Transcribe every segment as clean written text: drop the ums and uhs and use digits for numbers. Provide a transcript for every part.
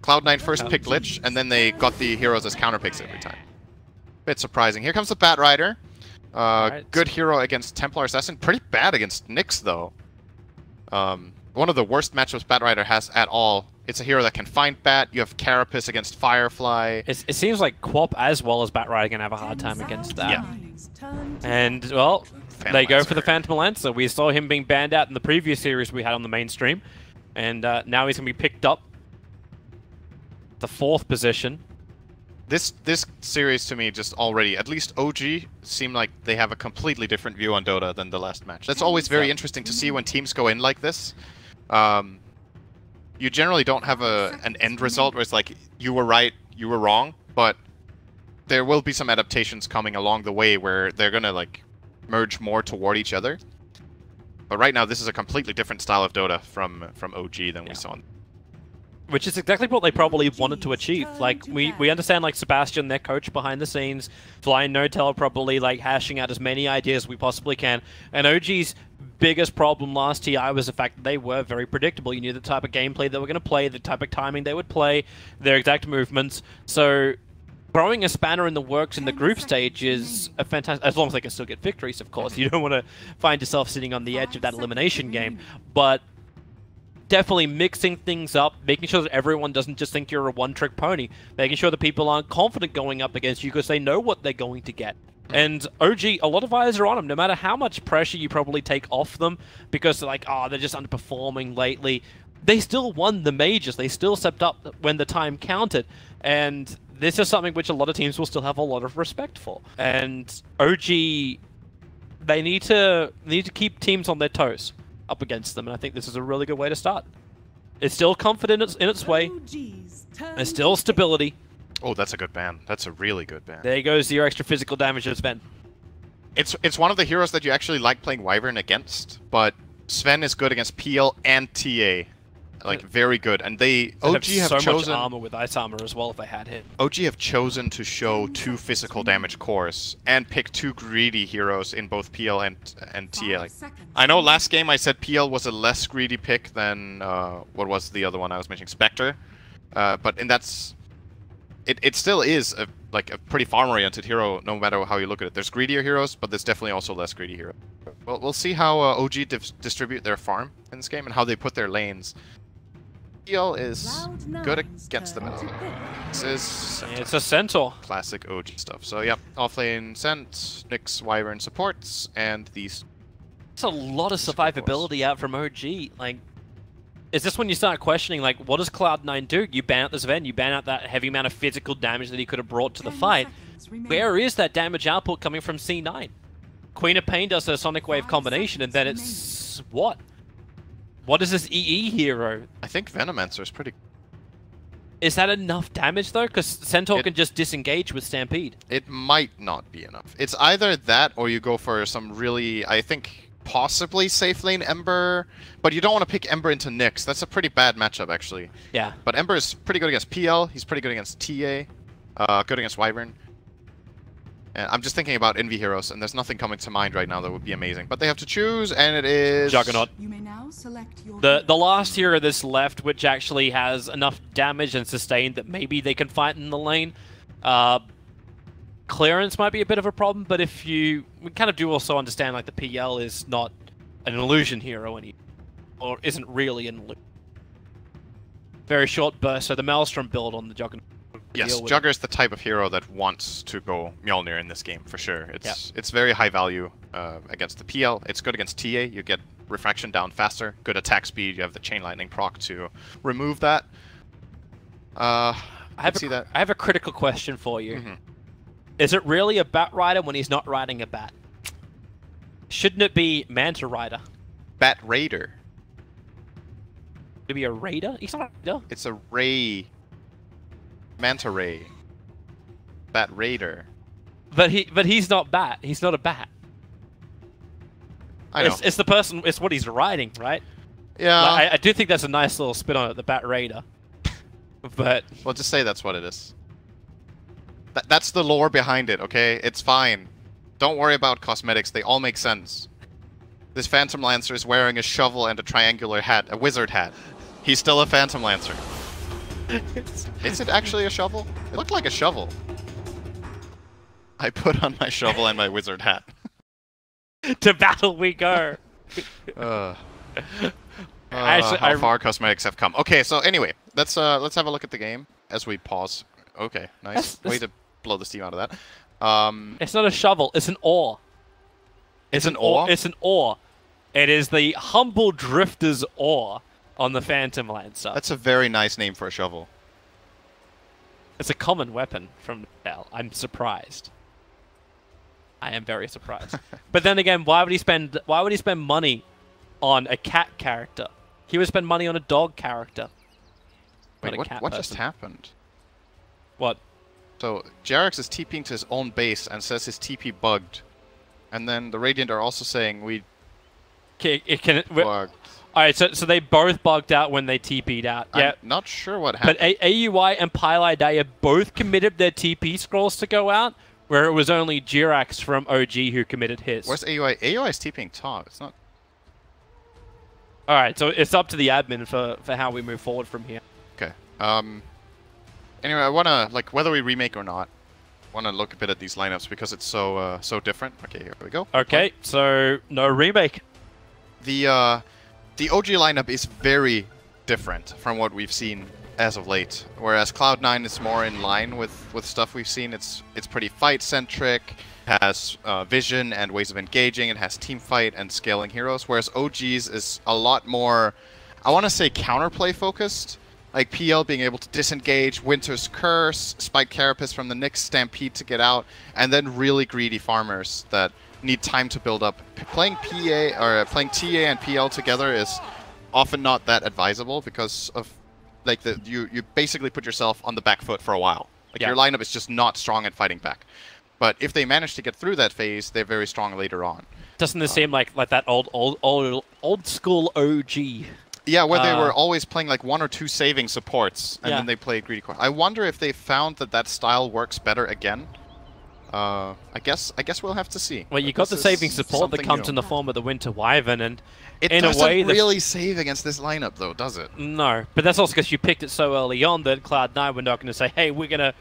Cloud9 first picked Lich, and then they got the heroes as counter picks every time. Bit surprising. Here comes the Bat Rider. Good hero against Templar Assassin. Pretty bad against Nyx, though. One of the worst matchups Bat Rider has at all. It's a hero that can find Bat. You have Carapace against Firefly. It seems like Quap as well as Bat Rider are going to have a hard time against that. Yeah. And, well, they go for the Phantom Lancer. We saw him being banned out in the previous series we had on the mainstream. And now he's going to be picked up. The 4th position. This series to me just already, at least OG, seem like they have a completely different view on Dota than the last match. That's always very interesting to see when teams go in like this. You generally don't have an end result where it's like, you were right, you were wrong, but there will be some adaptations coming along the way where they're gonna like merge more toward each other. But right now, this is a completely different style of Dota from OG than we saw. Which is exactly what they probably wanted to achieve. Like, we understand, like, Sebastian, their coach behind the scenes, Fly and No-Tail are probably, like, hashing out as many ideas as we possibly can. And OG's biggest problem last TI was the fact that they were very predictable. You knew the type of gameplay they were going to play, the type of timing they would play, their exact movements. So, throwing a spanner in the works in the group stage is a fantastic... As long as they can still get victories, of course. You don't want to find yourself sitting on the edge of that elimination game. But definitely mixing things up, making sure that everyone doesn't just think you're a one-trick pony, making sure that people aren't confident going up against you because they know what they're going to get. And OG, a lot of eyes are on them, no matter how much pressure you probably take off them, because they're like, oh, they're just underperforming lately. They still won the majors, they still stepped up when the time counted, and this is something which a lot of teams will still have a lot of respect for. And OG, they need to keep teams on their toes up against them, and I think this is a really good way to start. It's still confident in its way. There's still stability. Oh, that's a good ban. That's a really good ban. There goes your extra physical damage to Sven. It's one of the heroes that you actually like playing Wyvern against, but Sven is good against PL and TA. Like, very good. And they OG have so chosen much armor with ice armor as well if they had hit. OG have chosen to show 2 physical damage cores and pick 2 greedy heroes in both PL and TA. Like, I know last game I said PL was a less greedy pick than what was the other one I was mentioning, Spectre. But it still is a pretty farm-oriented hero, no matter how you look at it. There's greedier heroes, but there's definitely also less greedy heroes. Well, we'll see how OG distribute their farm in this game and how they put their lanes. PL is good against the middle. This is Centaur. It's a Centaur. Classic OG stuff. So, yep, offlane Cent, Nyx, Wyvern supports, and these... It's a lot of survivability out from OG. Like, is this when you start questioning, like, what does Cloud9 do? You ban out this Ven, you ban out that heavy amount of physical damage that he could have brought to the fight. Where is that damage output coming from C9? Queen of Pain does her Sonic Wave combination, and then it's... what? What is this EE hero? I think Venomancer is pretty... Is that enough damage, though? Because Centaur can just disengage with Stampede. It might not be enough. It's either that, or you go for some really, I think, possibly safe lane Ember, but you don't want to pick Ember into Nyx. That's a pretty bad matchup, actually. Yeah. But Ember is pretty good against PL. He's pretty good against TA. Good against Wyvern. And I'm just thinking about Envy heroes, and there's nothing coming to mind right now that would be amazing. But they have to choose, and it is... Juggernaut. You may now select your The last hero that's left, which actually has enough damage and sustain that maybe they can fight in the lane. Clearance might be a bit of a problem, but if you... We kind of do also understand, like, the PL is not an illusion hero or isn't really an illusion. Very short burst, so the Maelstrom build on the Juggernaut. Yes, Jugger is the type of hero that wants to go Mjolnir in this game, for sure. It's very high value against the PL. It's good against TA. You get refraction down faster. Good attack speed. You have the Chain Lightning proc to remove that. I have a critical question for you. Is it really a Bat Rider when he's not riding a bat? Shouldn't it be Manta Rider? Bat Raider. Would it be a Raider? He's not a Raider. It's a Ray... Manta Ray. Bat Raider. But he's not Bat. He's not a bat. I know. It's the person. It's what he's riding, right? Yeah. Like, I do think that's a nice little spin on it, the Bat Raider. But well, just say that's what it is. That's the lore behind it. Okay, it's fine. Don't worry about cosmetics. They all make sense. This Phantom Lancer is wearing a shovel and a triangular hat, a wizard hat. He's still a Phantom Lancer. Is it actually a shovel? It looked like a shovel. I put on my shovel and my wizard hat. To battle we go. Actually, how far cosmetics have come. Okay, so anyway, let's have a look at the game as we pause. Okay, nice. Way to blow the steam out of that. It's not a shovel, it's an oar. It's an oar? It's an oar. It is the Humble Drifter's oar on the Phantom Lancer. That's a very nice name for a shovel. It's a common weapon from Nell. I'm surprised. I am very surprised. But then again, why would he spend money on a cat character? He would spend money on a dog character. Wait, what just happened? What? So, Jerax is TPing to his own base and says his TP bugged. And then the Radiant are also saying we bugged. Alright, so they both bugged out when they TP'd out. Yeah. I'm not sure what happened. But AUI and Pylai Daya both committed their TP scrolls to go out, where it was only Jirax from OG who committed his. Where's AUI? AUI is TPing top. It's not... Alright, so it's up to the admin for how we move forward from here. Okay. Anyway, I wanna, like, whether we remake or not, wanna look a bit at these lineups because it's so different. Okay, here we go. Okay, so no remake. The OG lineup is very different from what we've seen as of late. Whereas Cloud9 is more in line with stuff we've seen. It's pretty fight-centric, has vision and ways of engaging, it has team fight and scaling heroes, whereas OG's is a lot more, I want to say, counterplay focused. Like PL being able to disengage, Winter's Curse, Spike Carapace from the Nyx Stampede to get out, and then really greedy farmers that need time to build up. Playing playing TA and PL together is often not that advisable because of like you basically put yourself on the back foot for a while. Like your lineup is just not strong at fighting back. But if they manage to get through that phase, they're very strong later on. Doesn't this seem like that old school OG? Yeah, where they were always playing like 1 or 2 saving supports, and then they played greedy core. I wonder if they found that style works better again. I guess we'll have to see. Well, you got the saving support that comes in the form of the Winter Wyvern, and it in doesn't a way really save against this lineup, though, does it? No, but that's also because you picked it so early on that Cloud9 were not going to say, "Hey, we're gonna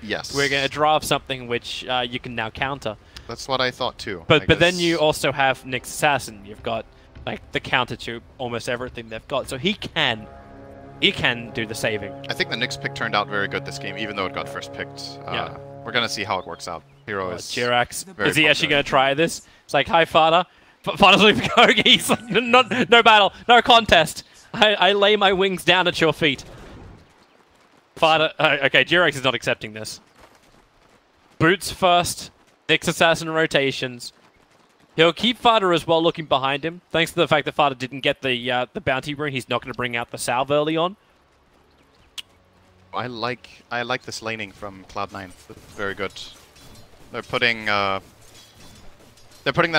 draft something which you can now counter." That's what I thought too. But then you also have Nyx Assassin. You've got like the counter to almost everything they've got, so he can do the saving. I think the Nyx pick turned out very good this game, even though it got first picked. We're gonna see how it works out. Hero is Jirax. Is he actually going to try this? It's like, hi, Father. Father's leaving going. He's like, no battle, no contest. I lay my wings down at your feet. Father, okay, Jirax is not accepting this. Boots first, Nyx Assassin rotations. He'll keep Father as well looking behind him. Thanks to the fact that Father didn't get the bounty rune, he's not going to bring out the salve early on. I like this laning from Cloud9. Very good. They're putting the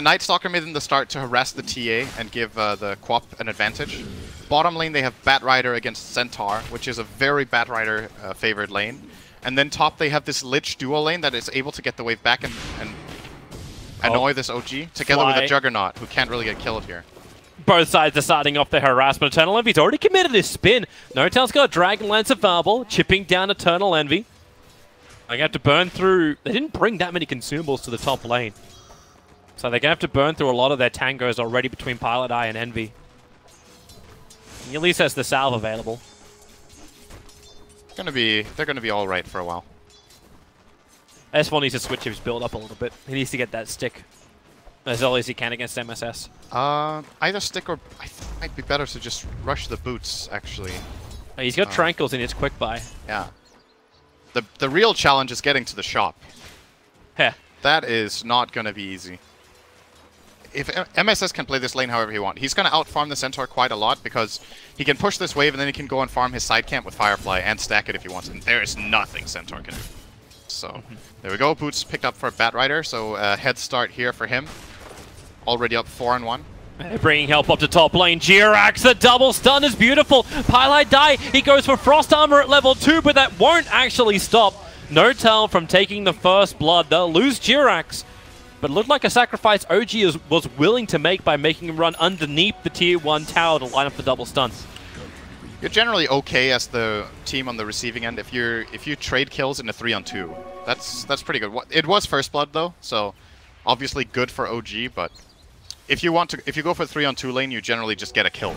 Night Stalker mid in the start to harass the TA and give the Quap an advantage. Bottom lane they have Batrider against Centaur, which is a very Batrider favored lane. And then top they have this Lich dual lane that is able to get the wave back and annoy this OG, together with a Juggernaut, who can't really get killed here. Both sides are starting off their harassment. Eternal Envy's already committed his spin. No-Tail's got a Dragon Lance available, chipping down Eternal Envy. They're going to have to burn through... They didn't bring that many consumables to the top lane. So they're going to have to burn through a lot of their tangos already between Pilot Eye and Envy. He at least has the salve available. They're going to be alright for a while. S1 needs to switch his build up a little bit. He needs to get that stick as early as he can against MSS. Either stick or I think it might be better to just rush the boots, actually. He's got Tranquils in his quick buy. Yeah. The real challenge is getting to the shop. Heh. That is not going to be easy. If MSS can play this lane however he wants, he's going to outfarm the Centaur quite a lot because he can push this wave and then he can go and farm his side camp with Firefly and stack it if he wants. And there is nothing Centaur can do. So, there we go. Boots picked up for Batrider, so head start here for him. Already up 4-1. Bringing help up to top lane. Jirax, the double stun is beautiful. Pylite die. He goes for Frost Armor at level 2, but that won't actually stop No-Tail from taking the first blood. They'll lose Jirax. But it looked like a sacrifice OG was willing to make by making him run underneath the tier 1 tower to line up the double stun. You're generally okay as the team on the receiving end if you trade kills in a 3-on-2. That's pretty good. It was first blood though, so obviously good for OG. But if you go for a 3-on-2 lane, you generally just get a kill,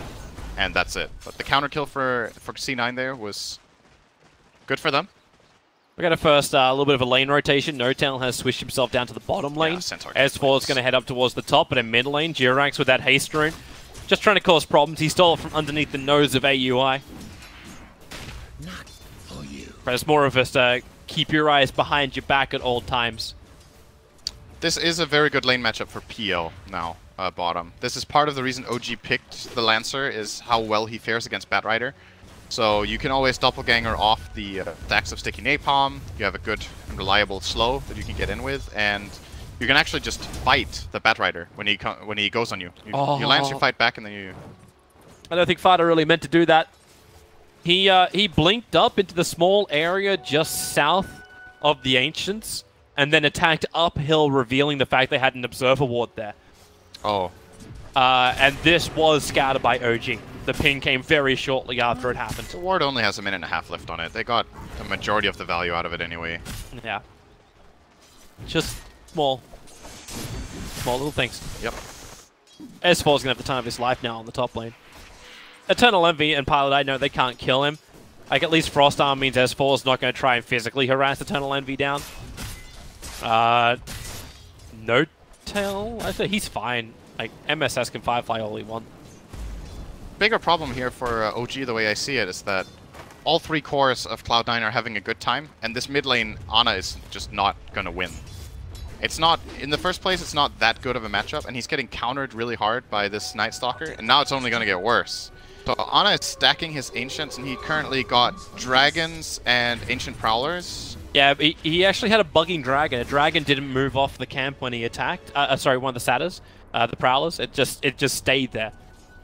and that's it. But the counter kill for C9 there was good for them. We got a first little bit of a lane rotation. NoTail has switched himself down to the bottom lane. S4 is going to head up towards the top, but in mid lane, Jirax with that haste rune. Just trying to cause problems. He stole it from underneath the nose of AUI. Not for you. But it's more of a keep your eyes behind your back at all times. This is a very good lane matchup for PL now, bottom. This is part of the reason OG picked the Lancer, is how well he fares against Batrider. So you can always doppelganger off the stacks of sticky napalm. You have a good and reliable slow that you can get in with, and you can actually just fight the Batrider when he goes on you. You lance your fight back, and then you... I don't think Fada really meant to do that. He blinked up into the small area just south of the Ancients, and then attacked uphill, revealing the fact they had an Observer Ward there. Oh. And this was scouted by OG. The ping came very shortly after it happened. The ward only has a minute and a half left on it. They got the majority of the value out of it anyway. Yeah. Just small little things. Yep. S4's going to have the time of his life now on the top lane. Eternal Envy and Pilot, I know they can't kill him. Like, at least Frost Arm means S4's not going to try and physically harass Eternal Envy down. NoTail, I think he's fine. Like, MSS can firefly all he wants. Bigger problem here for OG, the way I see it, is that all three cores of Cloud9 are having a good time, and this mid lane, Ana is just not going to win. It's not, in the first place, it's not that good of a matchup, and he's getting countered really hard by this Night Stalker, and now it's only going to get worse. So Ana is stacking his Ancients, and he currently got Dragons and Ancient Prowlers. Yeah, he actually had a bugging Dragon. A Dragon didn't move off the camp when he attacked. Sorry, one of the Satyrs, the Prowlers. It just stayed there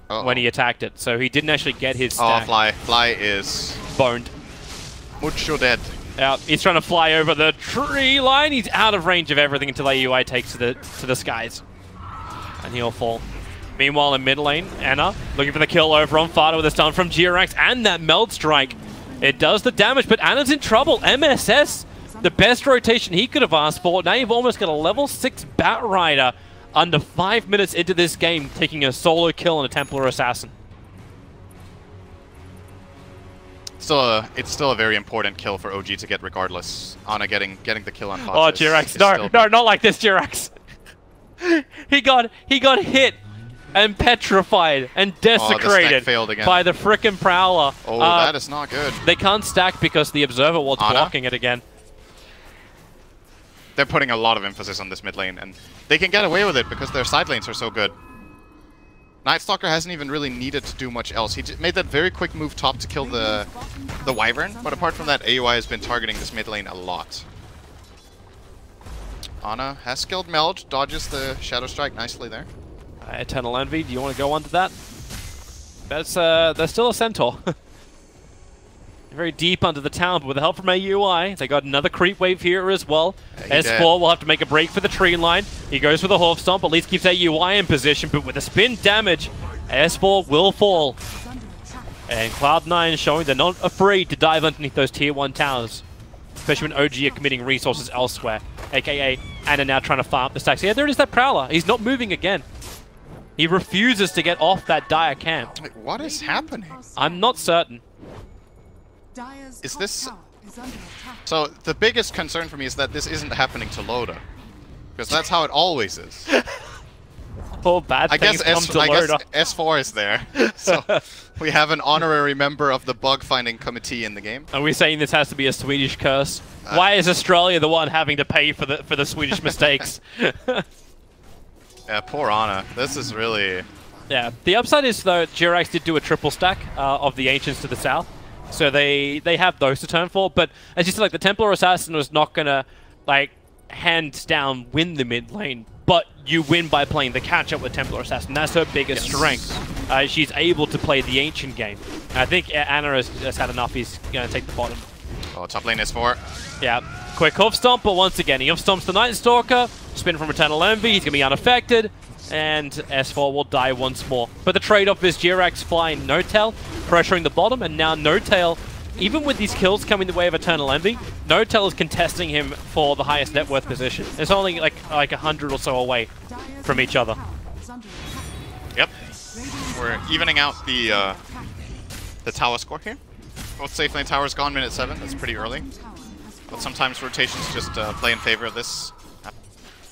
when he attacked it. So he didn't actually get his stack. Oh, Fly. Fly is... boned. Mucho dead. He's trying to fly over the tree line. He's out of range of everything until AUI takes to the skies. And he'll fall. Meanwhile, in mid lane, Anna looking for the kill over on Fada with a stun from Jirax and that Meld Strike. It does the damage, but Anna's in trouble. MSS, the best rotation he could have asked for. Now you've almost got a level 6 Batrider under 5 minutes into this game, taking a solo kill on a Templar Assassin. It's still a very important kill for OG to get regardless. Anna getting the kill on Fada. Oh, Jirax, no, not like this, Jirax. he got hit and petrified and desecrated by the frickin' Prowler. Oh, that is not good. They can't stack because the Observer was blocking it again. They're putting a lot of emphasis on this mid lane, and they can get away with it because their side lanes are so good. Night Stalker hasn't even really needed to do much else. He made that very quick move top to kill the Wyvern, but apart from that, AUI has been targeting this mid lane a lot. Ana has skilled Meld, dodges the Shadow Strike nicely there. Eternal Envy, do you want to go onto that? That's still a Centaur. Very deep under the town, but with the help from AUI, they got another creep wave here as well. S4 will have to make a break for the tree line. He goes for the Hoof Stomp, at least keeps AUI in position, but with the spin damage, S4 will fall. And Cloud9 showing they're not afraid to dive underneath those tier 1 towers, especially when OG are committing resources elsewhere, aka Anna now trying to farm the stacks. Yeah, there it is, that Prowler. He's not moving again. He refuses to get off that dire camp. Wait, what is happening? I'm not certain. Is this... So, the biggest concern for me is that this isn't happening to Loda. Because that's how it always is. Oh, bad things come to Loda. I guess S4 is there. So, we have an honorary member of the bug-finding committee in the game. Are we saying this has to be a Swedish curse? Why is Australia the one having to pay for the Swedish mistakes? Yeah, poor Ana. This is really... Yeah. The upside is, though, Jirax did do a triple stack of the Ancients to the south. So they have those to turn for, but as you said, like the Templar Assassin was not gonna like hands down win the mid lane, but you win by playing the catch up with Templar Assassin. That's her biggest strength. She's able to play the ancient game. And I think Anna has had enough. He's gonna take the bottom. Oh, top lane is 4. Yeah, quick Hoof Stomp, but once again he Hoof Stomps the Night Stalker. Spin from Eternal Envy. He's gonna be unaffected. and S4 will die once more. But the trade-off is Jirax flying No-Tail, pressuring the bottom, and now No-Tail, even with these kills coming the way of Eternal Envy, No-Tail is contesting him for the highest net worth position. It's only like 100 or so away from each other. Yep. We're evening out the tower score here. Both safe lane towers gone, minute 7. That's pretty early. But sometimes rotations just play in favor of this.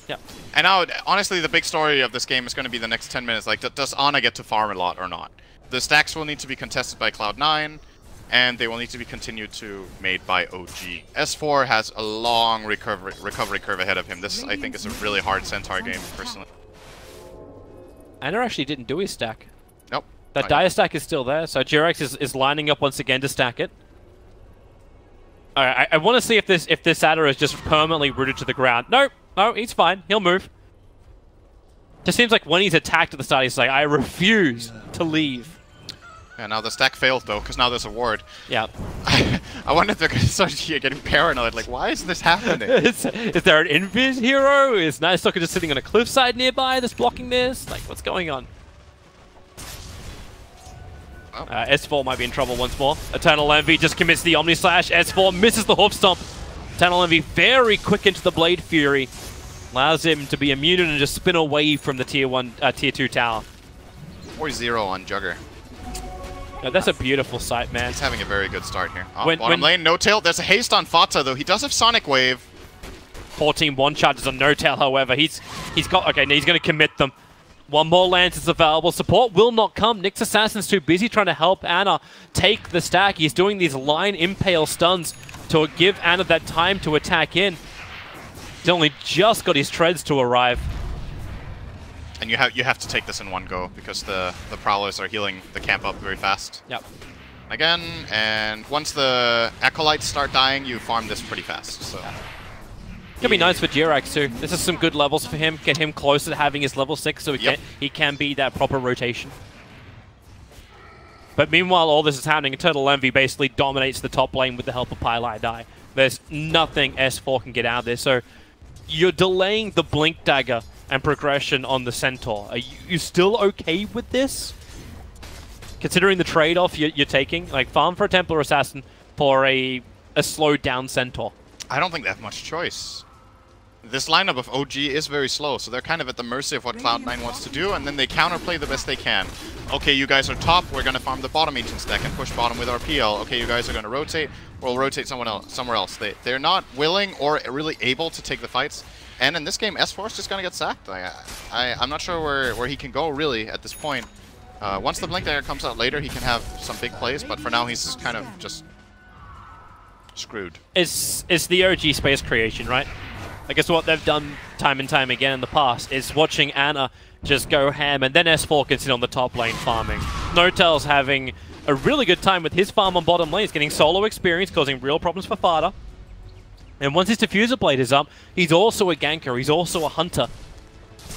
Yeah. And now, honestly, the big story of this game is going to be the next 10 minutes. Like, does Ana get to farm a lot or not? The stacks will need to be contested by Cloud9, and they will need to be continued to made by OG. S4 has a long recovery curve ahead of him. This, I think, is a really hard Centaur game, personally. Ana actually didn't do his stack. Nope. That Dire stack is still there, so Jirax is lining up once again to stack it. Alright, I want to see if this adder is just permanently rooted to the ground. No, he's fine. He'll move. Just seems like when he's attacked at the start, he's like, I refuse to leave. Yeah, now the stack failed, though, because now there's a ward. Yeah. I wonder if they're going to start getting paranoid. Like, why is this happening? Is there an invis hero? Is Nightstalker just sitting on a cliffside nearby that's blocking this? Like, what's going on? S4 might be in trouble once more. Eternal Envy just commits the Omni Slash. S4 misses the Hoof Stomp. Eternal Envy very quick into the Blade Fury. Allows him to be immune and just spin away from the Tier 2 tower. 4-0 on Jugger. Yeah, that's a beautiful sight, man. He's having a very good start here. When bottom lane, No-Tail. There's a haste on Fata, though. He does have Sonic Wave. 14 one-charges on No-Tail, however. He's got... Okay, now he's going to commit them. One more Lance is available. Support will not come. Nyx Assassin's too busy trying to help Ana take the stack. He's doing these line impale stuns to give Ana that time to attack in. He's only just got his treads to arrive. And you have to take this in one go because the Prowlers are healing the camp up very fast. Yep. Again, and once the Acolytes start dying, you farm this pretty fast. So. Could be nice for Jirax too. This is some good levels for him. Get him closer to having his level 6 so he can be that proper rotation. But meanwhile, all this is happening. Eternal Envy basically dominates the top lane with the help of Pylai Die. There's nothing S4 can get out of this. So you're delaying the Blink Dagger and progression on the Centaur. Are you still okay with this? Considering the trade-off you're taking? Like, farm for a Templar Assassin for a slowed down Centaur. I don't think they have much choice. This lineup of OG is very slow, so they're kind of at the mercy of what Cloud9 wants to do, and then they counterplay the best they can. Okay, you guys are top, we're going to farm the bottom ancient stack and push bottom with our PL. Okay, you guys are going to rotate, we'll rotate somewhere else. They're not willing or really able to take the fights, and in this game, S4 is just going to get sacked. I'm not sure where he can go, really, at this point. Once the Blink Dagger comes out later, he can have some big plays, but for now, he's kind of just screwed. It's the OG space creation, right? I guess what they've done time and time again in the past is watching Ana just go ham, and then S4 can sit on the top lane farming. No-Tail's having a really good time with his farm on bottom lane. He's getting solo experience, causing real problems for Fada. And once his Diffuser Blade is up, he's also a ganker, he's also a hunter.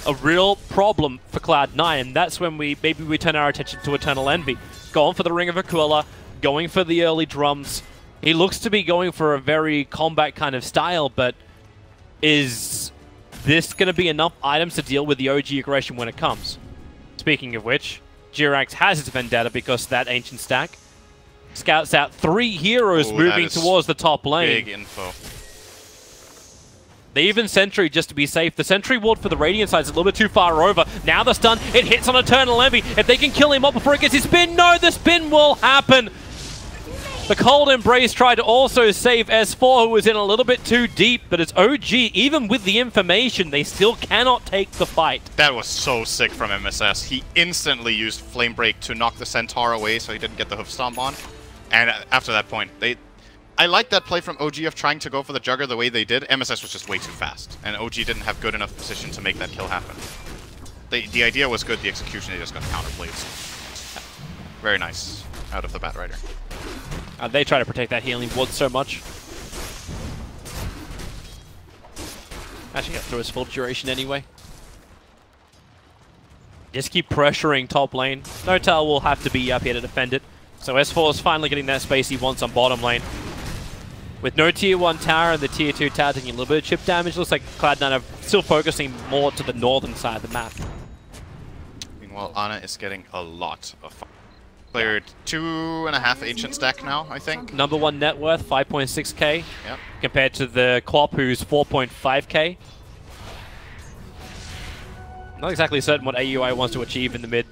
A real problem for Cloud9, and that's when maybe we turn our attention to Eternal Envy. Going for the Ring of Aquila, going for the early drums. He looks to be going for a very combat kind of style, but is this going to be enough items to deal with the OG aggression when it comes? Speaking of which, Jirax has his Vendetta because of that ancient stack. Scouts out 3 heroes moving towards the top lane. Big info. They even Sentry just to be safe. The Sentry ward for the Radiant side is a little bit too far over. Now the stun, it hits on Eternal Envy. If they can kill him up before it gets his spin, no, the spin will happen. The Cold Embrace tried to also save S4, who was in a little bit too deep, but it's OG. Even with the information, they still cannot take the fight. That was so sick from MSS. He instantly used Flame Break to knock the Centaur away so he didn't get the Hoof Stomp on. And after that point, I like that play from OG of trying to go for the Jugger the way they did. MSS was just way too fast, and OG didn't have good enough position to make that kill happen. The idea was good, the execution, they just got counterplayed. Very nice out of the Batrider. They try to protect that healing ward so much. Actually got through his full duration anyway. Just keep pressuring top lane. No-Tail will have to be up here to defend it. So S4 is finally getting that space he wants on bottom lane. With no tier 1 tower and the tier 2 tower taking a little bit of chip damage, looks like Cloud9 are still focusing more to the northern side of the map. Well, Ana is getting a lot of fun. Cleared 2.5 ancient stack now, I think. Number 1 net worth, 5.6k. Yep. Compared to the Klopp, who's 4.5k. Not exactly certain what AUI wants to achieve in the mid.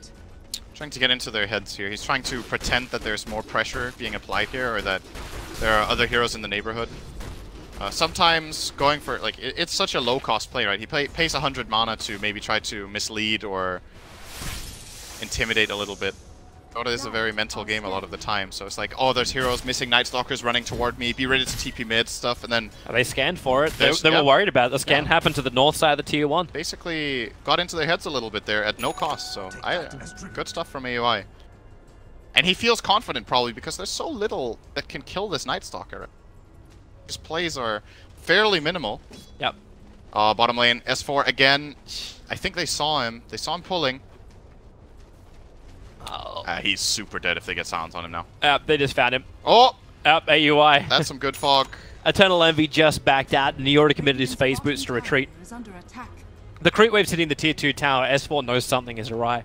Trying to get into their heads here. He's trying to pretend that there's more pressure being applied here, or that there are other heroes in the neighborhood. Sometimes going for, like, it's such a low-cost play, right? He pays 100 mana to maybe try to mislead or intimidate a little bit. Dota is a very mental game a lot of the time, so it's like, oh, there's heroes missing, Night Stalkers running toward me, be ready to TP mid stuff, and then... They scanned for it. They were worried about it. The scan happened to the north side of the tier 1. Basically got into their heads a little bit there at no cost, so good stuff from AUI. And he feels confident probably because there's so little that can kill this Night Stalker. His plays are fairly minimal. Yep. Bottom lane, S4 again. I think they saw him. They saw him pulling. Oh. He's super dead if they get silence on him now. They just found him. Oh! AUI. That's some good fog. Eternal Envy just backed out, and he already committed his phase boots to retreat. The creep wave's hitting the tier 2 tower. S4 knows something is awry.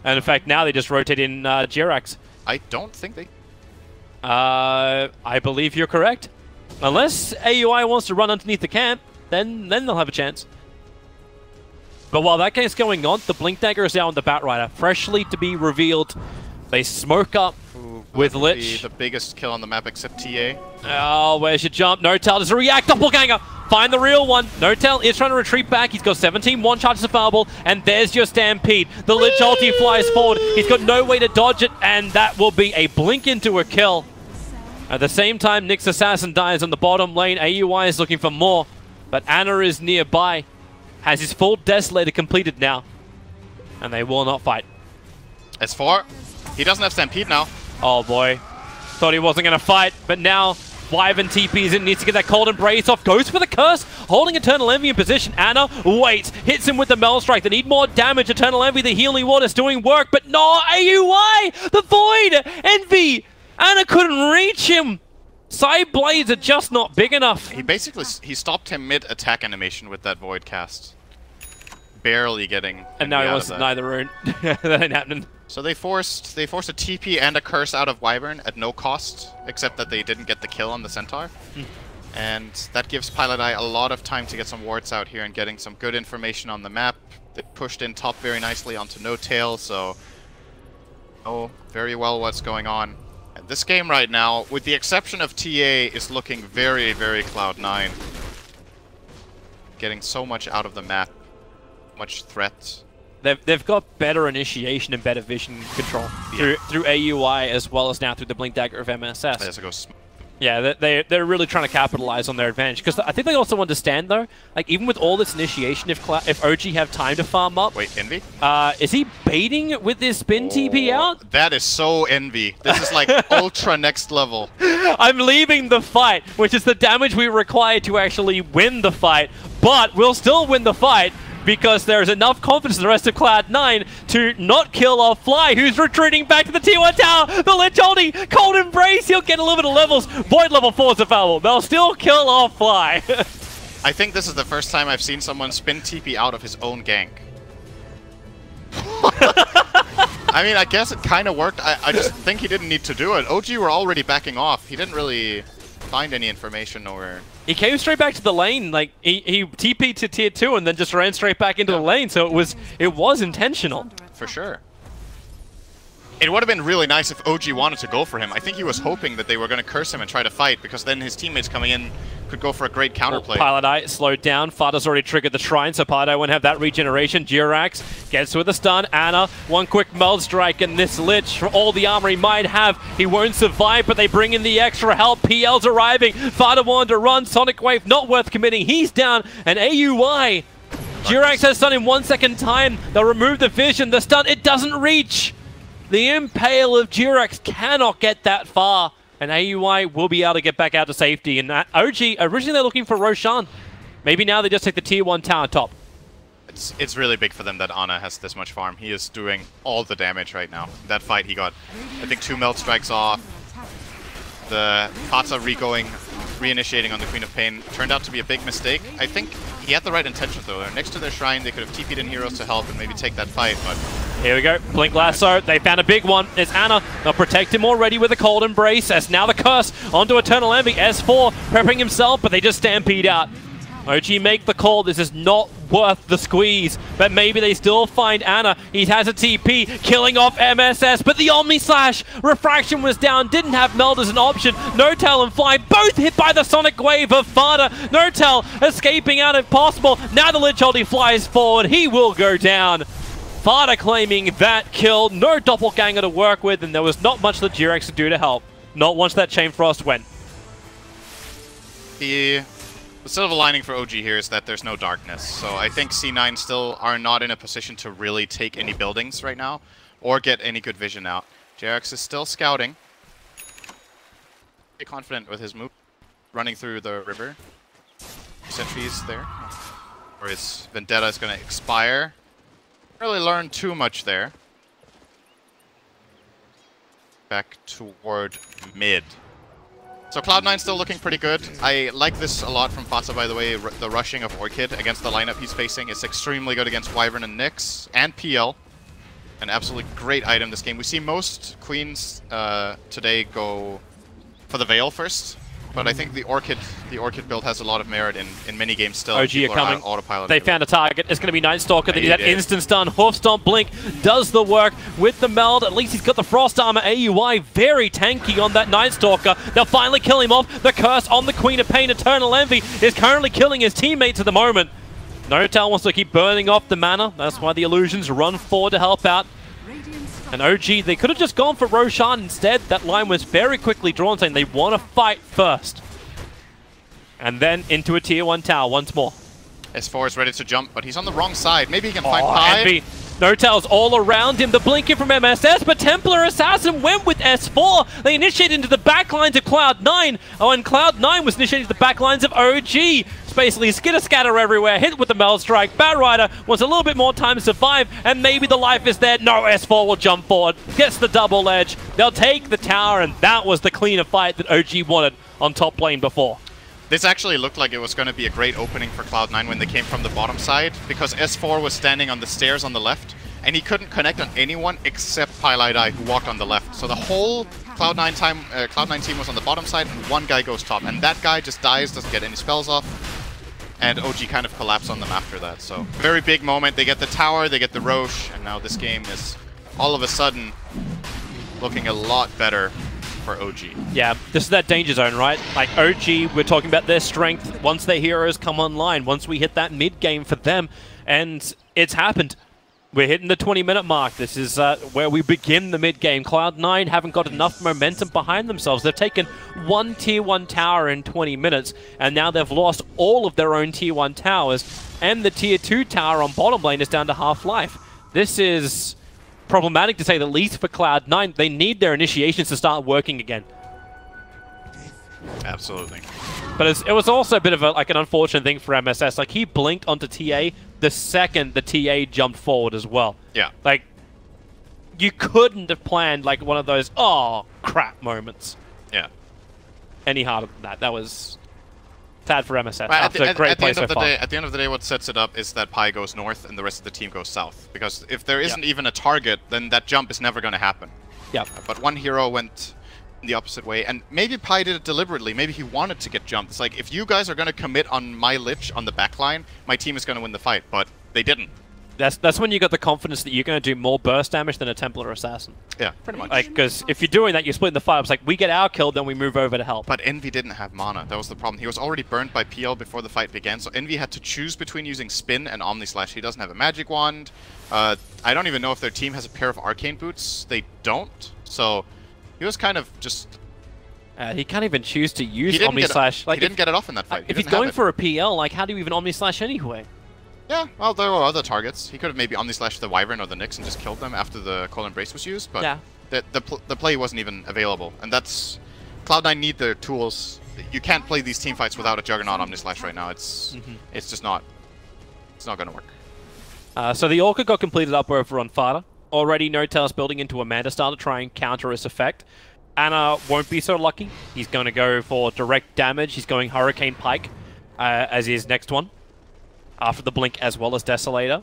And in fact, now they just rotate in Jirax. I don't think they... I believe you're correct. Unless AUI wants to run underneath the camp, then they'll have a chance. But while that game's going on, the Blink Dagger is out on the Batrider, freshly to be revealed. They smoke up with Lich. The biggest kill on the map except TA. Oh, where's your jump? No-Tel, there's a react doppelganger. Find the real one. No-Tel is trying to retreat back. He's got 17 one-charges of Fireball, and there's your Stampede. The Lich ulti flies forward. He's got no way to dodge it, and that will be a blink into a kill. At the same time, Nyx Assassin dies on the bottom lane. AUI is looking for more, but Ana is nearby. Has his full Desolator completed now, and they will not fight. S4, he doesn't have Stampede now. Oh boy, thought he wasn't going to fight, but now Wyvern TPs in, needs to get that Cold Embrace off, goes for the Curse, holding Eternal Envy in position. Ana waits, hits him with the Mel Strike. They need more damage. Eternal Envy, the healing water's doing work, but no, AUI, the Void, Envy, Ana couldn't reach him. Side blades are just not big enough. He stopped him mid-attack animation with that Void cast. Barely getting. And now he wants neither rune. That ain't happening. So they forced a TP and a Curse out of Wyvern at no cost, except that they didn't get the kill on the Centaur. And that gives Pilot Eye a lot of time to get some wards out here and getting some good information on the map. They pushed in top very nicely onto No Tail, so know very well what's going on. And this game right now, with the exception of TA, is looking very, very Cloud9. Getting so much out of the map, much threat. They've got better initiation and better vision control through AUI as well as now through the Blink Dagger of MSS. Yeah, they're really trying to capitalize on their advantage, because I think they also understand though, like even with all this initiation, if OG have time to farm up. Wait, Envy? Is he baiting with this spin TP out? That is so Envy. This is like ultra next level. I'm leaving the fight, which is the damage we require to actually win the fight, but we'll still win the fight, because there's enough confidence in the rest of Cloud9 to not kill off Fly, who's retreating back to the T1 tower. The Lich holding Cold Embrace, he'll get a little bit of levels. Void level 4 is available. They'll still kill off Fly. I think this is the first time I've seen someone spin TP out of his own gank. I mean, I guess it kind of worked. I just think he didn't need to do it. OG were already backing off. He didn't really find any information or... He came straight back to the lane, like he TP'd to tier 2 and then just ran straight back into the lane, so it was intentional. For sure. It would have been really nice if OG wanted to go for him. I think he was hoping that they were going to curse him and try to fight, because then his teammates coming in could go for a great counterplay. Pilot Eye slowed down. Fada's already triggered the Shrine, so Pilot Eye won't have that regeneration. Jirax gets with a stun. Ana, one quick Meld Strike, and this Lich, for all the armor he might have, he won't survive, but they bring in the extra help. PL's arriving. Fada wanted to run. Sonic Wave, not worth committing. He's down, and AUI. Jirax has stun in 1 second time. They'll remove the vision. The stun, it doesn't reach. The Impale of Jirax cannot get that far, and AUI will be able to get back out to safety. And OG, originally they're looking for Roshan. Maybe now they just take the tier 1 tower top. It's really big for them that Ana has this much farm. He is doing all the damage right now. That fight he got, I think, 2 melt strikes off. The Fata re-going reinitiating on the Queen of Pain turned out to be a big mistake. I think he had the right intentions though. They're next to their shrine, they could have TP'd in heroes to help and maybe take that fight, but... Here we go, Blink Lasso, they found a big one. It's Ana, they'll protect him already with a Cold Embrace, as now the Curse onto Eternal Envy. S4 prepping himself, but they just stampede out. OG make the call, this is not worth the squeeze, but maybe they still find Ana. He has a TP, killing off MSS, but the Omni Slash, Refraction was down, didn't have Meld as an option. No-Tail and Fly both hit by the Sonic Wave of Fada. No-Tail escaping out if possible. Now the Lich Ulti flies forward, he will go down. Fada claiming that kill, no Doppelganger to work with, and there was not much that G-Rex could do to help. Not once that Chain Frost went. The silver lining for OG here is that there's no darkness, so I think C9 still are not in a position to really take any buildings right now, or get any good vision out. G-Rex is still scouting. Pretty confident with his move, running through the river. Sentries there. Or his Vendetta is going to expire. Really learned too much there. Back toward mid. So Cloud9 still looking pretty good. I like this a lot from Fata, by the way. The rushing of Orchid against the lineup he's facing is extremely good against Wyvern and Nyx and PL. An absolutely great item this game. We see most Queens today go for the Veil first. But I think the Orchid build has a lot of merit in many games still. OG are coming. They found a target. It's going to be Night Stalker. They do that instant stun. Hoof Stomp Blink does the work with the Meld. At least he's got the Frost Armor AUI. Very tanky on that Night Stalker. They'll finally kill him off. The Curse on the Queen of Pain. Eternal Envy is currently killing his teammates at the moment. No-Tail wants to keep burning off the mana. That's why the Illusions run forward to help out. And OG, they could have just gone for Roshan instead. That line was very quickly drawn, saying they want to fight first. And then into a tier 1 tower once more. S4 is ready to jump, but he's on the wrong side. Maybe he can find Pi. Envy. No-Tail's all around him. The blinking from MSS, but Templar Assassin went with S4. They initiated into the backlines of Cloud9. Oh, and Cloud9 was initiating the backlines of OG. It's basically skitter-scatter everywhere, hit with the Meld Strike. Batrider wants a little bit more time to survive, and maybe the life is there. No, S4 will jump forward, gets the double edge. They'll take the tower, and that was the cleaner fight that OG wanted on top lane before. This actually looked like it was going to be a great opening for Cloud9 when they came from the bottom side, because S4 was standing on the stairs on the left, and he couldn't connect on anyone except Pylai who walked on the left. So the whole Cloud9 team was on the bottom side, and one guy goes top, and that guy just dies, doesn't get any spells off, and OG kind of collapsed on them after that. So very big moment. They get the tower, they get the Roche, and now this game is all of a sudden looking a lot better for OG. Yeah, this is that danger zone, right? Like OG, we're talking about their strength once their heroes come online, once we hit that mid game for them, and it's happened. We're hitting the 20-minute mark. This is where we begin the mid game. Cloud9 haven't got enough momentum behind themselves. They've taken one tier 1 tower in 20 minutes, and now they've lost all of their own tier 1 towers, and the tier 2 tower on bottom lane is down to half life. This is problematic to say the least for Cloud9. They need their initiations to start working again. Absolutely. But it was also a bit of an unfortunate thing for MSS. Like, he blinked onto TA the second the TA jumped forward as well. Yeah. Like, you couldn't have planned like one of those oh crap moments. Yeah. Any harder than that. That was sad for MSS. Well, at the end of the day, what sets it up is that Pi goes north and the rest of the team goes south. Because if there isn't even a target, then that jump is never going to happen. Yeah. But one hero went in the opposite way, and maybe Pi did it deliberately. Maybe he wanted to get jumped. It's like, if you guys are going to commit on my Lich on the backline, my team is going to win the fight. But they didn't. That's when you got the confidence that you're going to do more burst damage than a Templar Assassin. Yeah, pretty much. Like, because if you're doing that, you're splitting the fight. It's like, we get our kill, then we move over to help. But Envy didn't have mana. That was the problem. He was already burned by PL before the fight began, so Envy had to choose between using Spin and Omni Slash. He doesn't have a magic wand. I don't even know if their team has a pair of Arcane Boots. They don't. So he was kind of just... he can't even choose to use Omni Slash. Like, he didn't get it off in that fight. If he's going for a PL, like, how do you even Omni Slash anyway? Yeah, well, there were other targets. He could have maybe Omni Slashed the Wyvern or the Nyx and just killed them after the Cold Embrace was used, but the play wasn't even available. And that's... Cloud9 need their tools. You can't play these team fights without a Juggernaut Omni Slash right now. It's just not... It's not going to work. So the Orca got completed up over on Fada. Already No-Tail's building into Amanda Star to try and counter his effect. Anna won't be so lucky. He's going to go for direct damage. He's going Hurricane Pike as his next one. After the Blink as well as Desolator.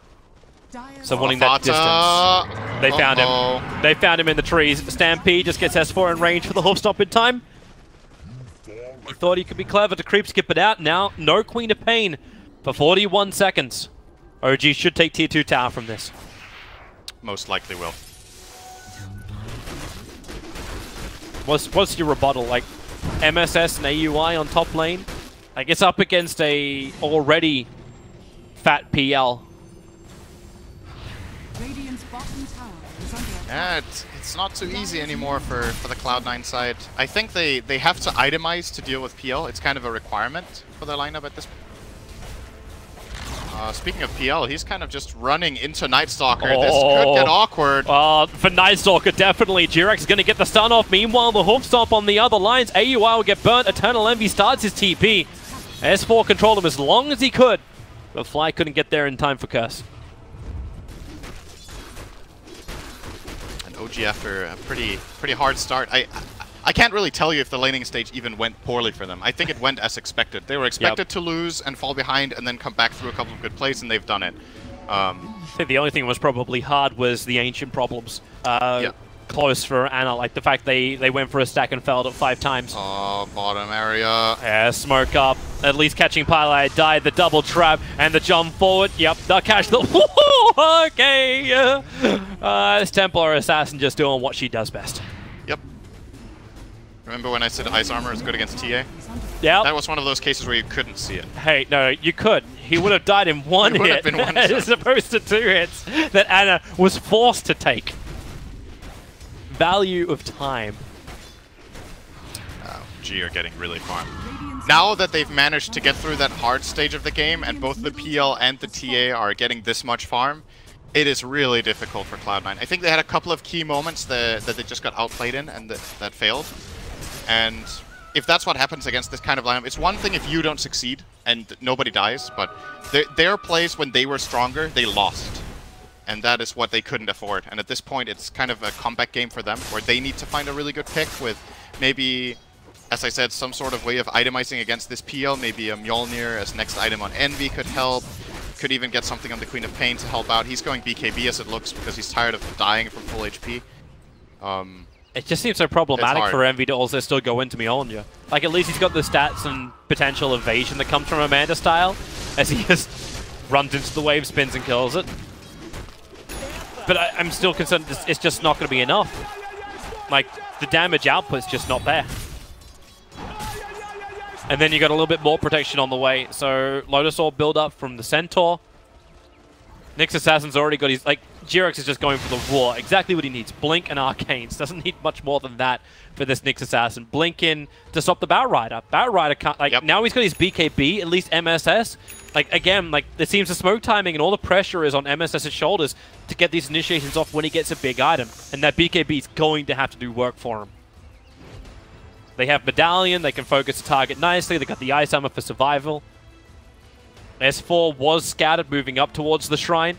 So wanting that distance. They found him. They found him in the trees. Stampede just gets S4 in range for the hoof stomp in time. He thought he could be clever to creep skip it out. Now, no Queen of Pain for 41 seconds. OG should take tier 2 tower from this. Most likely will. What's your rebuttal? Like, MSS and AUI on top lane? Like, it's up against a already fat PL. Yeah, it's not too easy anymore for the Cloud9 side. I think they have to itemize to deal with PL. It's kind of a requirement for their lineup at this point. Speaking of PL, he's kind of just running into Night Stalker. Oh. This could get awkward. For Night Stalker, definitely. Jirex is going to get the stun off. Meanwhile, the hoof stomp on the other lines. AUI will get burnt. Eternal Envy starts his TP. S4 controlled him as long as he could, but Fly couldn't get there in time for Curse. And OG after a pretty hard start. I can't really tell you if the laning stage even went poorly for them. I think it went as expected. They were expected to lose and fall behind and then come back through a couple of good plays, and they've done it. I think the only thing that was probably hard was the Ancient problems. Close for Anna, like the fact they went for a stack and failed it 5 times. Oh, bottom area. Yeah, smoke up. At least catching Pilot died. The double trap and the jump forward. Yep, they'll catch the... Okay! This Templar Assassin just doing what she does best. Yep. Remember when I said Ice Armor is good against TA? Yeah. That was one of those cases where you couldn't see it. Hey, no, you could. He would have died in one hit. Would have been one as opposed to 2 hits that Anna was forced to take. Value of time. G are getting really farmed. Now that they've managed to get through that hard stage of the game, and both the PL and the TA are getting this much farm, it is really difficult for Cloud9. I think they had a couple of key moments that they just got outplayed in and that failed. And if that's what happens against this kind of lineup, it's one thing if you don't succeed and nobody dies, but their plays when they were stronger, they lost. And that is what they couldn't afford. And at this point, it's kind of a comeback game for them, where they need to find a really good pick with maybe, as I said, some sort of way of itemizing against this PL. Maybe a Mjolnir as next item on Envy could help. Could even get something on the Queen of Pain to help out. He's going BKB as it looks because he's tired of dying from full HP. It just seems so problematic for Envy to also still go into Mjolnir. Like, at least he's got the stats and potential evasion that comes from Amanda style, as he just runs into the wave, spins and kills it. But I'm still concerned it's just not going to be enough. Like, the damage output's just not there. And then you got a little bit more protection on the way. So, Lotus Orb build up from the Centaur. Nyx Assassin's already got his... Like, Jirex is just going for the raw. Exactly what he needs. Blink and Arcanes. Doesn't need much more than that for this Nyx Assassin. Blink in to stop the Batrider. Batrider can't... Like, now he's got his BKB, at least MSS. Like, again, like, it seems the smoke timing and all the pressure is on MSS's shoulders to get these initiations off when he gets a big item. And that BKB is going to have to do work for him. They have Medallion, they can focus the target nicely, they got the Ice Armor for survival. S4 was scouted moving up towards the Shrine.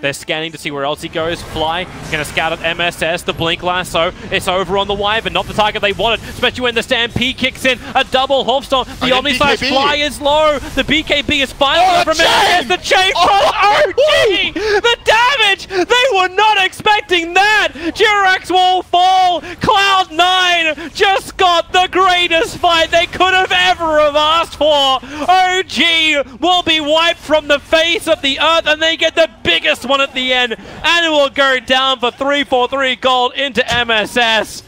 They're scanning to see where else he goes. Fly, gonna scout at MSS, the Blink Lasso. It's over on the Wyvern, not the target they wanted, especially when the Stampede kicks in. A double hoof stomp. The Omni Slash Fly is low. The BKB is finally from MSS. The chain from OG! The damage! They were not expecting that! Jirex will fall! Cloud9 just got the greatest fight they could have ever have asked for! OG will be wiped from the face of the earth, and they get the biggest one at the end, and it will go down for 343 gold into MSS.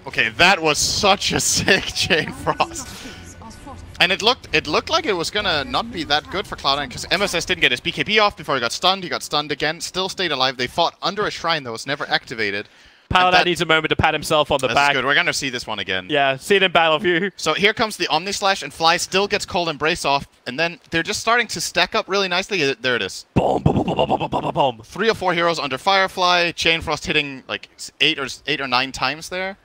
Okay, that was such a sick Chain Frost. And it looked like it was gonna not be that good for Cloud9 because MSS didn't get his BKB off before he got stunned again, still stayed alive. They fought under a shrine that was never activated. Paladin needs a moment to pat himself on the back. That's good. We're going to see this one again. Yeah, see it in battle view. So here comes the Omni Slash, and Fly still gets Cold Embrace off, and then they're just starting to stack up really nicely. There it is. Boom, boom, boom, boom, boom, boom, boom. 3 or 4 heroes under Firefly. Chain Frost hitting like 8 or 9 times there.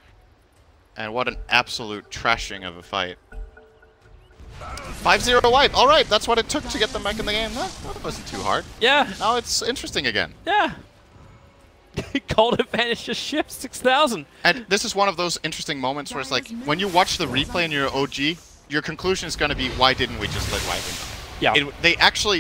And what an absolute trashing of a fight. 5-0 wipe. All right, that's what it took to get them back in the game. That wasn't too hard. Yeah. Now it's interesting again. Yeah. Cold advantage just shifts 6,000. And this is one of those interesting moments where it's like, when you watch the replay and you're OG, your conclusion is going to be, why didn't we just let Wyvern? Yeah.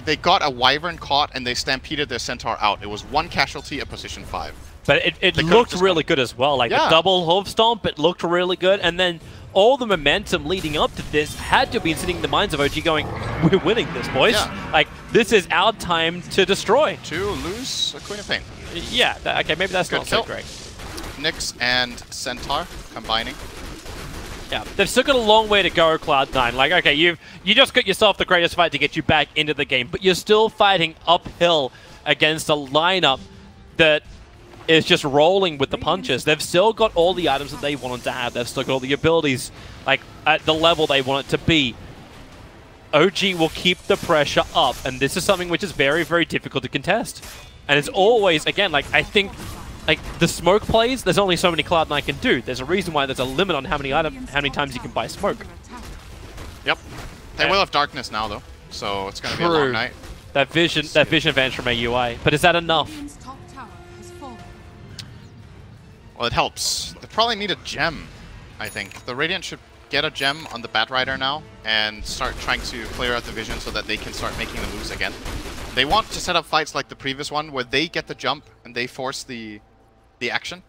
They got a Wyvern caught and they stampeded their Centaur out. It was 1 casualty at position 5. But it looked really good as well. Like, a double hoof stomp, it looked really good. And then all the momentum leading up to this had to have been sitting in the minds of OG going, we're winning this, boys. Yeah. Like, this is our time to destroy. To lose a Queen of Pain. Yeah, okay, maybe that's not so great. Nyx and Centaur combining. Yeah, they've still got a long way to go, Cloud9. Like, okay, you just got yourself the greatest fight to get you back into the game, but you're still fighting uphill against a lineup that is just rolling with the punches. They've still got all the items that they wanted to have. They've still got all the abilities, like, at the level they want it to be. OG will keep the pressure up, and this is something which is very, very difficult to contest. And it's always, again, like, I think, like, the smoke plays, there's only so many Cloud9 can do. There's a reason why there's a limit on how many times you can buy smoke. Yep. They will have darkness now, though, so it's going to be a long night. That vision advantage from AUI. But is that enough? Well, it helps. They probably need a gem, I think. The Radiant should get a gem on the Batrider now and start trying to clear out the vision so that they can start making the moves again. They want to set up fights like the previous one where they get the jump and they force the action.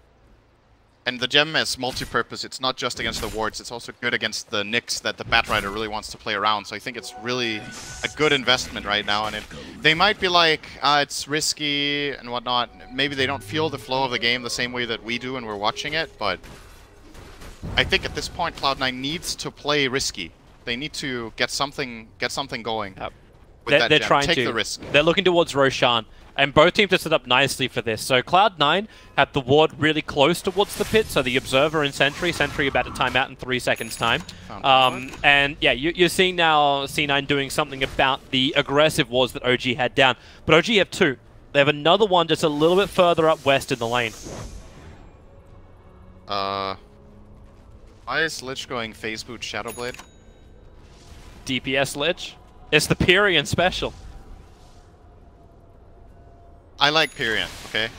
And the gem is multi-purpose. It's not just against the wards, it's also good against the Nyx that the Batrider really wants to play around. So I think it's really a good investment right now. And they might be like, it's risky and whatnot. Maybe they don't feel the flow of the game the same way that we do when we're watching it, but I think at this point Cloud9 needs to play risky. They need to get something going. They're trying Take to. the risk. They're looking towards Roshan, and both teams are set up nicely for this. So Cloud9 have the ward really close towards the pit, so the Observer and Sentry about to time out in 3 seconds' time. And yeah, you're seeing now C9 doing something about the aggressive wards that OG had down. But OG have 2. They have another one just a little bit further up west in the lane. Why is Lich going Phase Boot Shadowblade? DPS Lich. It's the Pyrian special. I like Pyrian, okay?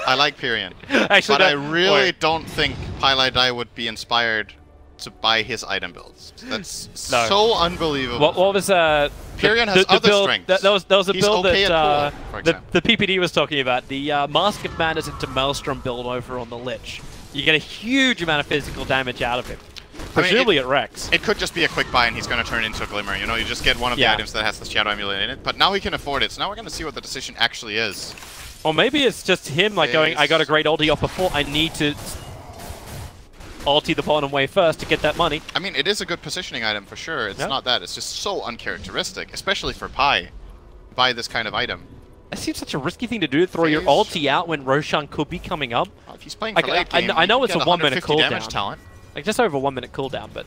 I like Pyrian. Actually, but I really don't think Pylai would be inspired to buy his item builds. That's so unbelievable. What was Pyrian has other build, strengths. There was a build okay that pool, the PPD was talking about. The Mask of Madness into Maelstrom build over on the Lich. You get a huge amount of physical damage out of him. Presumably it wrecks. It could just be a quick buy and he's going to turn into a Glimmer. You know, you just get one of the items that has the Shadow Amulet in it. But now he can afford it, so now we're going to see what the decision actually is. Or maybe it's just him like going, I got a great ulti off before, I need to ulti the bottom way first to get that money. I mean, it is a good positioning item for sure. It's not that. It's just so uncharacteristic, especially for Pi. Buy this kind of item. It seems such a risky thing to do, throw your ulti out when Roshan could be coming up. Well, if he's playing for late game, I know it's a 1 minute cooldown. Talent. Like, just over 1 minute cooldown, but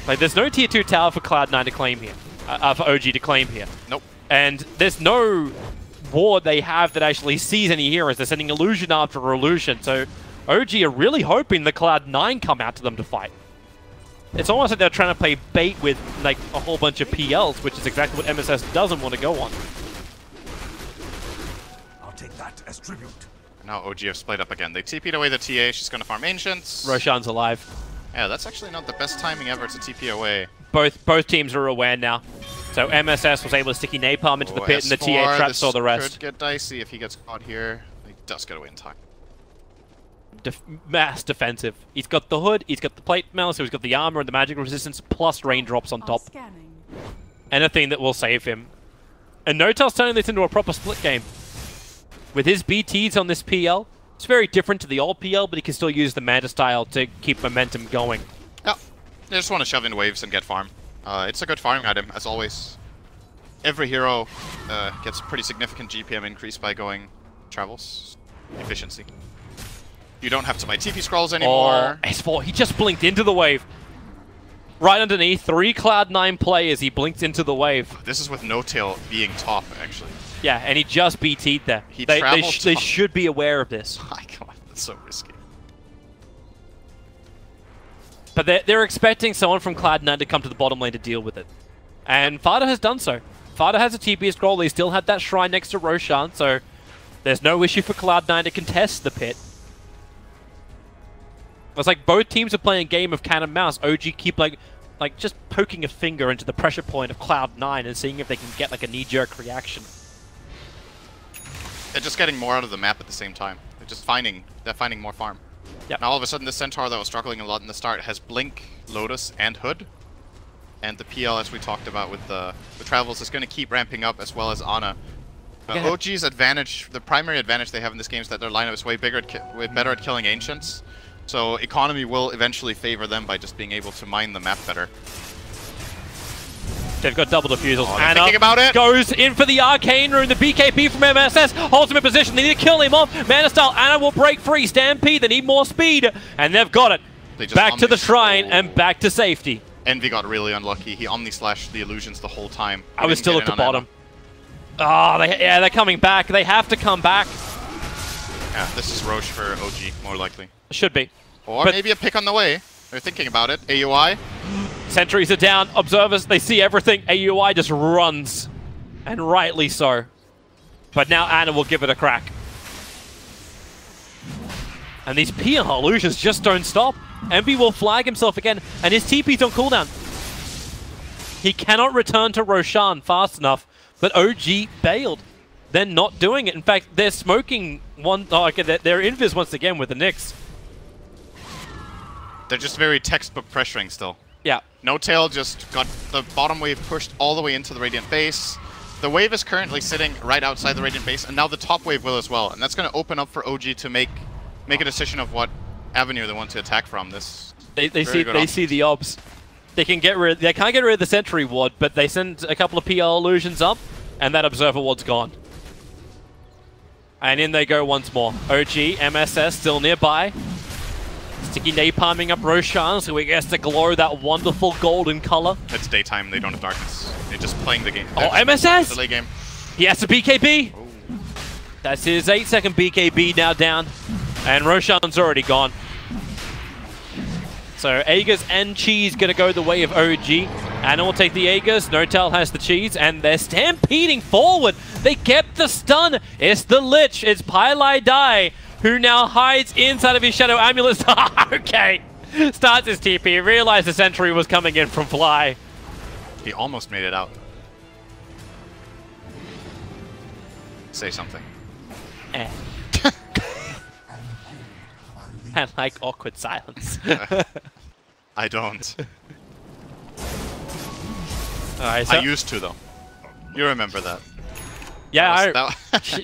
like, there's no tier 2 tower for Cloud9 to claim here, for OG to claim here. Nope. And there's no ward they have that actually sees any heroes. They're sending illusion after illusion, so OG are really hoping the Cloud9 come out to them to fight. It's almost like they're trying to play bait with like a whole bunch of PLs, which is exactly what MSS doesn't want to go on. I'll take that as tribute. Now OG have split up again. They TP'd away the TA. She's going to farm Ancients. Roshan's alive. Yeah, that's actually not the best timing ever to TP away. Both teams are aware now. So MSS was able to sticky napalm into the pit, and the TA traps all the rest. Could get dicey if he gets caught here. He does get away in time. Mass defensive. He's got the hood, he's got the plate mail, so he's got the armor and the magic resistance, plus raindrops on top. Anything that will save him. And Notel's turning this into a proper split game. With his BTs on this PL, it's very different to the old PL, but he can still use the Manta style to keep momentum going. Yeah, they just want to shove in waves and get farm. It's a good farming item, as always. Every hero gets a pretty significant GPM increase by going travels. Efficiency. You don't have to buy TP scrolls anymore. Oh, S4, he just blinked into the wave. Right underneath, 3 Cloud9 players, he blinked into the wave. This is with No Tail being top, actually. Yeah, and he just BT'd there. They should be aware of this. My god, that's so risky. But they're expecting someone from Cloud9 to come to the bottom lane to deal with it. And Fada has done so. Fada has a TP scroll, they still had that shrine next to Roshan, so There's no issue for Cloud9 to contest the pit. It's like both teams are playing a game of cat and mouse. OG keep like just poking a finger into the pressure point of Cloud9 and seeing if they can get like a knee-jerk reaction. They're just getting more out of the map at the same time. They're finding more farm. Yep. Now all of a sudden the Centaur that was struggling a lot in the start has Blink, Lotus, and Hood. And the PL, as we talked about with the Travels, is going to keep ramping up, as well as Ana. OG's advantage, the primary advantage they have in this game is that their lineup is way better at killing Ancients. So economy will eventually favor them by just being able to mine the map better. They've got double defusals. Oh, Ana thinking about it. Goes in for the Arcane Rune. The BKB from MSS holds him in position. They need to kill him off. Mana style. Ana will break free. Stampede. They need more speed. And they've got it. Back to the shrine and back to safety. Envy got really unlucky. He Omni-slashed the illusions the whole time. I was still at the bottom. Oh, they're coming back. They have to come back. Yeah, this is Roche for OG, more likely. Should be. Or maybe a pick on the way. They're thinking about it. AUI. Sentries are down. Observers, they see everything. AUI just runs. And rightly so. But now Ana will give it a crack. And these PR illusions just don't stop. Envy will flag himself again, and his TP's on cooldown. He cannot return to Roshan fast enough, but OG bailed. They're not doing it. In fact, they're smoking one. Oh, okay, they're invis once again with the Nyx. They're just very textbook pressuring still. Yeah. No Tail just got the bottom wave pushed all the way into the Radiant base. The wave is currently sitting right outside the Radiant base, and now the top wave will as well. And that's going to open up for OG to make a decision of what avenue they want to attack from. This they see the obs. They can't get rid of the sentry ward, but they send a couple of PL illusions up, and that observer ward's gone. And in they go once more. OG, MSS still nearby. Sticky napalming up Roshan, so he gets to glow that wonderful golden color. It's daytime, they don't have darkness. They're just playing the game. Oh, MSS! Delay game. He has a BKB! Oh. That's his 8-second BKB now down. And Roshan's already gone. So Aegis and Cheese gonna go the way of OG. Ana will take the Aegis, Notel has the Cheese, and they're stampeding forward. They kept the stun. It's the Lich, it's Pylai Dai, who now hides inside of his Shadow Amulet. Okay. Starts his TP, realized the sentry was coming in from Fly. He almost made it out. Say something. Eh. And like awkward silence. I don't. Alright, so I used to though. You remember that? Yeah,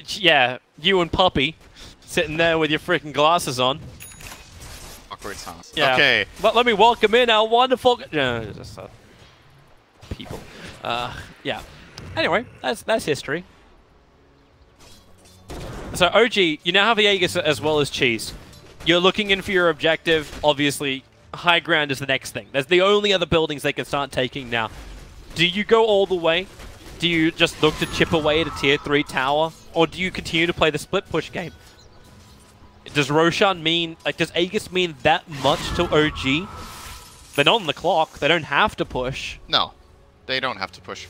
yeah. You and Poppy sitting there with your freaking glasses on. Awkward silence. Yeah. Okay. But let me welcome in our wonderful people. Yeah. Anyway, that's history. So OG, you now have the Aegis as well as Cheese. You're looking in for your objective. Obviously, high ground is the next thing. That's the only other buildings they can start taking now. Do you go all the way? Do you just look to chip away at a tier 3 tower? Or do you continue to play the split push game? Does Roshan mean, like, does Aegis mean that much to OG? They're not on the clock. They don't have to push. No, they don't have to push.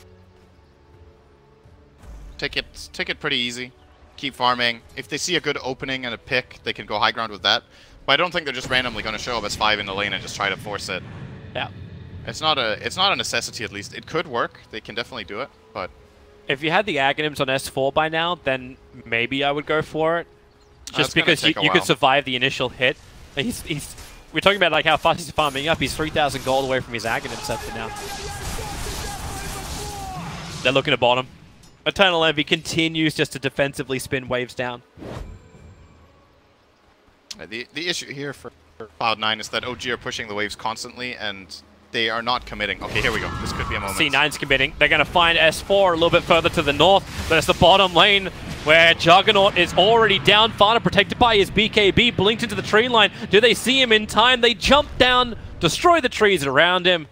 Take it pretty easy. Keep farming. If they see a good opening and a pick, they can go high ground with that. But I don't think they're just randomly going to show up as 5 in the lane and just try to force it. Yeah. It's not a necessity, at least. It could work. They can definitely do it, but if you had the Aghanims on S4 by now, then maybe I would go for it. Just because you could survive the initial hit. We're talking about like how fast he's farming up. He's 3,000 gold away from his Aghanim scepter now. They're looking at bottom. Eternal Envy continues just to defensively spin waves down. The issue here for Cloud9 is that OG are pushing the waves constantly, and they are not committing. Okay, here we go. This could be a moment. C9's committing. They're going to find S4 a little bit further to the north, but it's the bottom lane where Juggernaut is already down. Fana protected by his BKB, blinked into the tree line. Do they see him in time? They jump down, destroy the trees around him.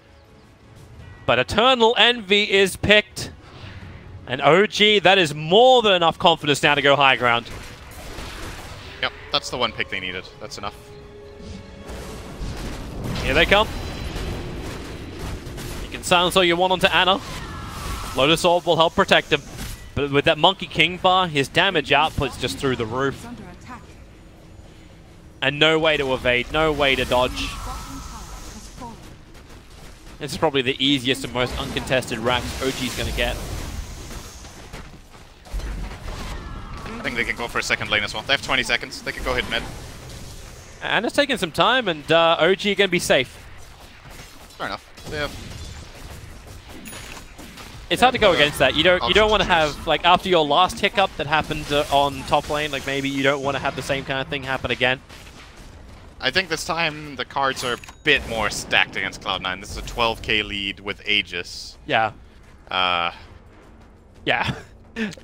But Eternal Envy is picked. And OG, that is more than enough confidence now to go high ground. Yep, that's the one pick they needed. That's enough. Here they come. You can silence all you want onto Ana. Lotus Orb will help protect him. But with that Monkey King bar, his damage output's just through the roof. And no way to evade, no way to dodge. This is probably the easiest and most uncontested racks OG's going to get. I think they can go for a second lane as well. They have 20 seconds. They can go hit mid. And it's taking some time, and OG are going to be safe. Fair enough. They have... It's hard to go against that. You don't want to have, like, after your last hiccup that happened on top lane, like maybe you don't want to have the same kind of thing happen again. I think this time the cards are a bit more stacked against Cloud9. This is a 12k lead with Aegis. Yeah. Yeah.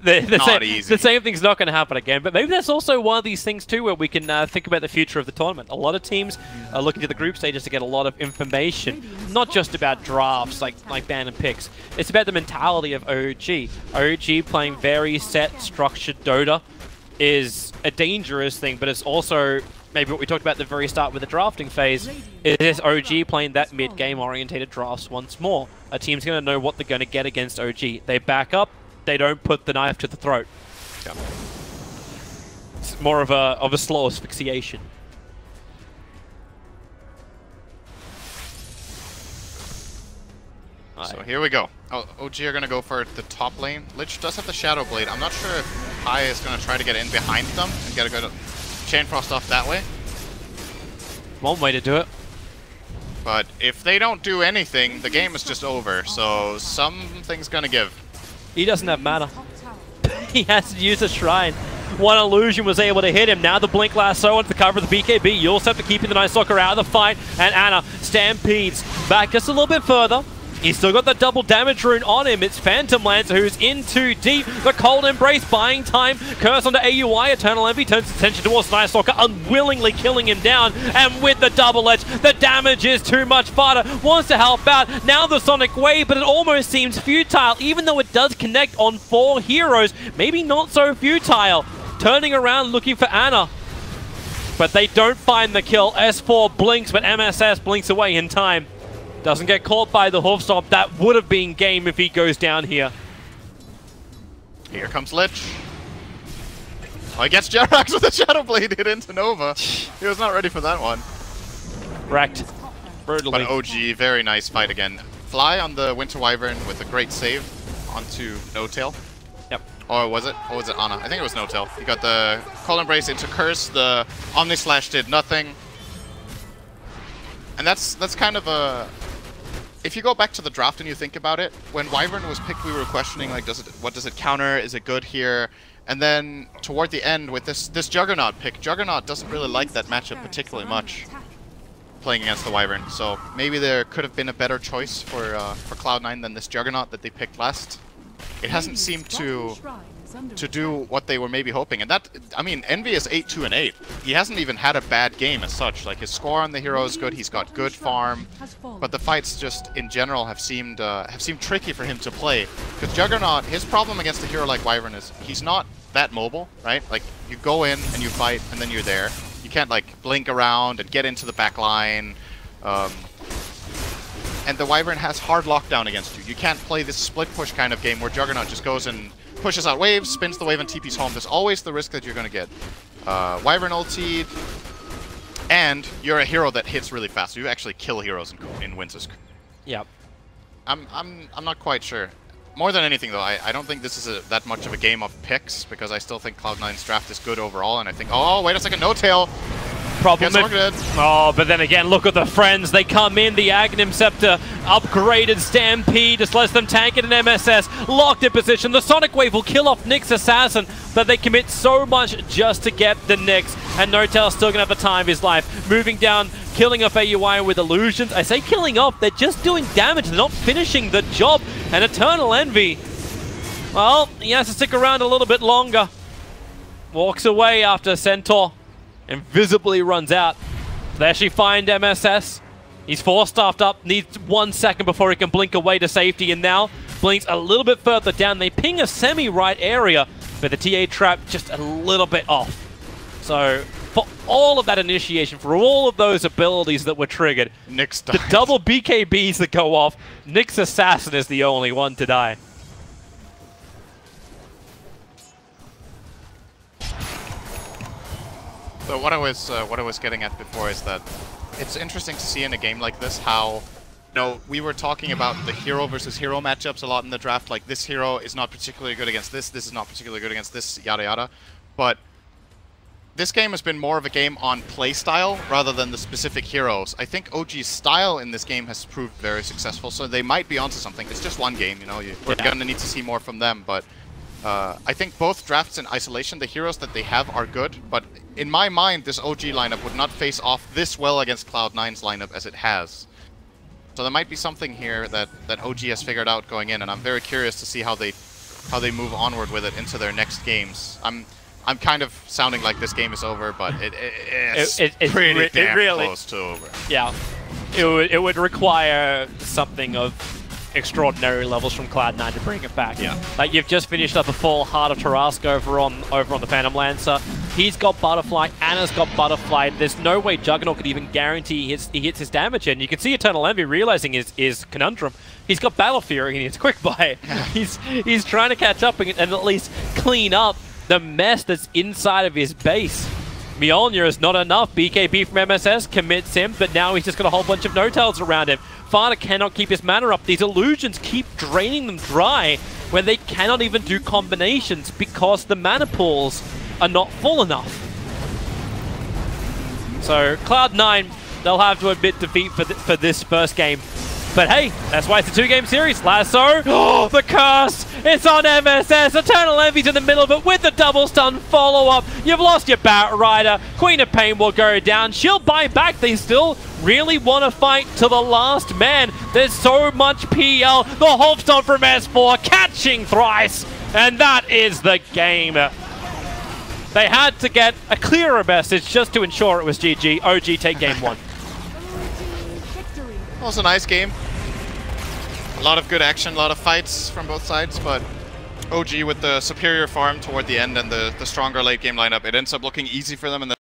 The same thing's not going to happen again, but maybe that's also one of these things too where we can think about the future of the tournament. A lot of teams are looking to the group stages to get a lot of information, not just about drafts like ban and picks. It's about the mentality of OG. OG playing very set, structured Dota is a dangerous thing, but it's also maybe what we talked about at the very start with the drafting phase, is OG playing that mid-game orientated drafts once more. A team's going to know what they're going to get against OG. They back up, they don't put the knife to the throat. Yep. It's more of a slow asphyxiation. So here we go. Oh, OG are going to go for the top lane. Lich does have the Shadow Blade. I'm not sure if Pai is going to try to get in behind them and get a good Chain Frost off that way. One way to do it. But if they don't do anything, the game is just over. So something's going to give. He doesn't have mana. He has to use a Shrine. One illusion was able to hit him. Now the Blink Lasso onto the cover of the BKB. You also have to keep the Night Stalker out of the fight. And Ana stampedes back just a little bit further. He's still got the double damage rune on him. It's Phantom Lancer who's in too deep. The Cold Embrace buying time. Curse onto AUI. Eternal Envy turns his attention towards Night Stalker, unwillingly killing him down. And with the double edge, the damage is too much. Vada wants to help out. Now the Sonic Wave, but it almost seems futile, even though it does connect on 4 heroes. Maybe not so futile. Turning around looking for Ana. But they don't find the kill. S4 blinks, but MSS blinks away in time. Doesn't get caught by the hoof stomp. That would have been game if he goes down here. Here comes Lich. Oh, he gets Jerax with a Shadow Blade hit into Nova. He was not ready for that one. Wrecked. Brutally. But OG, very nice fight again. Fly on the Winter Wyvern with a great save onto No-Tail. Yep. Or was it? Or was it Ana? I think it was No-Tail. He got the Cold Embrace into Curse. The Omni Slash did nothing. And that's kind of a... If you go back to the draft and you think about it, when Wyvern was picked, we were questioning, like, what does it counter? Is it good here? And then toward the end with this Juggernaut pick, Juggernaut doesn't really like that matchup particularly much, playing against the Wyvern. So maybe there could have been a better choice for Cloud9 than this Juggernaut that they picked last. It hasn't seemed to do what they were maybe hoping. And that, I mean, Envy is 8-2-8. He hasn't even had a bad game as such. Like, his score on the hero is good. He's got good farm. But the fights just, in general, have seemed tricky for him to play. Because Juggernaut, his problem against a hero like Wyvern is he's not that mobile, right? Like, you go in and you fight and then you're there. You can't, like, blink around and get into the back line. And the Wyvern has hard lockdown against you. You can't play this split push kind of game where Juggernaut just goes and pushes out waves, spins the wave, and TP's home. There's always the risk that you're going to get Wyvern ultied, and you're a hero that hits really fast. You actually kill heroes in Winter's. Yep. I'm not quite sure. More than anything, though, I don't think this is that much of a game of picks, because I still think Cloud9's draft is good overall, and I think... Oh, wait a second, No-Tail! Problem oh, but then again, look at the friends. They come in, the Aghanim Scepter, upgraded Stampede, just lets them tank it in MSS, locked in position. The Sonic Wave will kill off Nyx Assassin, but they commit so much just to get the Nyx, and No-Tail's still gonna have the time of his life. Moving down, killing off AUI with illusions. I say killing off, they're just doing damage, they're not finishing the job. And Eternal Envy, well, he has to stick around a little bit longer. Walks away after Centaur. Invisibly runs out. They actually find MSS. He's 4-staffed up, needs 1 second before he can blink away to safety, and now blinks a little bit further down. They ping a semi-right area, but the TA trap just a little bit off. So, for all of that initiation, for all of those abilities that were triggered, Nyx died. The double BKBs that go off, Nyx Assassin is the only one to die. So what I was getting at before is that it's interesting to see in a game like this how, you know, we were talking about the hero versus hero matchups a lot in the draft. Like, this hero is not particularly good against this is not particularly good against this, yada yada. But this game has been more of a game on playstyle rather than the specific heroes. I think OG's style in this game has proved very successful, so they might be onto something. It's just one game, you know. We're gonna need to see more from them, but I think both drafts in isolation, the heroes that they have are good, but in my mind, this OG lineup would not face off this well against Cloud9's lineup as it has. So there might be something here that OG has figured out going in, and I'm very curious to see how they move onward with it into their next games. I'm kind of sounding like this game is over, but it's pretty damn close to over. Yeah, it would require something of extraordinary levels from Cloud9 to bring it back. Yeah, like you've just finished up a full Heart of Tarrasque over on the Phantom Lancer. He's got Butterfly, Anna's got Butterfly. There's no way Juggernaut could even guarantee he hits his damage, and you can see Eternal Envy realizing his conundrum. He's got Battle Fury and he's Quick Buy. he's trying to catch up and at least clean up the mess that's inside of his base. Mjolnir is not enough. BKB from MSS commits him, but now he's just got a whole bunch of no-tails around him. Fana cannot keep his mana up. These illusions keep draining them dry when they cannot even do combinations because the mana pools are not full enough. So Cloud9, they'll have to admit defeat for this first game. But hey, that's why it's a 2-game series. Lasso, oh, the curse! It's on MSS. Eternal Envy's in the middle of it with the double stun follow-up. You've lost your Batrider. Queen of Pain will go down. She'll buy back. They still really want to fight to the last man. There's so much PL. The Holstone from S4 catching thrice. And that is the game. They had to get a clearer message just to ensure it was GG. OG take game 1. It was a nice game. A lot of good action, a lot of fights from both sides, but OG with the superior farm toward the end and the stronger late game lineup, it ends up looking easy for them in the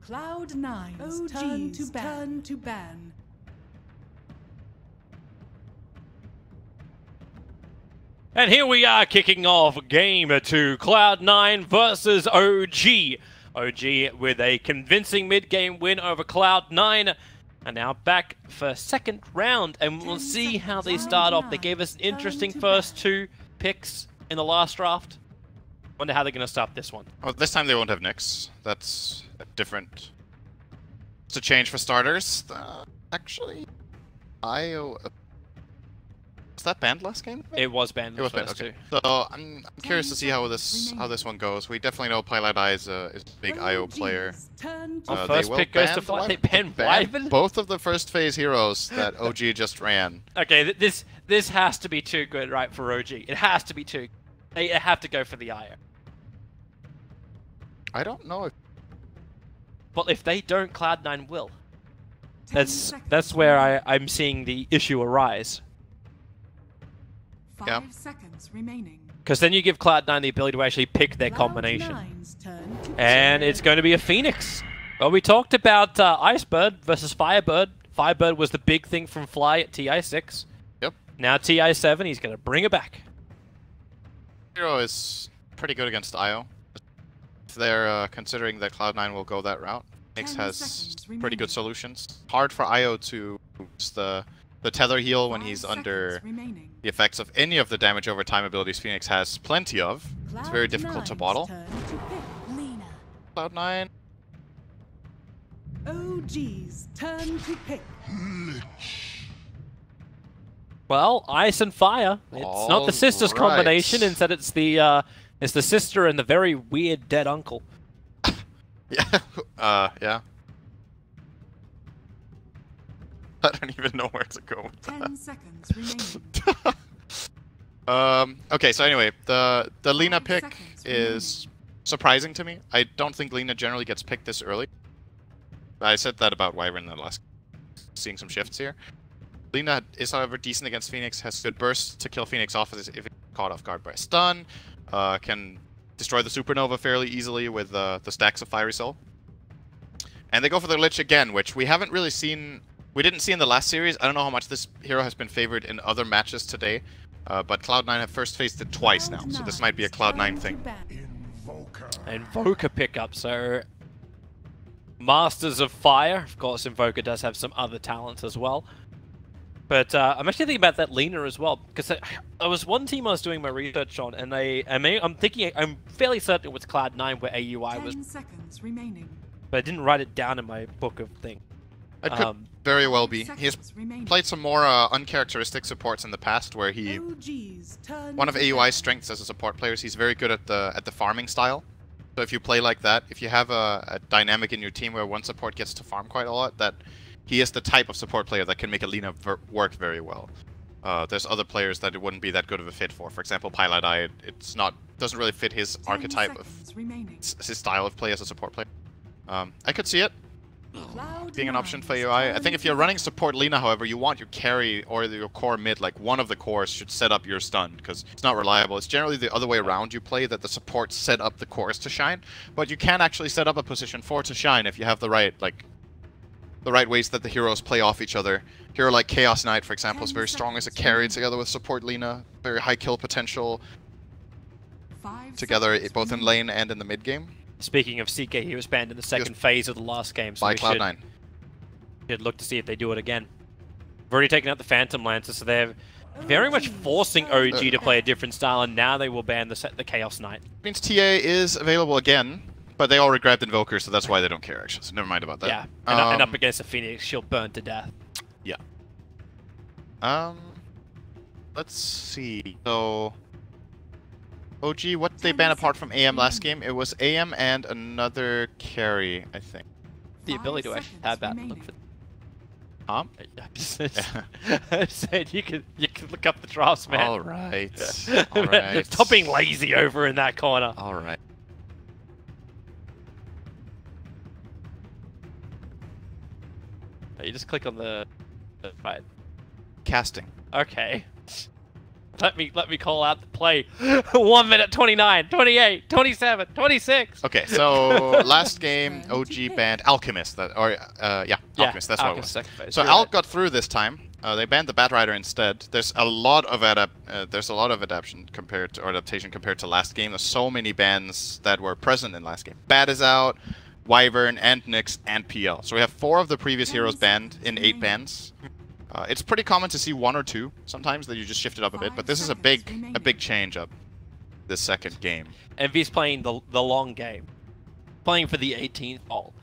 Cloud9's turn to ban. And here we are kicking off game 2, Cloud9 versus OG. OG with a convincing mid-game win over Cloud9. And now back for second round, and we'll see how they start off. They gave us an interesting first 2 picks in the last draft. Wonder how they're going to start this one. Oh, this time they won't have Nyx. That's different. It's a change for starters. Actually, IO... Was that banned last game? It was banned. It was banned. Okay. So I'm curious to see how this one goes. We definitely know Pilot Eye is a big IO player. First pick goes to Fly. They banned Wyvern? Both of the first phase heroes that OG just ran. Okay, this has to be too good, right, for OG. It has to be too. They have to go for the IO. I don't know if. But if they don't, Cloud9 will. That's where I'm seeing the issue arise. 5 seconds remaining. Because then you give Cloud9 the ability to actually pick their combination. And it's going to be a Phoenix. Well, we talked about Icebird versus Firebird. Firebird was the big thing from Fly at TI6. Yep. Now TI7, he's going to bring it back. Hero is pretty good against IO. If they're considering that Cloud9 will go that route, Phoenix has pretty good solutions. Hard for IO to use the tether heal when he's under the effects of any of the damage over time abilities Phoenix has plenty of. It's very difficult to bottle. Cloud9. OG's turn to pick. Well, Ice and Fire. It's not the sisters combination. Instead, it's the sister and the very weird dead uncle. Yeah. Yeah. I don't even know where to go with that. 10 seconds remaining. Okay, so anyway, the Lina pick is surprising to me. I don't think Lina generally gets picked this early. I said that about Wyvern in the last, seeing some shifts here. Lina is, however, decent against Phoenix, has good bursts to kill Phoenix off if it's caught off guard by a stun, can destroy the Supernova fairly easily with the stacks of Fiery Soul. And they go for the Lich again, which we haven't really seen. We didn't see in the last series. I don't know how much this hero has been favored in other matches today, but Cloud9 have first faced it twice now, so this might be a Cloud9 thing. Invoker pickup, so Masters of Fire. Of course, Invoker does have some other talents as well. But I'm actually thinking about that Lina as well, because there was one team I was doing my research on, and I'm fairly certain it was Cloud9 where AUI was. 10 seconds remaining. But I didn't write it down in my book of things. It could very well be. He has played some more uncharacteristic supports in the past, where he one of AUI's strengths as a support player is he's very good at the farming style. So if you play like that, if you have a dynamic in your team where one support gets to farm quite a lot, that he is the type of support player that can make a Lina work very well. There's other players that it wouldn't be that good of a fit for. For example, Pilot Eye, doesn't really fit his archetype of his style of play as a support player. I could see it being an option for AUI. I think if you're running support Lina, however, you want your carry or your core mid, like one of the cores should set up your stun, because it's not reliable. It's generally the other way around you play, that the supports set up the cores to shine, but you can actually set up a position for it to shine if you have the right ways that the heroes play off each other. Hero like Chaos Knight, for example, is very strong as a carry together with support Lina, very high kill potential together, both in lane and in the mid game. Speaking of CK, he was banned in the second phase of the last game, so by we Cloud9. should look to see if they do it again. We've already taken out the Phantom Lancer, so they're very much forcing OG to play a different style, and now they will ban the Chaos Knight. Means TA is available again, but they already grabbed Invoker, so that's why they don't care, actually. So never mind about that. Yeah, and up against a Phoenix, she'll burn to death. Yeah. Let's see. So OG, what did they ban apart from AM last game? It was AM and another carry, I think. The ability to actually have that. Look for I said you can look up the drafts, man. All right. All right. Stop being lazy over in that corner. All right. You just click on the right. Casting. Okay. Let me call out the play. 1 minute 29, 28, 27, 26. Okay, so last game OG banned Alchemist. Alchemist. That's what it was. second phase. So Alc got through this time. They banned the Batrider instead. There's a lot of adaptation compared to last game. There's so many bans that were present in last game. Bat is out, Wyvern and Nyx and PL. So we have 4 of the previous heroes banned in 8 bans. It's pretty common to see 1 or 2 sometimes that you just shift it up a bit, but this is a big change up this second game. Envy's playing the long game, playing for the 18th hole.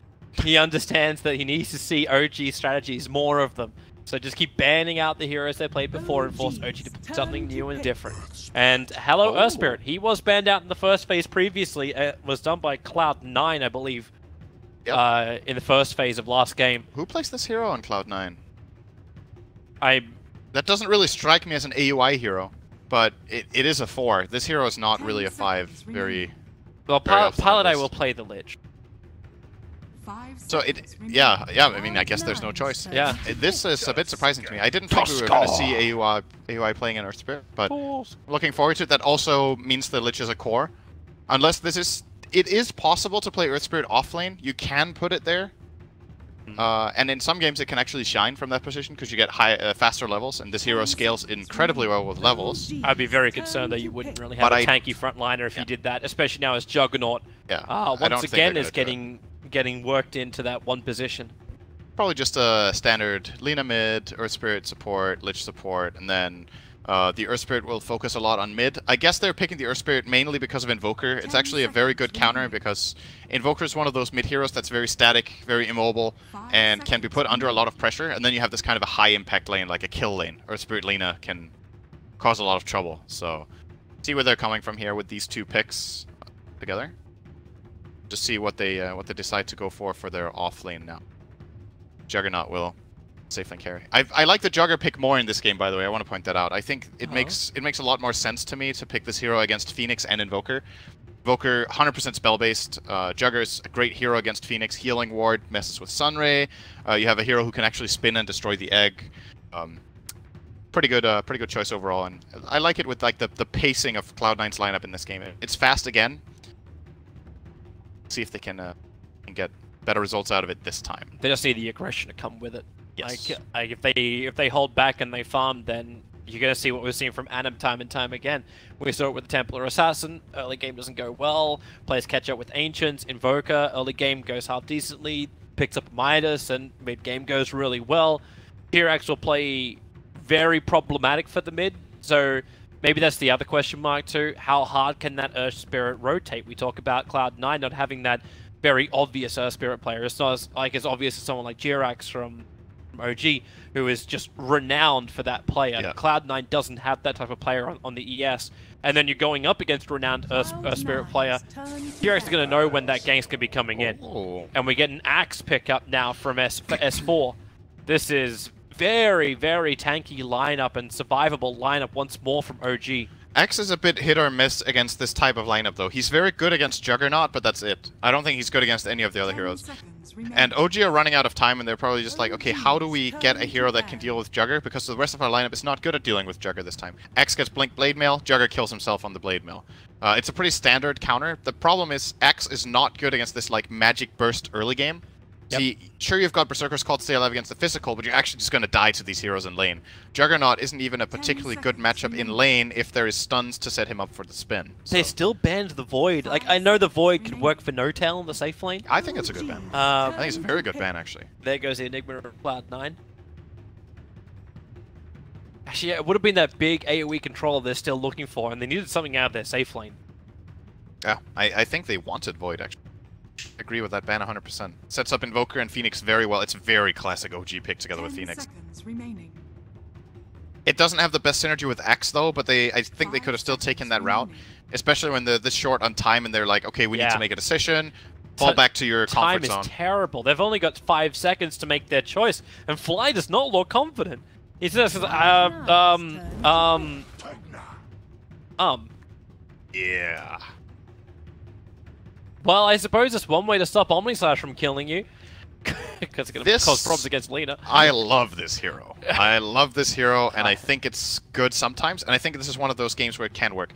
He understands that he needs to see OG strategies, more of them. So just keep banning out the heroes they played before and force OG to put something new and different. And hello, Earth Spirit. He was banned out in the first phase previously. It was done by Cloud9, I believe, in the first phase of last game. Who plays this hero on Cloud9? That doesn't really strike me as an AUI hero, but it is a 4. This hero is not really a 5. Well, Pilot will play the Lich. So I mean, I guess there's no choice. Yeah. This is a bit surprising to me. I didn't think we were going to see AUI playing in Earth Spirit, but looking forward to it. That also means the Lich is a core. Unless it is possible to play Earth Spirit off lane. You can put it there. And in some games it can actually shine from that position because you get faster levels, and this hero scales incredibly well with levels. I'd be very concerned that you wouldn't really have a tanky frontliner if you did that, especially now as Juggernaut once again is getting worked into that one position. Probably just a standard Lina mid, Earth Spirit support, Lich support, and then the Earth Spirit will focus a lot on mid. I guess they're picking the Earth Spirit mainly because of Invoker. It's actually a very good counter because Invoker is one of those mid heroes that's very static, very immobile, and can be put under a lot of pressure. And then you have this kind of a high impact lane, like a kill lane. Earth Spirit Lina can cause a lot of trouble. So see where they're coming from here with these 2 picks together. Just see what they decide to go for their off lane now. Juggernaut will safe lane carry. I like the Jugger pick more in this game, by the way. I want to point that out. I think it makes a lot more sense to me to pick this hero against Phoenix and Invoker. Invoker 100% spell based. Jugger's a great hero against Phoenix. Healing ward messes with Sunray. You have a hero who can actually spin and destroy the egg. Pretty good choice overall, and I like it with like the pacing of Cloud9's lineup in this game. It's fast again. See if they can get better results out of it this time. They just need the aggression to come with it. Yes. Like if they hold back and they farm, then you're gonna see what we've seen from Anim time and time again. We saw it with the Templar Assassin. Early game doesn't go well. Players catch up with Ancients. Invoker. Early game goes half decently. Picks up Midas, and mid game goes really well. Tirax will play very problematic for the mid. So maybe that's the other question mark too. How hard can that Earth Spirit rotate? We talk about Cloud9 not having that very obvious Earth Spirit player. It's not as obvious as someone like Jirax from OG, who is just renowned for that player. Yeah. Cloud9 doesn't have that type of player on the ES. And then you're going up against a renowned Earth Spirit player. Jirax is going to know when that gang's going to be coming in. And we get an Axe pickup now from S4. This is very, very tanky lineup and survivable lineup once more from OG. Axe is a bit hit or miss against this type of lineup, though. He's very good against Juggernaut, but that's it. I don't think he's good against any of the other heroes. And OG are running out of time, and they're probably just like, okay, how do we get a hero that can deal with Jugger? Because the rest of our lineup is not good at dealing with Jugger this time. Axe gets Blink Blade Mail, Jugger kills himself on the Blade Mail. It's a pretty standard counter. The problem is Axe is not good against this like magic burst early game. Yep. See, sure you've got Berserker's Call to stay alive against the physical, but you're actually just going to die to these heroes in lane. Juggernaut isn't even a particularly good matchup in lane if there is stuns to set him up for the spin. So. They still banned the Void. Like, I know the Void could work for No-Tail in the safe lane. I think it's a good ban. I think it's a very good ban, actually. There goes the Enigma of Cloud9. Actually, yeah, it would have been that big AoE control they're still looking for, and they needed something out of their safe lane. Yeah, I think they wanted Void, actually. I agree with that ban 100%. Sets up Invoker and Phoenix very well. It's a very classic OG pick together with Phoenix. It doesn't have the best synergy with Axe though, but I think they could have still taken that route. Especially when they're this short on time and they're like, okay, we need to make a decision. Fall back to your comfort zone. Time is terrible. They've only got 5 seconds to make their choice, and Fly does not look confident. He says, Yeah. Well, I suppose it's one way to stop Omnislash from killing you. Because it's going to cause problems against Lina. I love this hero. I love this hero, and I think it's good sometimes, and I think this is one of those games where it can work.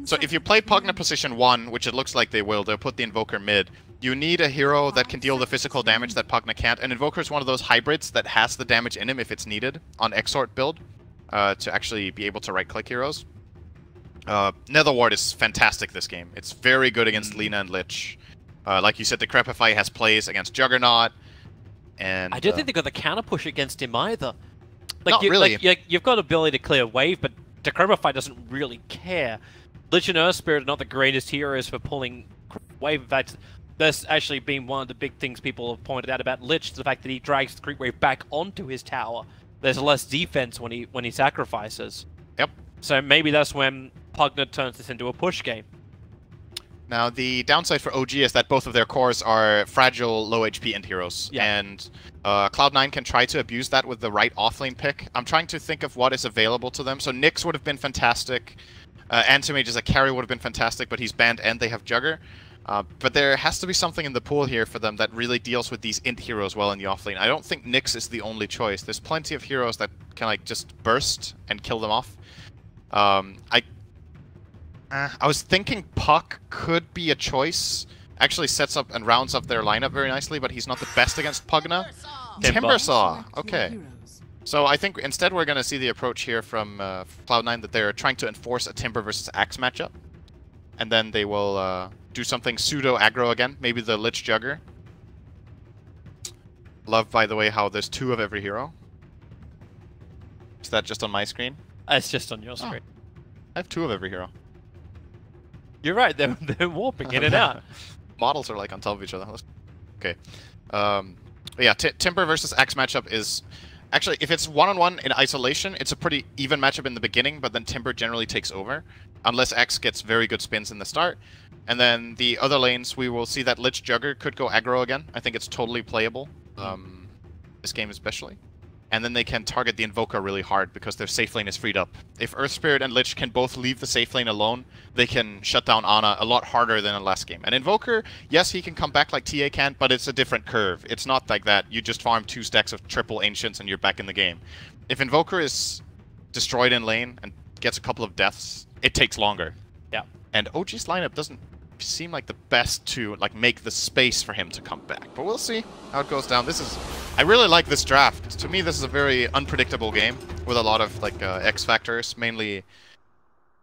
So if you play Pugna position 1, which it looks like they will, they'll put the Invoker mid. You need a hero that can deal the physical damage that Pugna can't, and Invoker is one of those hybrids that has the damage in him if it's needed on Exort build to actually be able to right-click heroes. Netherward is fantastic this game. It's very good against Lina and Lich. Like you said, the Crepify has plays against Juggernaut. And I don't think they got the counter push against him either. Like, not really. You've got ability to clear wave, but the Crepify doesn't really care. Lich and Earth Spirit are not the greatest heroes for pulling wave. In fact, that's actually been one of the big things people have pointed out about Lich, the fact that he drags the creep wave back onto his tower. There's less defense when he sacrifices. Yep. So maybe that's when Pugna turns this into a push game. Now, the downside for OG is that both of their cores are fragile, low HP end heroes. Yeah. And Cloud9 can try to abuse that with the right offlane pick. I'm trying to think of what is available to them. So Nyx would have been fantastic. Antimage as a carry would have been fantastic, but he's banned and they have Jugger. But there has to be something in the pool here for them that really deals with these int heroes well in the offlane. I don't think Nyx is the only choice. There's plenty of heroes that can like just burst and kill them off. I was thinking Puck could be a choice. Actually sets up and rounds up their lineup very nicely, but he's not the best against Pugna. Timbersaw. Okay. So I think instead we're going to see the approach here from Cloud9 that they're trying to enforce a Timber versus Axe matchup. And then they will do something pseudo-aggro again. Maybe the Lich Jugger. Love, by the way, how there's 2 of every hero. Is that just on my screen? It's just on your screen. I have 2 of every hero. You're right, they're warping in and out. Models are like on top of each other. Okay. Yeah, Timber versus Axe matchup is... Actually, if it's one-on-one in isolation, it's a pretty even matchup in the beginning, but then Timber generally takes over. Unless Axe gets very good spins in the start. And then the other lanes, we will see that Lich Jugger could go aggro again. I think it's totally playable. This game especially. And then they can target the Invoker really hard because their safe lane is freed up. If Earth Spirit and Lich can both leave the safe lane alone, they can shut down Ana a lot harder than in last game. And Invoker, yes, he can come back like TA can, but it's a different curve. It's not like that. You just farm 2 stacks of triple Ancients and you're back in the game. If Invoker is destroyed in lane and gets a couple of deaths, it takes longer. Yeah. And OG's lineup doesn't seem like the best to like make the space for him to come back. But we'll see how it goes down. I really like this draft. To me, this is a very unpredictable game with a lot of like X factors. Mainly,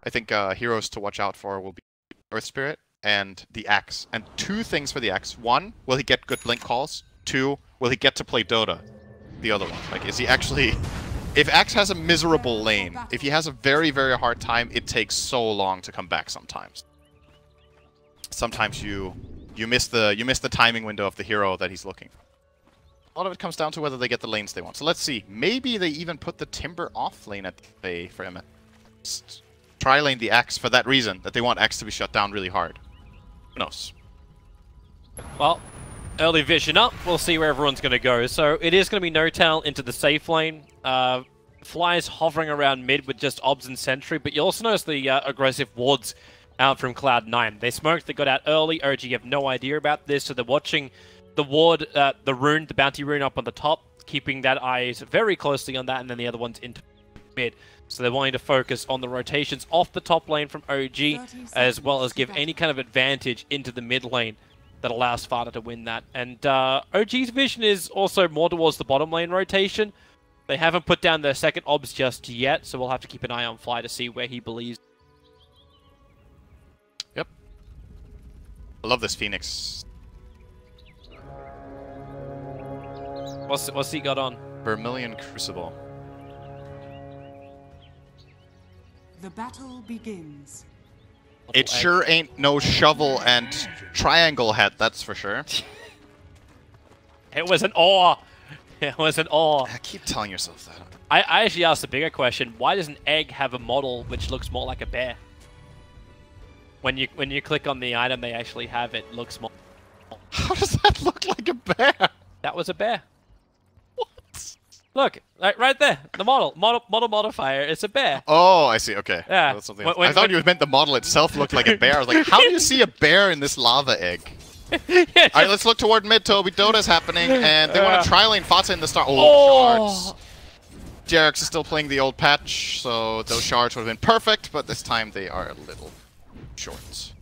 I think heroes to watch out for will be Earth Spirit and the Axe. And 2 things for the Axe. 1, will he get good blink calls? 2, will he get to play Dota? The other one. Like, is he actually... If Axe has a miserable lane, if he has a very, very hard time, it takes so long to come back sometimes. Sometimes you miss the timing window of the hero that he's looking for. A lot of it comes down to whether they get the lanes they want. So let's see. Maybe they even put the Timber off lane at the for him. Tri-lane the Axe for that reason, that they want Axe to be shut down really hard. Who knows? Well, early vision up. We'll see where everyone's going to go. So it is going to be No-Tail into the safe lane. Flyers hovering around mid with just Obs and Sentry, but you also notice the aggressive wards out from Cloud9. They smoked, they got out early. OG have no idea about this, so they're watching the ward, the rune, the bounty rune up on the top, keeping that eyes very closely on that, and then the other one's into mid. So they're wanting to focus on the rotations off the top lane from OG, as well as give any kind of advantage into the mid lane that allows Sparta to win that. And OG's vision is also more towards the bottom lane rotation. They haven't put down their second Obs just yet, so we'll have to keep an eye on Fly to see where he believes. Yep. I love this Phoenix. What's he got on? Vermilion Crucible. The battle begins. It sure ain't no shovel and triangle head, that's for sure. It was an ore. It was an ore. I keep telling yourself that. I actually asked a bigger question. Why does an egg have a model which looks more like a bear? When you click on the item they actually have, it looks more. How does that look like a bear? That was a bear. What? Look, right there. The model modifier. It's a bear. Oh, I see. Okay. Yeah. That's something else. I thought you meant the model itself looked like a bear. I was like, how do you see a bear in this lava egg? Alright, let's look toward mid, Toby. Dota's happening, and they want to tri-lane Fata in the start. Oh, shards. JerAx is still playing the old patch, so those shards would have been perfect, but this time they are a little short.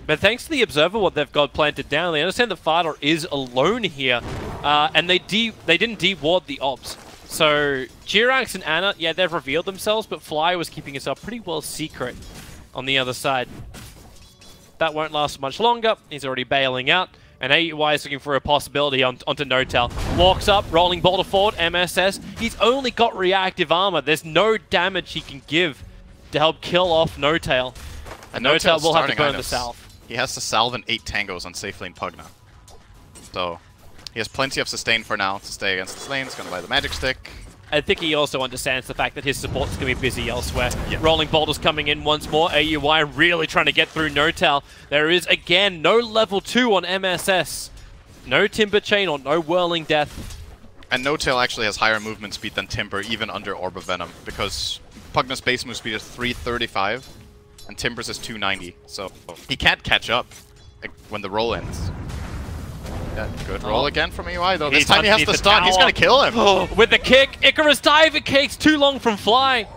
But thanks to the Observer, what they've got planted down, they understand that Fata is alone here, and they didn't de-ward the Obs. So JerAx and Ana, yeah, they've revealed themselves, but Fly was keeping himself pretty well secret on the other side. That won't last much longer. He's already bailing out. And AUI is looking for a possibility onto Notel. Walks up, rolling boulder forward, MSS. He's only got reactive armor. There's no damage he can give to help kill off Notel. And Notel will have to burn the salve. He has to salve and 8 tangos on safe lane Pugna. So he has plenty of sustain for now to stay against this lane. He's going to buy the magic stick. I think he also understands the fact that his support's going to be busy elsewhere. Yeah. Rolling boulders coming in once more. AUI really trying to get through Notel. There is, again, no level 2 on MSS. No Timber Chain or no Whirling Death. And Notel actually has higher movement speed than Timber, even under Orb of Venom, because Pugna's base move speed is 335, and Timber's is 290. So he can't catch up when the roll ends. Yeah, good roll again from AUI, though. This time he has to stun. He's going to kill him. With the kick, Icarus dive. It takes too long from Fly.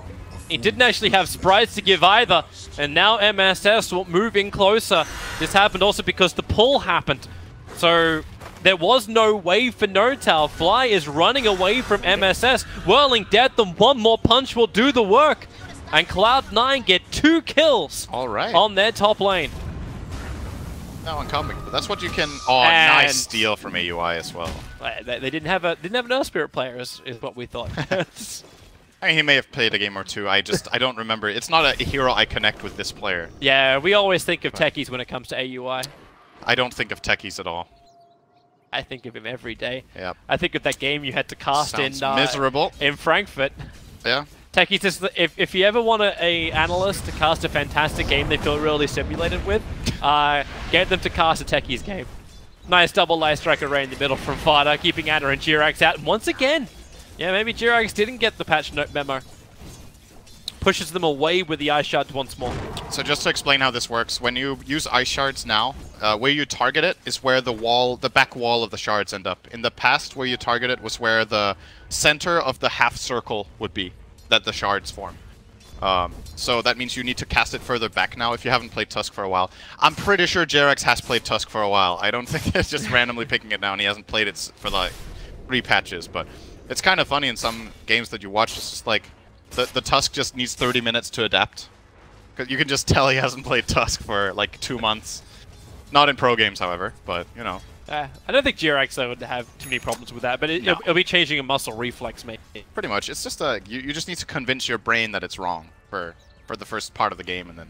He didn't actually have sprites to give either. And now MSS will move in closer. This happened also because the pull happened. So there was no wave for Notel. Fly is running away from MSS. Whirling Death, and one more punch will do the work. And Cloud9 get 2 kills on their top lane. Now incoming, but that's what you can. Oh, nice steal from AUI as well. They didn't have an Earth Spirit player, is what we thought. I mean, he may have played a game or two. I don't remember. It's not a hero I connect with this player. Yeah, we always think of techies when it comes to AUI. I don't think of techies at all. I think of him every day. Yeah. I think of that game you had to cast miserable in Frankfurt. Yeah. Techies, just if you ever want a analyst to cast a fantastic game they feel really stimulated with, get them to cast a Techies game. Nice double light strike array in the middle from Fata, keeping Ana and JerAx out. And once again, yeah, maybe JerAx didn't get the patch note memo. Pushes them away with the Ice Shards once more. So just to explain how this works, when you use Ice Shards now, where you target it is where the back wall of the shards end up. In the past, where you target it was where the center of the half circle would be that the shards form. So that means you need to cast it further back now if you haven't played Tusk for a while. I'm pretty sure JerAx has played Tusk for a while. I don't think it's just randomly picking it down. He hasn't played it for like 3 patches, but it's kind of funny in some games that you watch. It's just like the Tusk just needs 30 minutes to adapt. Because you can just tell he hasn't played Tusk for like 2 months. Not in pro games, however, but you know. I don't think JerAx though would have too many problems with that, but it'll be changing a muscle reflex, maybe. Pretty much. It's just you just need to convince your brain that it's wrong for the first part of the game, and then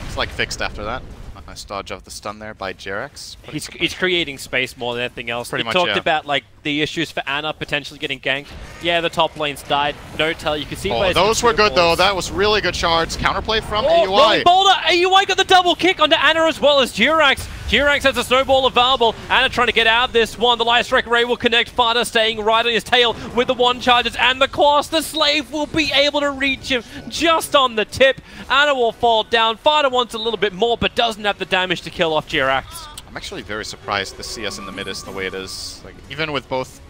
it's like fixed after that. Nice dodge of the stun there by JerAx. He's creating space more than anything else. Pretty much, talked about like the issues for Ana potentially getting ganked. Yeah, the top lane's died. Notel, you can see where those were good though. That was really good shards. Counterplay from AUI. Rolling boulder. AUI got the double kick onto Ana as well as JerAx. JerAx has a snowball available. Ana trying to get out of this one. The Light Strike Ray will connect. Fata staying right on his tail with the 1 charges and the cross. The Slave will be able to reach him just on the tip. Ana will fall down. Fata wants a little bit more, but doesn't have the damage to kill off JerAx. I'm actually very surprised the CS in the mid is the way it is. Like even with both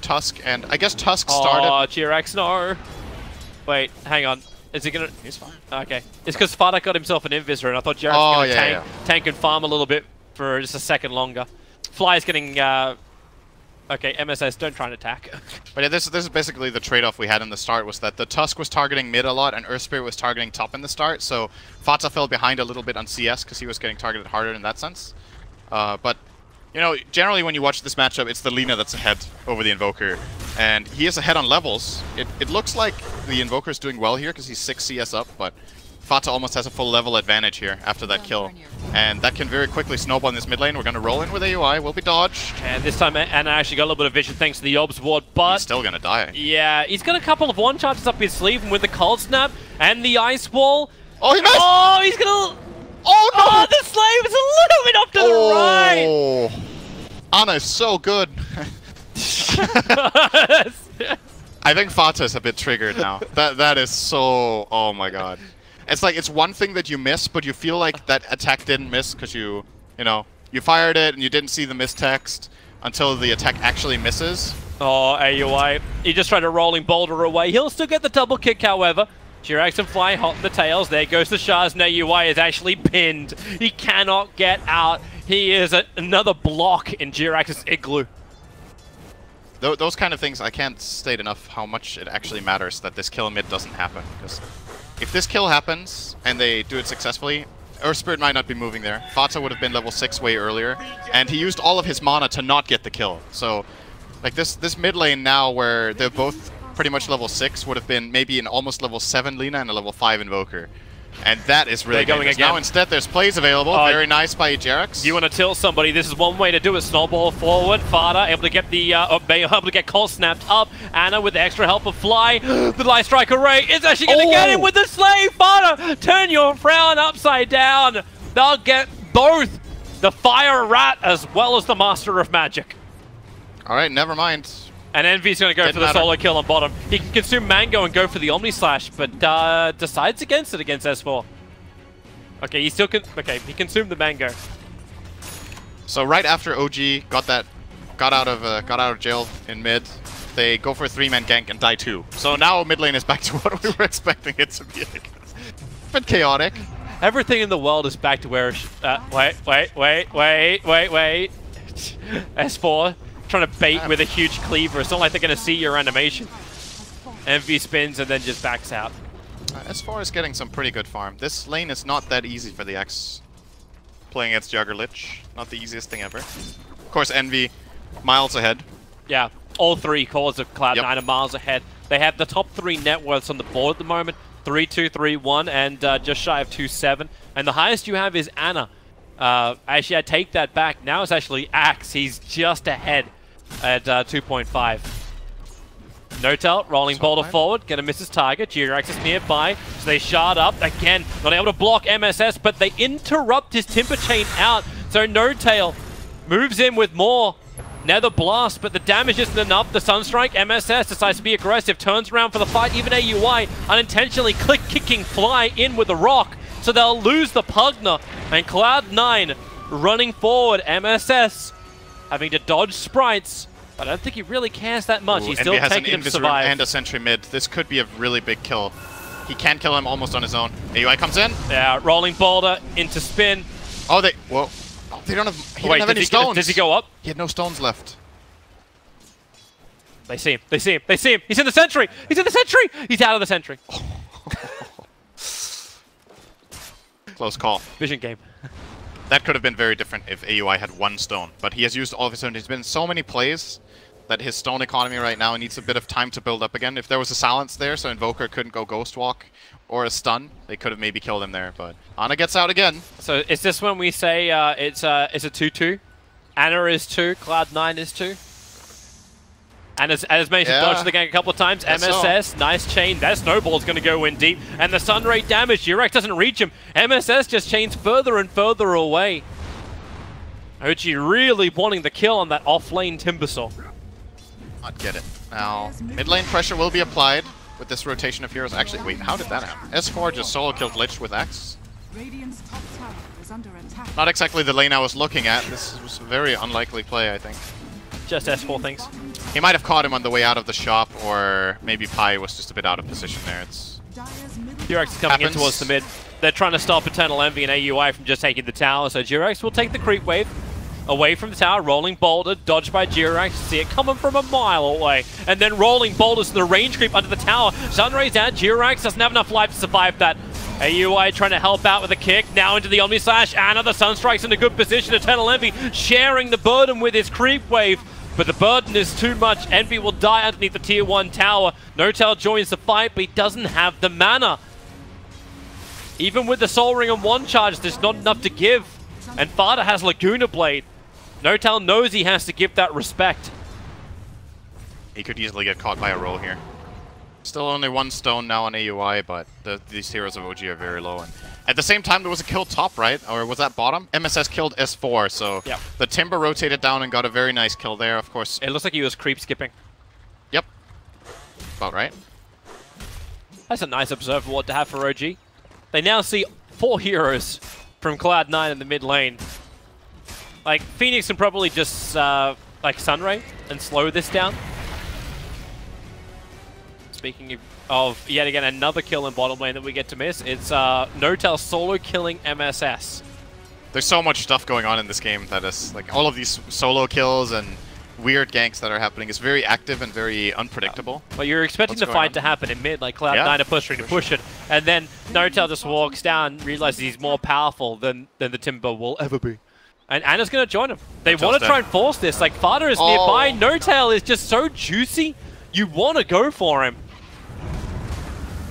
Tusk and I guess Tusk started. Oh, JerAx, no. Wait, hang on. Is he gonna? He's fine. Okay. It's because Fata got himself an Invisor, and I thought JerAx was gonna tank and farm a little bit for just a second longer. Fly's getting. Okay, MSS, don't try and attack. But yeah, this is basically the trade-off we had in the start, was that the Tusk was targeting mid a lot, and Earth Spirit was targeting top in the start, so Fata fell behind a little bit on CS, because he was getting targeted harder in that sense. But, you know, generally when you watch this matchup, it's the Lina that's ahead over the Invoker, and he is ahead on levels. It looks like the Invoker's doing well here, because he's 6 CS up, but Fata almost has a full level advantage here after that kill. And that can very quickly snowball in this mid lane. We're going to roll in with AUI. Will be dodged. And this time Ana actually got a little bit of vision thanks to the Obs ward, but he's still going to die. Yeah, he's got a couple of 1 charges up his sleeve, and with the cold snap and the ice wall. Oh, he missed! Oh, he's going to... Oh, no! Oh, the Slave is a little bit off to the right! Ana is so good. I think Fata's a bit triggered now. That is so... Oh my god. It's like, it's one thing that you miss, but you feel like that attack didn't miss because you You know, you fired it and you didn't see the mistext until the attack actually misses. Oh, AUI. He just tried to rolling boulder away. He'll still get the double kick, however. Jirax and Fly hot in the tails. There goes the Shaz, and AUI is actually pinned. He cannot get out. He is another block in Jirax's igloo. Those kind of things, I can't state enough how much it actually matters that this kill mid doesn't happen. Because if this kill happens, and they do it successfully, Earth Spirit might not be moving there. Fata would have been level 6 way earlier, and he used all of his mana to not get the kill. So, like this mid lane now, where they're both pretty much level 6, would have been maybe an almost level 7 Lina and a level 5 Invoker. And that is really going dangerous. again. Now instead there's plays available. Very nice by Jerax. You want to tilt somebody, this is one way to do it. Snowball forward, Fada able to get the able to get Cole snapped up. Anna with the extra help of Fly. The Light Strike Array is actually going to get him with the Slave. Fada, turn your frown upside down. They'll get both the Fire Rat as well as the Master of Magic. Alright, never mind. And Envy's going to go for the solo kill on bottom. He can consume Mango and go for the Omni Slash, but decides against it against S4. Okay, he still he consumed the Mango. So right after OG got out of jail in mid, they go for a 3-man gank and die 2. So now mid lane is back to what we were expecting it to be. A bit chaotic. Everything in the world is back to where. Wait. S4. Trying to bait with a huge cleaver. It's not like they're going to see your animation. Envy spins and then just backs out. As far as getting some pretty good farm, this lane is not that easy for the X. Playing against Juggerlich, not the easiest thing ever. Of course, Envy, miles ahead. Yeah, all three cores of Cloud9 are miles ahead. They have the top 3 net worths on the board at the moment. 3-2, 3-1, and just shy of 2-7. And the highest you have is Anna. Actually, I take that back. Now it's actually Axe. He's just ahead at 2.5. Notel rolling boulder forward, gonna miss his target. Jirax is nearby, so they shard up again. Not able to block MSS, but they interrupt his Timber Chain out. So Notail moves in with more Nether Blast, but the damage isn't enough. The Sunstrike, MSS decides to be aggressive, turns around for the fight. Even AUI unintentionally kicking Fly in with the rock, so they'll lose the Pugna. And Cloud9 running forward, MSS having to dodge sprites, but I don't think he really cares that much. He's still taking him to survive. And a sentry mid. This could be a really big kill. He can kill him almost on his own. AUI comes in. Yeah, rolling boulder into spin. Oh, they don't have. He didn't have any stones. Does he go up? He had no stones left. They see him. They see him. They see him. He's in the sentry. He's in the sentry. He's out of the sentry. Close call. Vision game. That could have been very different if AUI had 1 stone, but he has used all of his stone. There's been so many plays that his stone economy right now needs a bit of time to build up again. If there was a silence there, so Invoker couldn't go Ghost Walk or a stun, they could have maybe killed him there, but Ana gets out again. So is this when we say it's a 2-2? Ana is 2, Cloud9 is 2? And as mentioned, dodged the gank a couple of times. MSS, nice chain. That snowball's going to go in deep. And the stun rate damage, Jirax doesn't reach him. MSS just chains further and further away. OG really wanting the kill on that off-lane Timbersaw. Not get it. Now, mid lane pressure will be applied with this rotation of heroes. Actually, wait, how did that happen? S4 just solo killed Lich with Axe. Radiant's top tower is under attack. Not exactly the lane I was looking at. This was a very unlikely play, I think. Just S4 things. He might have caught him on the way out of the shop, or maybe Pi was just a bit out of position there. Jirax is coming in towards the mid. They're trying to stop Eternal Envy and AUI from just taking the tower, so Jirax will take the creep wave away from the tower, rolling boulder, dodged by Jirax. See it coming from a mile away, and then rolling boulders to the range creep under the tower. Sunray's down, Jirax doesn't have enough life to survive that. AUI trying to help out with a kick, now into the Omni Slash. Anna, the Sunstrike's in a good position. Eternal Envy sharing the burden with his creep wave. But the burden is too much. Envy will die underneath the tier 1 tower. Notel joins the fight, but he doesn't have the mana. Even with the Soul Ring and 1 charge, there's not enough to give. And Fada has Laguna Blade. Notel knows he has to give that respect. He could easily get caught by a roll here. Still only 1 stone now on AUI, but these heroes of OG are very low. And at the same time, there was a kill top, right? Or was that bottom? MSS killed S4, so the Timber rotated down and got a very nice kill there, of course. It looks like he was creep skipping. Yep. About right. That's a nice observer ward to have for OG. They now see 4 heroes from Cloud9 in the mid lane. Like, Phoenix can probably just, like, Sunray and slow this down. Speaking of, yet again, another kill in bottom lane that we get to miss, it's Notel solo killing MSS. There's so much stuff going on in this game that is, like, all of these solo kills and weird ganks that are happening is very active and very unpredictable. But you're expecting the fight to happen in mid, like Cloud9 are pushing to push it, and then Notel just walks down, realizes he's more powerful than the Timber will ever be. And Anna's going to join him. They want to try and force this. Like, Fada is nearby. Notel is just so juicy. You want to go for him.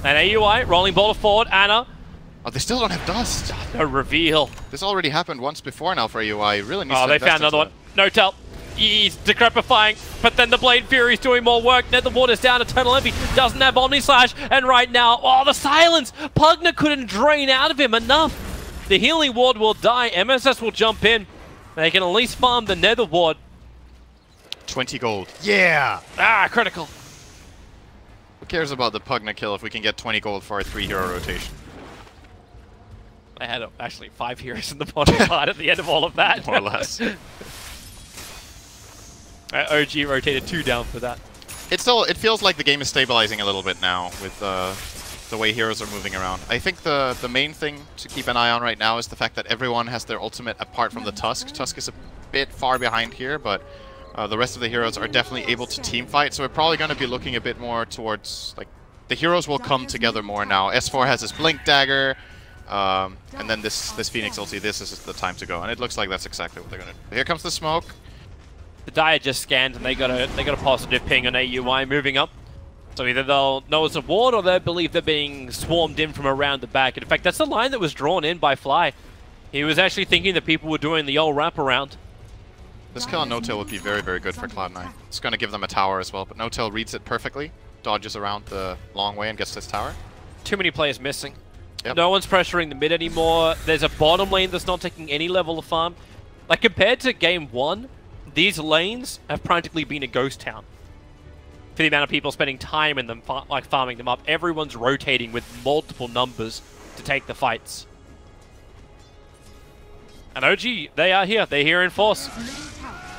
And AUI, rolling ball forward. Anna. Oh, they still don't have dust. No reveal. This already happened once before now for AUI. Really needs to they found another one. Notel. He's decrepifying, but then the Blade Fury's doing more work. Netherwater's down. Eternal Envy doesn't have Omni Slash. And right now, oh, the silence. Pugna couldn't drain out of him enough. The healing ward will die. MSS will jump in. They can at least farm the Nether ward. 20 gold. Yeah! Ah, critical. Who cares about the Pugna kill if we can get 20 gold for a 3-hero rotation? I had actually 5 heroes in the bottom part at the end of all of that. More or less. OG rotated 2 down for that. It feels like the game is stabilizing a little bit now with the way heroes are moving around. I think the main thing to keep an eye on right now is the fact that everyone has their ultimate apart from the Tusk. Tusk is a bit far behind here, but the rest of the heroes are definitely able to team fight, so we're probably going to be looking a bit more towards, like, the heroes will come together more now. S4 has his Blink Dagger, and then this Phoenix ulti, this is the time to go, and it looks like that's exactly what they're going to do. Here comes the smoke. The Dire just scanned, and they got a positive ping on AUI moving up. So either they'll know it's a ward, or they'll believe they're being swarmed in from around the back. And in fact, that's the line that was drawn in by Fly. He was actually thinking that people were doing the old wraparound. This kill on Notel would be very, very good for Cloud9. It's going to give them a tower as well, but Notel reads it perfectly, dodges around the long way and gets this tower. Too many players missing. Yep. No one's pressuring the mid anymore. There's a bottom lane that's not taking any level of farm. Like, compared to game 1, these lanes have practically been a ghost town. For the amount of people spending time in them, like farming them up, everyone's rotating with multiple numbers to take the fights. And OG, they are here. They're here in force.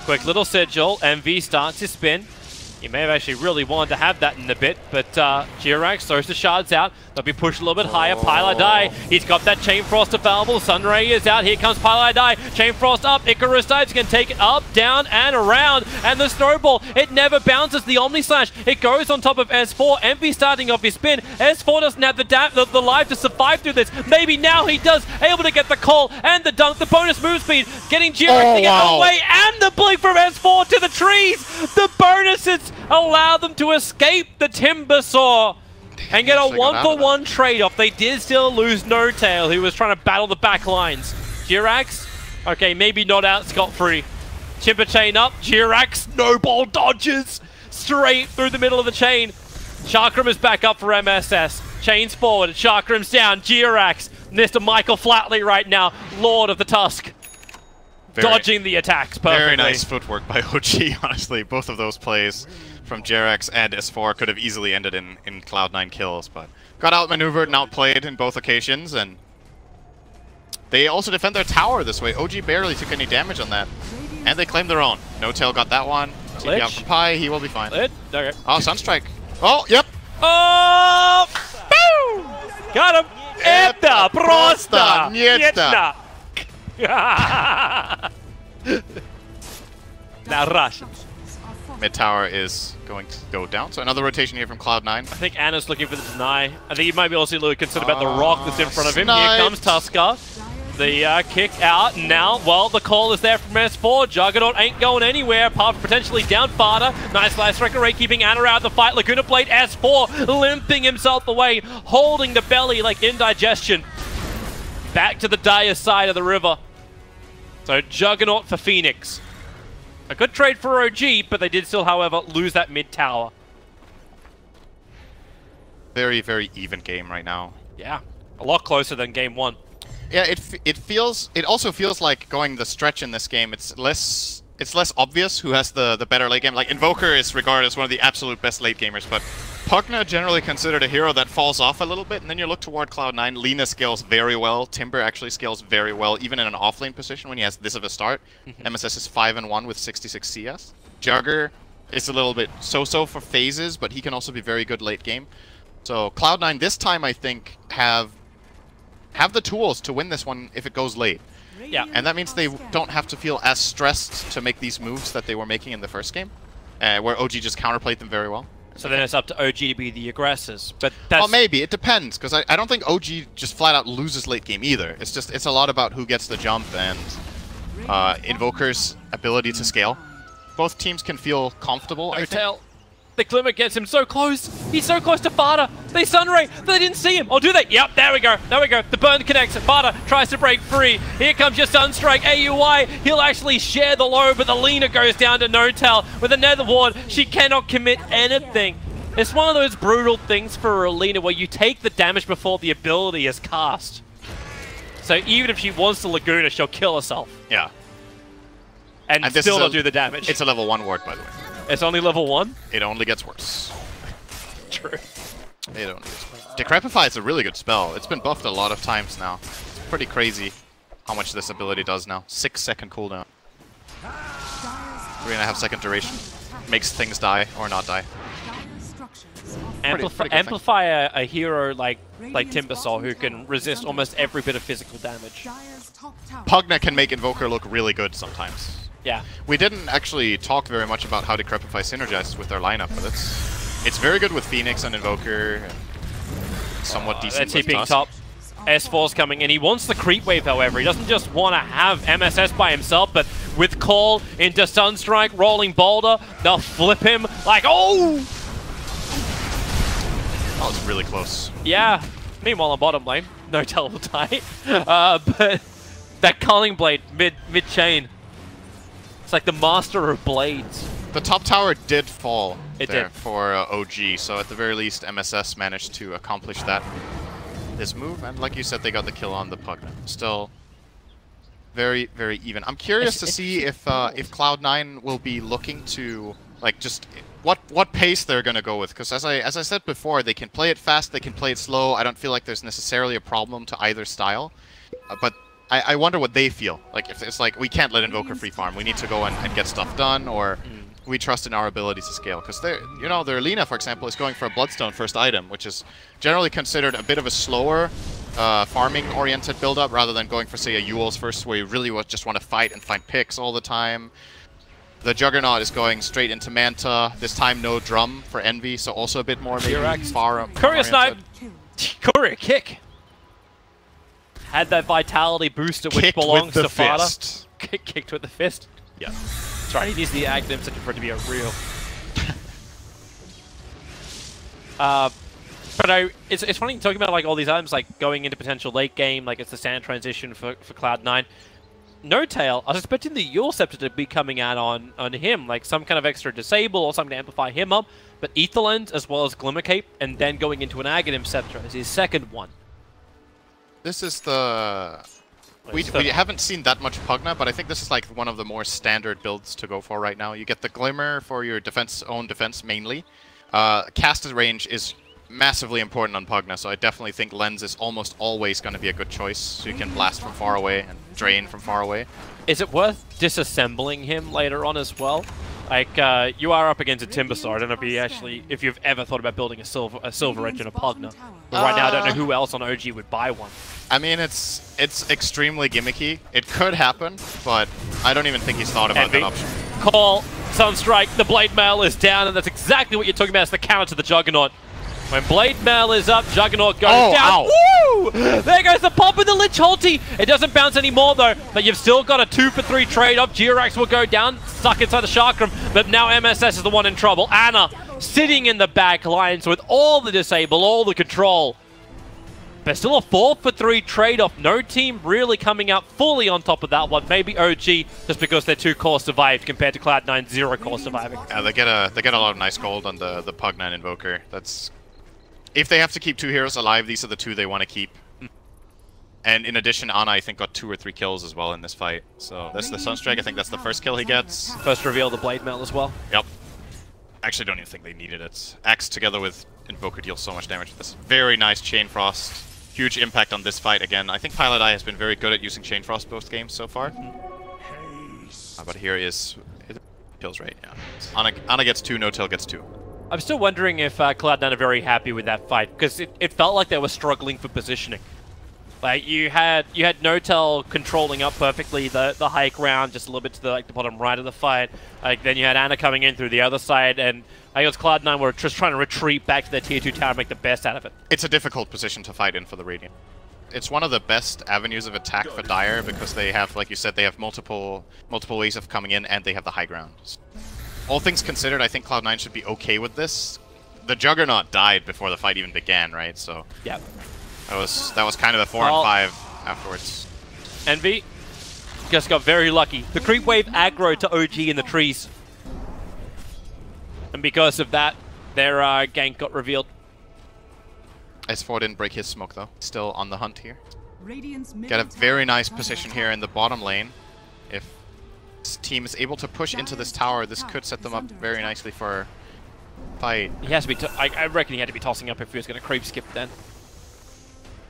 Quick little sigil. MV starts his spin. He may have actually really wanted to have that in a bit, but Jirax throws the shards out. They'll be pushed a little bit higher. Pyladai, he's got that Chain Frost available. Sunray is out. Here comes Pyladai. Chain Frost up. Icarus dives. Can take it up, down, and around. And the snowball, it never bounces. The Omni Slash, it goes on top of S4. Envy starting off his spin. S4 doesn't have the life to survive through this. Maybe now he does. Able to get the call and the dunk. The bonus move speed. Getting Jirax to get away. And the blink from S4 to the trees. The bonuses allow them to escape the Timber Saw and get a 1-for-1 trade-off. They did still lose Notel, who was trying to battle the back lines. Jirax, okay, maybe not out scot-free. Chimper chain up, Jirax, no ball dodges straight through the middle of the chain. Chakram is back up for MSS. Chains forward, Chakram's down, Jirax, Mr. Michael Flatley right now, Lord of the Tusk. Dodging the attacks perfectly. Very nice footwork by OG, honestly. Both of those plays from Jirax and S4 could have easily ended in Cloud9 kills, but got outmaneuvered and outplayed in both occasions, and they also defend their tower this way. OG barely took any damage on that, and they claim their own. Notel got that one. TP out from Pi, he will be fine. Okay. Oh, Sunstrike. Oh, yep. Oh! Boom! Got him! Это просто нечто! Now rush. Mid tower is going to go down, so another rotation here from Cloud9. I think Anna's looking for the deny. I think he might be also a little concerned about the rock that's in front of him. Sniped. Here comes Tusker. The kick out, and now, well, the call is there from S4. Juggernaut ain't going anywhere, apart from potentially down Fada. Nice last record rate, keeping Anna out of the fight. Laguna Blade, S4 limping himself away, holding the belly like indigestion. Back to the dire side of the river. So Juggernaut for Phoenix. A good trade for OG, but they did still, however, lose that mid tower. Very, very even game right now. Yeah, a lot closer than game 1. Yeah, it also feels like going the stretch in this game. It's less obvious who has the better late game. Like Invoker is regarded as one of the absolute best late gamers, but Pugna generally considered a hero that falls off a little bit, and then you look toward Cloud9. Lina scales very well. Timber actually scales very well, even in an offlane position when he has this of a start. MSS is 5-1 with 66 CS. Jugger is a little bit so-so for phases, but he can also be very good late game. So Cloud9 this time, I think, have the tools to win this one if it goes late. Yeah. And that means they don't have to feel as stressed to make these moves that they were making in the first game, where OG just counterplayed them very well. So then it's up to OG to be the aggressors. But that's... Well, maybe. It depends, because I don't think OG just flat out loses late game either. It's a lot about who gets the jump and Invoker's ability to scale. Both teams can feel comfortable, I think. The Glimmer gets him so close. He's so close to Fada. They Sunray. They didn't see him. Oh, do they? Yep, there we go. There we go. The burn connects. Fada tries to break free. Here comes your Sunstrike. AUI. He'll actually share the load, but the Lina goes down to No-Tail with a Nether Ward. She cannot commit anything. It's one of those brutal things for a Lina where you take the damage before the ability is cast. So even if she wants to Laguna, she'll kill herself. Yeah. And still not do the damage. It's a level 1 ward, by the way. It's only level 1? It only gets worse. True. It only gets worse. Decrepify is a really good spell. It's been buffed a lot of times now. It's pretty crazy how much this ability does now. 6-second cooldown. 3.5-second duration. Makes things die or not die. Amplify a hero like Timbersaw who can resist almost every bit of physical damage. Pugna can make Invoker look really good sometimes. Yeah. We didn't actually talk very much about how Decrepify synergizes with their lineup, but it's very good with Phoenix and Invoker, and somewhat decent with Tusk. Top. S4's coming in. He wants the creep wave, however. He doesn't just want to have MSS by himself, but with Call into Sunstrike, rolling Boulder, they'll flip him like, oh! That was really close. Yeah. Meanwhile, on bottom lane, no tell will die. But that Culling Blade mid-chain. It's like the master of blades. The top tower did fall did. For OG, so at the very least MSS managed to accomplish that. This move, and like you said, they got the kill on the Pugna. Still very, very even. I'm curious to see if Cloud9 will be looking to like just what pace they're gonna go with, because as I said before, they can play it fast, they can play it slow. I don't feel like there's necessarily a problem to either style, but I wonder what they feel. Like if it's like we can't let Invoker free farm, we need to go and get stuff done, or we trust in our ability to scale. Because their Lina, for example, is going for a Bloodstone first item, which is generally considered a bit of a slower farming-oriented build-up rather than going for, say, a Eul's first, where you really just want to fight and find picks all the time. The Juggernaut is going straight into Manta. This time, no drum for Envy, so also a bit more maybe far. Courier snipe. Courier kick. Had that vitality booster, which belongs to Fada. Kicked with the fist. Yeah. That's right. He needs the Aghanim for it to be a real. But it's funny talking about like all these items, like going into potential late game, like it's the standard transition for Cloud9. No-Tail, I was expecting the Eul Scepter to be coming out on him, like some kind of extra disable or something to amplify him up. But Aetherland as well as Glimmer Cape, and then going into an Aghanim Scepter as his second one. This is the... We haven't seen that much Pugna, but I think this is like one of the more standard builds to go for right now. You get the Glimmer for your own defense mainly. Casted range is massively important on Pugna, so I definitely think Lens is almost always going to be a good choice. So you can blast from far away and drain from far away. Is it worth disassembling him later on as well? Like, you are up against a Timbersaw. I don't know if you've ever thought about building a Silver Edge and a Pugna. But right now, I don't know who else on OG would buy one. I mean, it's extremely gimmicky. It could happen, but I don't even think he's thought about that option. Call, Sunstrike, the Blade Mail is down, and that's exactly what you're talking about. It's the counter to the Juggernaut. When Blade Mail is up, Juggernaut goes down. Woo! There goes the pop with the Lich Ulti. It doesn't bounce anymore, though, but you've still got a 2-for-3 trade-off. Jirax will go down, stuck inside the Chakram, but now MSS is the one in trouble. Ana sitting in the back lines with all the disable, all the control. But still a 4-for-3 trade-off. No team really coming out fully on top of that one. Maybe OG, just because they're 2 core survived compared to Cloud9 0 core surviving. Yeah, they get a lot of nice gold on the Pugna and Invoker. That's... If they have to keep 2 heroes alive, these are the 2 they want to keep. And in addition, Ana, I think, got 2 or 3 kills as well in this fight. So that's the Sunstrike. I think that's the first kill he gets. First reveal the Blade Mail as well. Yep. Actually, don't even think they needed it. Axe together with Invoker deals so much damage with this. Very nice Chain Frost. Huge impact on this fight again. I think Pilotai has been very good at using Chain Frost both games so far. But here is... kills right, yeah. Ana gets 2, No-Tail gets 2. I'm still wondering if Cloud9 are very happy with that fight, because it felt like they were struggling for positioning. Like, you had No-Tail controlling up perfectly the high ground, just a little bit to the bottom right of the fight. Like, then you had Ana coming in through the other side, and I guess Cloud9 were just trying to retreat back to their tier 2 tower and make the best out of it. It's a difficult position to fight in for the Radiant. It's one of the best avenues of attack for Dire because they have, like you said, they have multiple ways of coming in and they have the high ground. All things considered, I think Cloud9 should be okay with this. The Juggernaut died before the fight even began, right? So yeah, that was kind of a 4 and 5 afterwards. Envy just got very lucky. The creep wave aggro to OG in the trees, and because of that, their gank got revealed. S4 didn't break his smoke though. Still on the hunt here. Get a very nice position here in the bottom lane. If this team is able to push into this tower, this could set them up very nicely for a fight. He has to be. I reckon he had to be tossing up if he was going to creep skip then.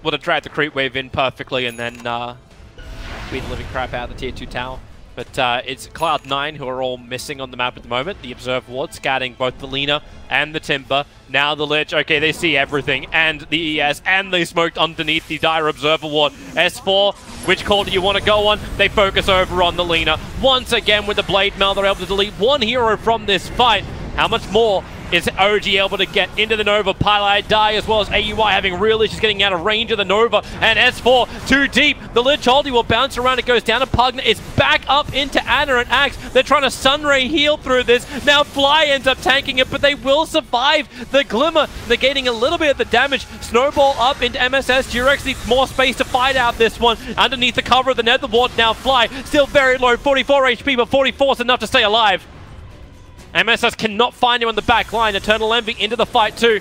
Would have dragged the creep wave in perfectly and then beat the living crap out of the tier 2 tower. But it's Cloud9 who are all missing on the map at the moment. The Observe Ward scouting both the Lina and the Timber. Now the Lich. Okay, they see everything. And the ES. And they smoked underneath the Dire Observer Ward. S4, which call do you want to go on? They focus over on the Lina. Once again with the Blade Mail, they're able to delete one hero from this fight. How much more is OG able to get into the Nova? Pilotai as well as AUI having real issues getting out of range of the Nova. And S4 too deep. The Lich Holdy will bounce around. It goes down to Pugna. It's back up into Ana and Axe. They're trying to Sunray heal through this. Now Fly ends up tanking it, but they will survive the Glimmer, negating a little bit of the damage. Snowball up into MSS. Durex needs more space to fight out this one. Underneath the cover of the Nether Ward now Fly. Still very low, 44 HP, but 44 is enough to stay alive. MSS cannot find him on the back line. Eternal Envy into the fight too.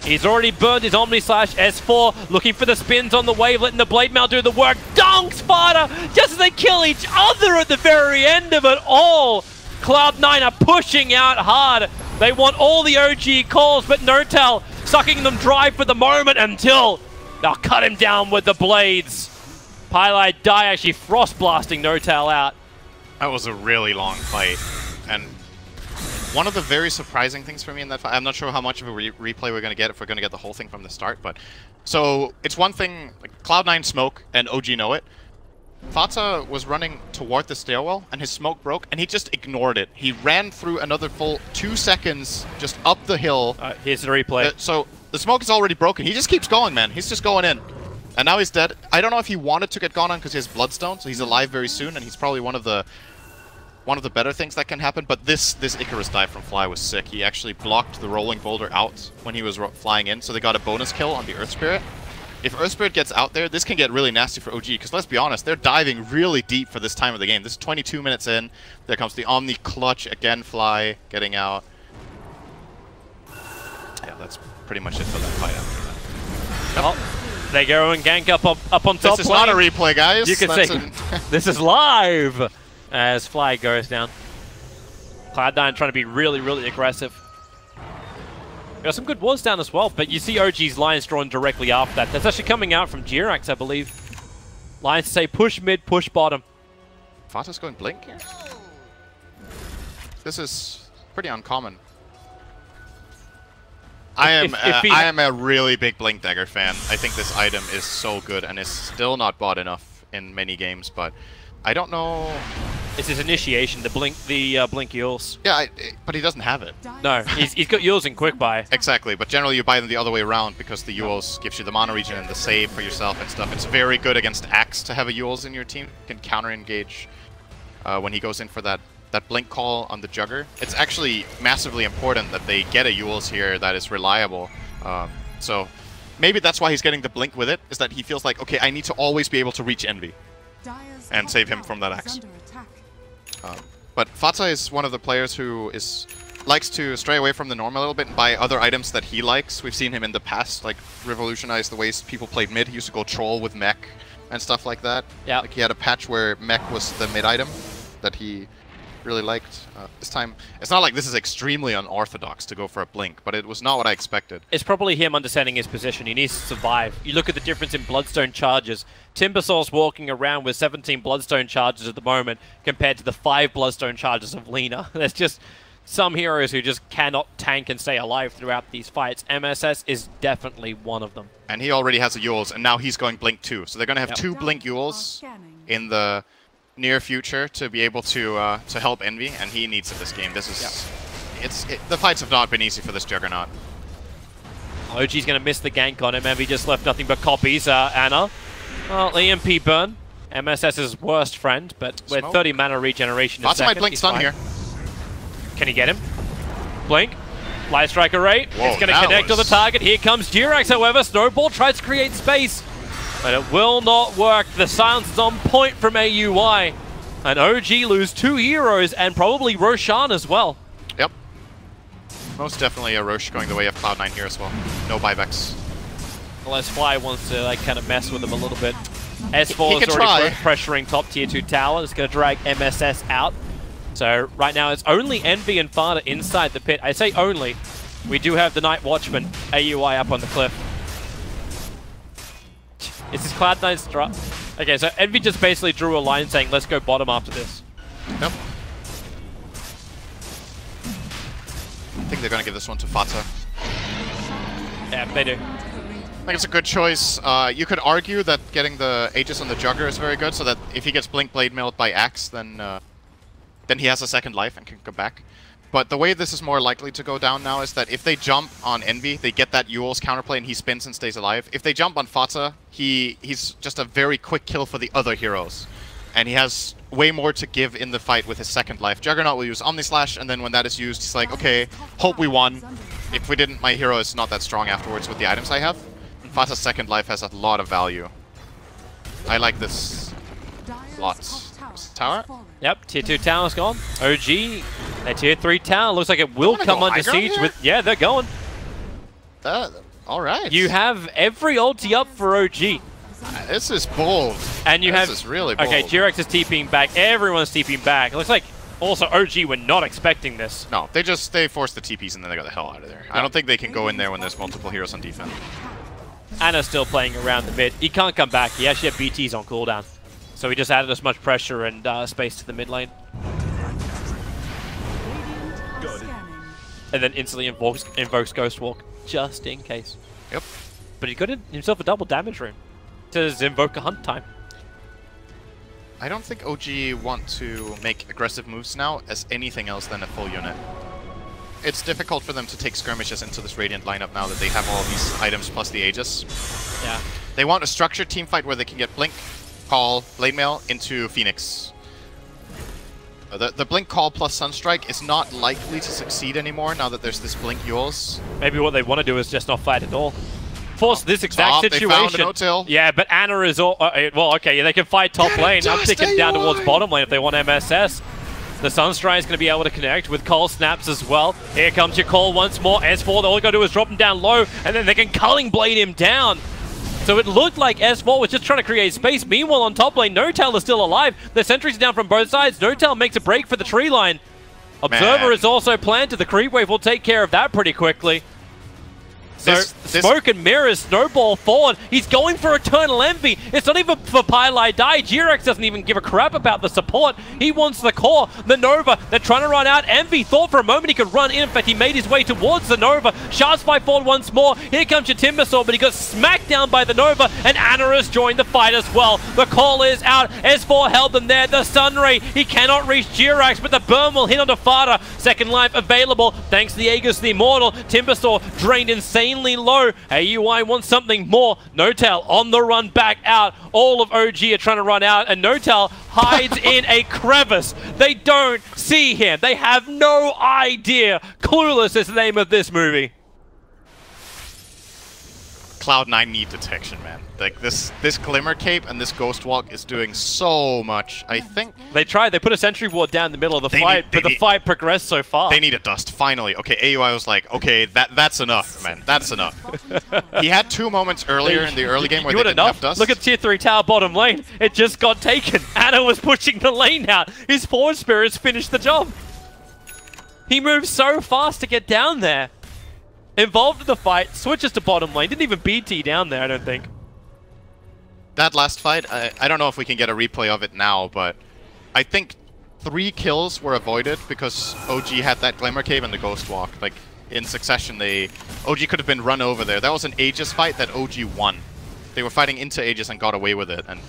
He's already burned his Omni Slash. S4 looking for the spins on the wave, letting the Blade Mail do the work. Dong Sparta! Just as they kill each other at the very end of it all. Cloud9 are pushing out hard. They want all the OG calls, but No-Tail sucking them dry for the moment until they'll cut him down with the blades. Pilotai actually frost blasting No-Tail out. That was a really long fight. And one of the very surprising things for me in that fight, I'm not sure how much of a replay we're going to get if we're going to get the whole thing from the start, but so it's one thing, like Cloud9 smoke and OG know it. Fata was running toward the stairwell and his smoke broke and he just ignored it. He ran through another full 2 seconds just up the hill. Here's the replay. So the smoke is already broken. He just keeps going, man. He's just going in. And now he's dead. I don't know if he wanted to get gone on because he has Bloodstone, so he's alive very soon and he's probably one of the better things that can happen, but this Icarus dive from Fly was sick. He actually blocked the rolling boulder out when he was flying in, so they got a bonus kill on the Earth Spirit. If Earth Spirit gets out there, this can get really nasty for OG, because let's be honest, they're diving really deep for this time of the game. This is 22 minutes in. There comes the Omni Clutch, again Fly getting out. Yeah, that's pretty much it for that fight after that. Yep. Oh, they go and gank up on top. This is not a replay, guys. You can say this is live. As Fly goes down. Cloud9 trying to be really, really aggressive. Got some good wards down as well, but you see OG's lines drawn directly after that. That's actually coming out from Jirax, I believe. Lines say push mid, push bottom. Fata's going Blink here? This is pretty uncommon. I am a really big Blink Dagger fan. I think this item is so good and is still not bought enough in many games, but I don't know. It's his initiation, the Blink Yules. Yeah, but he doesn't have it. No, he's got Yules in quick buy. Exactly, but generally you buy them the other way around because the Yules gives you the mana regen and the save for yourself and stuff. It's very good against Axe to have a Yules in your team. You can counter engage when he goes in for that Blink call on the Jugger. It's actually massively important that they get a Yules here that is reliable. So maybe that's why he's getting the Blink with it, is that he feels like, okay, I need to always be able to reach Envy and save him from that Axe. But Fata is one of the players who likes to stray away from the norm a little bit and buy other items that he likes. We've seen him in the past like revolutionize the ways people played mid. He used to go troll with mech and stuff like that. Yeah. Like he had a patch where mech was the mid item that he really liked. This time, it's not like this is extremely unorthodox to go for a blink, but it was not what I expected. It's probably him understanding his position. He needs to survive. You look at the difference in Bloodstone charges. Timbersaur's walking around with 17 Bloodstone charges at the moment compared to the 5 Bloodstone charges of Lina. There's just some heroes who just cannot tank and stay alive throughout these fights. MSS is definitely one of them. And he already has a Yules, and now he's going Blink 2. So they're going to have 2 Blink Yules in the near future to be able to help Envy, and he needs it this game. This is the fights have not been easy for this Juggernaut. OG's going to miss the gank on him. Envy just left nothing but copies. Anna, well, EMP burn. MSS's worst friend, but with 30 mana regeneration in Lots of my second, Blink stun here. Can he get him? Blink. Light Strike Array. Whoa, it's going to connect on the target. Here comes Jirax, however. Snowball tries to create space, but it will not work. The silence is on point from AUI. And OG lose 2 heroes and probably Roshan as well. Yep. Most definitely a Roche going the way of Cloud9 here as well. No buybacks. Unless Fly wants to like kind of mess with him a little bit. S4 is try. already pressuring top tier 2 tower. It's going to drag MSS out. So right now it's only Envy and Fada inside the pit. I say only. We do have the Night Watchman, AUI up on the cliff. Is this Cloud9's drop? Okay, so Envy just basically drew a line saying, let's go bottom after this. Yep. I think they're going to give this one to Fata. Yeah, they do. I think it's a good choice. You could argue that getting the Aegis on the Jugger is very good, so that if he gets Blink Blade Mailed by Axe, then he has a second life and can go back. But the way this is more likely to go down now is that if they jump on Envy, they get that Yule's counterplay and he spins and stays alive. If they jump on Fata, he's just a very quick kill for the other heroes. And he has way more to give in the fight with his second life. Juggernaut will use Omni Slash, and then when that is used, he's like, okay, hope we won. If we didn't, my hero is not that strong afterwards with the items I have. And Fata's second life has a lot of value. I like this a lot. Tower? Yep, tier 2 tower's gone. OG, their tier 3 tower looks like it will come under siege with... Yeah, they're going. Alright. You have every ulti up for OG. This is bold. And you have... This is really bold. Okay, Jirax is TPing back. Everyone's TPing back. It looks like also OG were not expecting this. No, they forced the TPs and then they got the hell out of there. I don't think they can go in there when there's multiple heroes on defense. Anna's still playing around the mid. He can't come back. He actually had BTs on cooldown. So he just added as much pressure and space to the mid lane. And then instantly invokes Ghost Walk, just in case. Yep. But he got himself a double damage rune. To invoke a hunt time. I don't think OG want to make aggressive moves now as anything else than a full unit. It's difficult for them to take skirmishes into this Radiant lineup now that they have all these items plus the Aegis. Yeah. They want a structured team fight where they can get Blink, Call, Blade Mail into Phoenix. The Blink Call plus Sunstrike is not likely to succeed anymore now that there's this Blink Yules. Maybe what they want to do is just not fight at all. Force this exact situation. They found an O-Tail. Yeah, but Anna is all... well, okay, yeah, they can fight top lane. I'm thinking down towards bottom lane if they want MSS. The Sunstrike is going to be able to connect with Call Snaps as well. Here comes your call once more. S4, all you got to do is drop him down low, and then they can Culling Blade him down. So it looked like S4 was just trying to create space. Meanwhile, on top lane, No-Tail is still alive. The sentries are down from both sides. No-Tail makes a break for the tree line. Observer is also planted. The creep wave will take care of that pretty quickly. So, Smoke and Mirrors snowball forward. He's going for Eternal Envy. It's not even for Pylai Die. Jirax doesn't even give a crap about the support. He wants the core. The Nova, they're trying to run out. Envy thought for a moment he could run in. In fact, he made his way towards the Nova. Shards fly forward once more. Here comes your Timbersaw, but he got smacked down by the Nova, and Anaris joined the fight as well. The call is out. S4 held them there. The Sunray, he cannot reach Jirax, but the burn will hit onto Fada. Second life available thanks to the Aegis, the Immortal. Timbersaw drained insanely low. AUI wants something more. No-Tail on the run back out. All of OG are trying to run out, and No-Tail hides in a crevice. They don't see him. They have no idea. Clueless is the name of this movie. Cloud9 need detection, man. Like this Glimmer Cape and this Ghost Walk is doing so much. I think They tried. They put a sentry ward down the middle of the fight, but the fight progressed so far. they need a dust finally. Okay, AUI was like, okay, that's enough, man. That's enough. He had 2 moments earlier in the early game where they didn't have dust. Look at tier 3 tower bottom lane. It just got taken. Ana was pushing the lane out. His forward spirits finished the job. He moved so fast to get down there. Involved in the fight, switches to bottom lane. Didn't even BT down there, I don't think. That last fight, I don't know if we can get a replay of it now, but I think 3 kills were avoided because OG had that Glimmer Cave and the Ghost Walk. Like, in succession, OG could have been run over there. That was an Aegis fight that OG won. They were fighting into Aegis and got away with it. And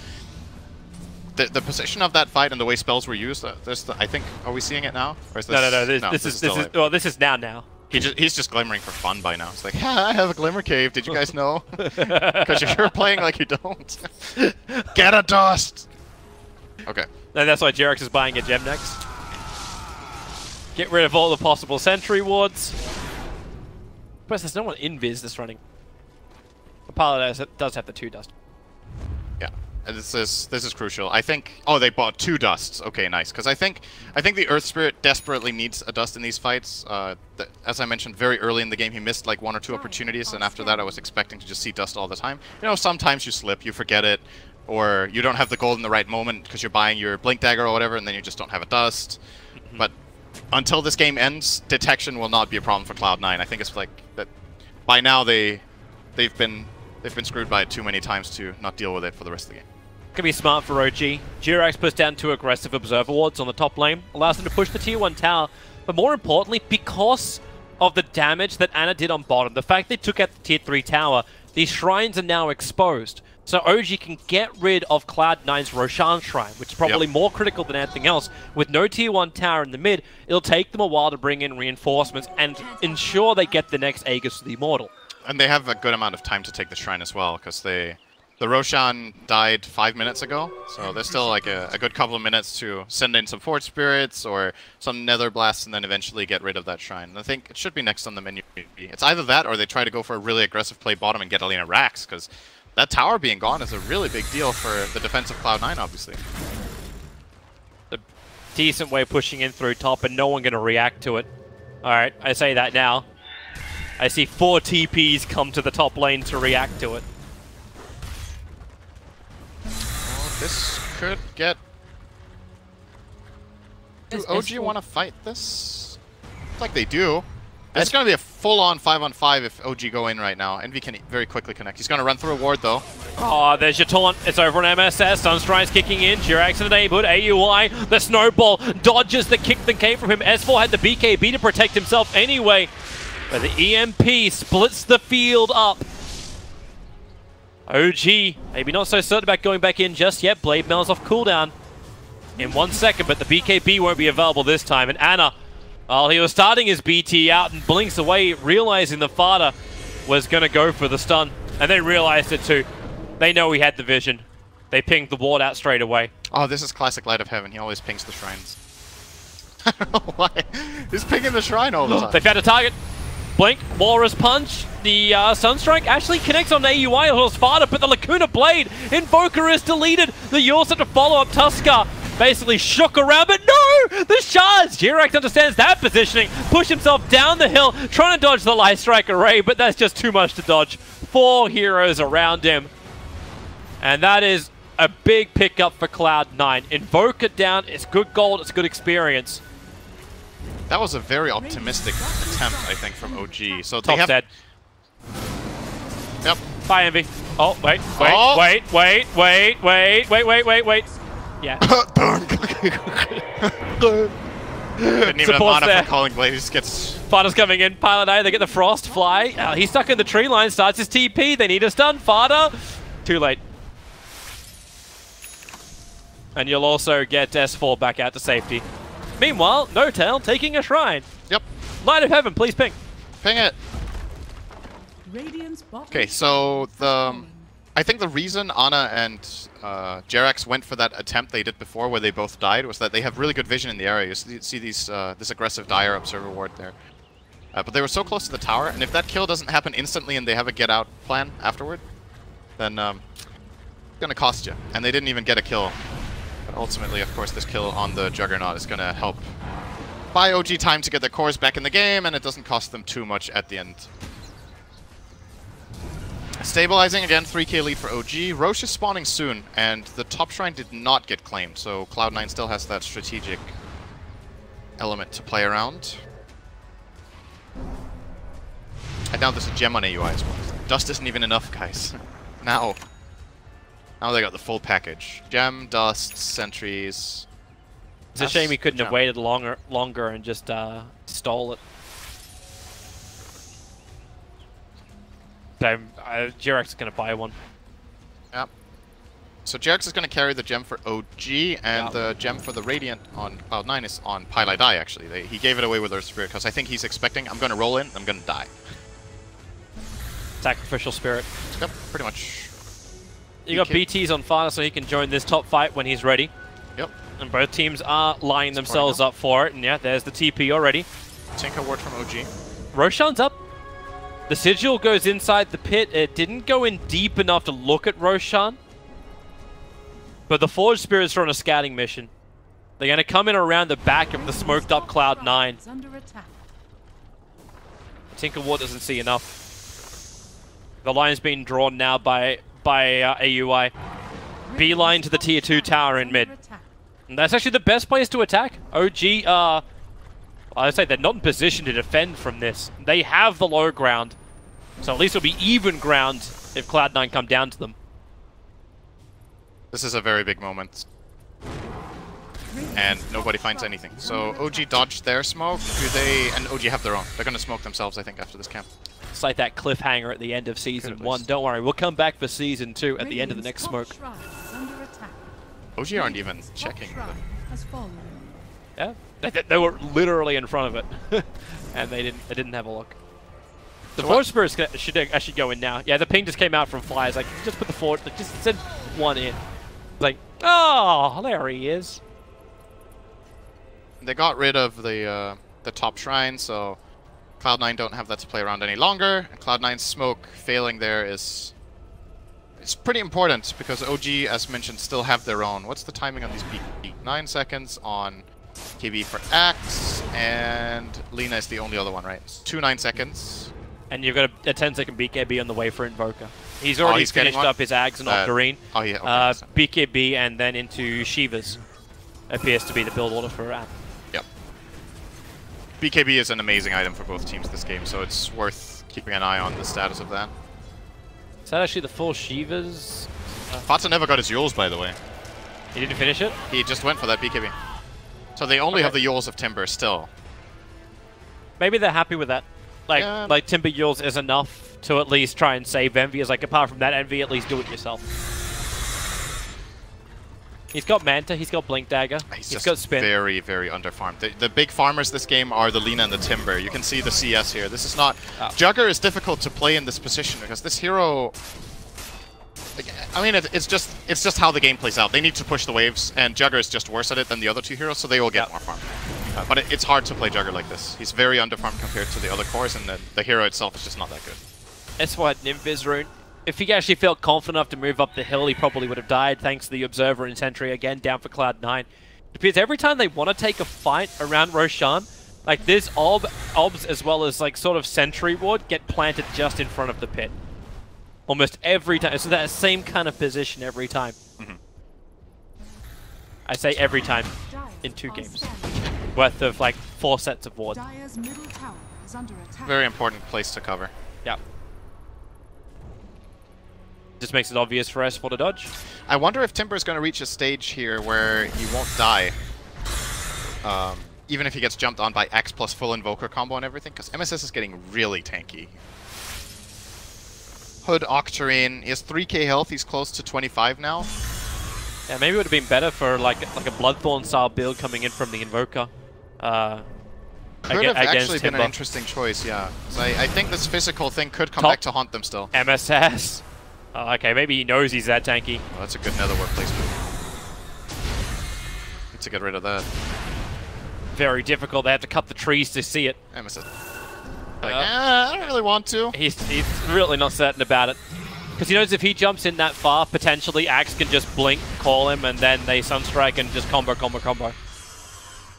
the position of that fight and the way spells were used, I think, are we seeing it now? Or is this, No, this is now. He's just glimmering for fun by now. It's like, yeah, I have a Glimmer Cave. Did you guys know? Because you're playing like you don't. Get a dust! Okay. And that's why Jerax is buying a gem next. Get rid of all the possible sentry wards. Plus, there's no one in Viz that's running. The pilot does have the 2 dust. Yeah. This is crucial. I think. Oh, they bought 2 dusts. Okay, nice. Because I think the Earth Spirit desperately needs a dust in these fights. As I mentioned, very early in the game, he missed like 1 or 2 opportunities, and after that, I was expecting to just see dust all the time. You know, sometimes you slip, you forget it, or you don't have the gold in the right moment because you're buying your Blink Dagger or whatever, and then you just don't have a dust. But until this game ends, detection will not be a problem for Cloud9. I think it's like that. By now, they've been screwed by it too many times to not deal with it for the rest of the game. Can be smart for OG. Jerax puts down 2 aggressive Observer wards on the top lane, allows them to push the tier 1 tower, but more importantly, because of the damage that Ana did on bottom, the fact they took out the tier 3 tower, these shrines are now exposed. So OG can get rid of Cloud9's Roshan Shrine, which is probably more critical than anything else. With no tier 1 tower in the mid, it'll take them a while to bring in reinforcements and ensure they get the next Aegis to the Immortal. And they have a good amount of time to take the shrine as well, because the Roshan died 5 minutes ago, so there's still like a good couple of minutes to send in some Forge Spirits or some Nether Blasts and then eventually get rid of that shrine. And I think it should be next on the menu. It's either that or they try to go for a really aggressive play bottom and get Alina Rax, because that tower being gone is a really big deal for the defense of Cloud9, obviously. A decent way of pushing in through top and no one going to react to it. Alright, I say that now. I see 4 TPs come to the top lane to react to it. This could get... Do OG want to fight this? It's like they do. It's going to be a full-on 5-on-5 if OG go in right now. Envy can very quickly connect. He's going to run through a ward, though. Oh, there's your taunt. It's over on MSS. Sunstride's kicking in. Jerax in the neighborhood. AUI, the snowball, dodges the kick that came from him. S4 had the BKB to protect himself anyway. But the EMP splits the field up. OG, maybe not so certain about going back in just yet. Blade Mail's off cooldown in 1 second, but the BKB won't be available this time. And Ana, well, he was starting his BT out and blinks away, realizing the Fada was going to go for the stun. And they realized it too. They know he had the vision. They pinged the ward out straight away. Oh, this is classic Light of Heaven. He always pings the shrines. I don't know why. He's pinging the shrine all the time. They found a target. Blink, Walrus Punch, the Sunstrike actually connects on AUI or Sparta, but the Lacuna Blade, Invoker is deleted. The Yules have to follow up Tuskar, basically shook around, but no! The shards! Jerax understands that positioning, push himself down the hill, trying to dodge the Light Strike array, but that's just too much to dodge. 4 heroes around him. And that is a big pickup for Cloud9. Invoker down, it's good gold, it's good experience. That was a very optimistic attempt, I think, from OG. So Top dead. Yep. Bye, Envy. Oh, wait. Yeah. Didn't even have mana for Calling Blade. He just gets... Fada's coming in. Pilot A, they get the Frost Fly. He's stuck in the tree line, starts his TP. They need a stun. Fada. Too late. And you'll also get S4 back out to safety. Meanwhile, No Tail taking a shrine. Yep. Light of Heaven, please ping. Ping it. Okay, so I think the reason Ana and Jerax went for that attempt they did before, where they both died, was that they have really good vision in the area. You see these this aggressive Dire Observer ward there. But they were so close to the tower, and if that kill doesn't happen instantly and they have a get out plan afterward, then gonna cost you. And they didn't even get a kill. But ultimately, of course, this kill on the Juggernaut is gonna help buy OG time to get their cores back in the game, and it doesn't cost them too much at the end. Stabilizing again, 3k lead for OG. Roche is spawning soon, and the top shrine did not get claimed, so Cloud9 still has that strategic element to play around. And now there's a gem on AUI as well. Dust isn't even enough, guys. Now they got the full package. Gem, dust, sentries. It's a shame he couldn't have waited longer and just stole it. So Jirex is going to buy one. Yep. So Jirex is going to carry the gem for OG, and the gem for the Radiant on Cloud9 is on Pylai Die, actually. He gave it away with Earth Spirit, because I think he's expecting, I'm going to roll in, I'm going to die. Sacrificial Spirit. Yep, pretty much. You got BTs on fire, so he can join this top fight when he's ready. Yep. And both teams are lining themselves up for it, and yeah, there's the TP already. Tinker ward from OG. Roshan's up. The Sigil goes inside the pit. It didn't go in deep enough to look at Roshan. But the Forged Spirits are on a scouting mission. They're going to come in around the back of the smoked up Cloud9. Tinker Ward doesn't see enough. The line's being drawn now by AUI. Beeline to the tier 2 tower in mid. And that's actually the best place to attack. OG, I say they're not in position to defend from this. They have the low ground. So at least it'll be even ground if Cloud9 come down to them. This is a very big moment. And nobody finds anything. So OG dodged their smoke. And OG have their own. They're going to smoke themselves, I think, after this camp. It's like that cliffhanger at the end of Season 1. Don't worry, we'll come back for Season 2 at the end of the next smoke. OG aren't even checking. Yeah, they were literally in front of it. And they didn't have a look. The Forge Spirits should actually go in now. Yeah, the ping just came out from Flyers. Like, just put the Forge, just send one in. Like, oh, there he is. They got rid of the top shrine, so Cloud9 don't have that to play around any longer. Cloud9's smoke failing there is pretty important, because OG, as mentioned, still have their own. What's the timing on these BKB? 9 seconds on KB for Axe, and Lina is the only other one, right? 2 9 seconds. And you've got a 10-second BKB on the way for Invoker. He's already finished up his Ags and Octarine. Oh, yeah, okay, BKB and then into Shiva's appears to be the build order for App. Yep. BKB is an amazing item for both teams this game, so it's worth keeping an eye on the status of that. Is that actually the full Shiva's? Fata never got his Yules, by the way. He didn't finish it? He just went for that BKB. So they only have the Yules of Timber still. Maybe they're happy with that. Like Timber Yules is enough to at least try and save Envy. Is like, apart from that, Envy, at least do it yourself. He's got Manta, he's got Blink Dagger, he's got Spin. Very, very underfarmed. The big farmers this game are the Lina and the Timber. You can see the CS here. This is not... Jugger is difficult to play in this position, because this hero... I mean, it's just how the game plays out. They need to push the waves, and Jugger is just worse at it than the other two heroes, so they will get more farm. But it's hard to play Jugger like this. He's very underfarmed compared to the other cores, and the hero itself is just not that good. That's why Nymph rune. If he actually felt confident enough to move up the hill, he probably would have died, thanks to the Observer and Sentry, again, down for Cloud9. It appears every time they want to take a fight around Roshan, like this Obs as well as like sort of Sentry ward get planted just in front of the pit. Almost every time. So that same kind of position every time. I say every time in 2 games. Worth of like 4 sets of ward. Very important place to cover. Yeah. Just makes it obvious for us for the dodge. I wonder if Timber is going to reach a stage here where he won't die. Even if he gets jumped on by X plus full Invoker combo and everything, because MSS is getting really tanky. Hood Octarine, he has 3k health, he's close to 25 now. Yeah, maybe it would have been better for like a Bloodthorn style build coming in from the Invoker. Could have actually been an interesting choice, yeah. So I think this physical thing could come back to haunt them still. MSS. Okay, maybe he knows he's that tanky. Well, that's a good netherwork placement. Need to get rid of that. Very difficult. They have to cut the trees to see it. MSS. Like, I don't really want to. He's really not certain about it. Because he knows if he jumps in that far, potentially Axe can just blink, call him, and then they Sunstrike and just combo.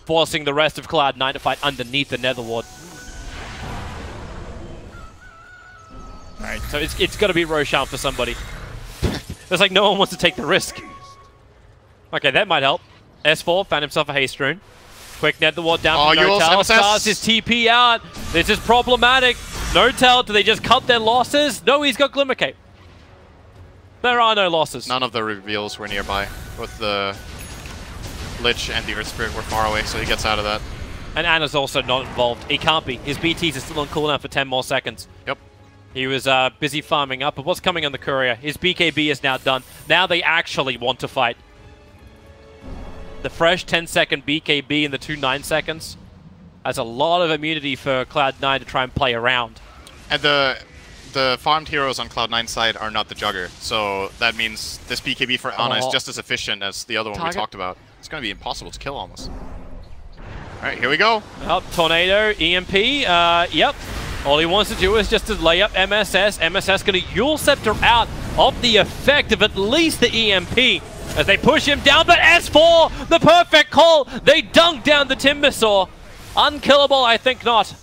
Forcing the rest of Cloud9 to fight underneath the Netherward. Alright, so it's got to be Roshan for somebody. There's like no one wants to take the risk. Okay, that might help. S4 found himself a haste rune. Quick Netherward down from Notel. Stars his TP out. This is problematic. Notel, do they just cut their losses? No, he's got Glimmer Cape. There are no losses. None of the reveals were nearby. Both the Lich and the Earth Spirit were far away, so he gets out of that. And Anna's also not involved. He can't be. His BTs are still on cooldown for 10 more seconds. Yep. He was busy farming up, but what's coming on the courier? His BKB is now done. Now they actually want to fight. The fresh 10-second BKB in the 2 9 seconds. That's a lot of immunity for Cloud9 to try and play around. And the farmed heroes on Cloud9 side are not the Jugger, so that means this BKB for Ana is just as efficient as the other one we talked about. It's going to be impossible to kill almost. Alright, here we go. Oh, Tornado, EMP, yep. All he wants to do is just to lay up MSS. MSS going to Yule Scepter out of the effect of at least the EMP as they push him down, but S4, the perfect call. They dunk down the Timbersaw. Unkillable, I think not.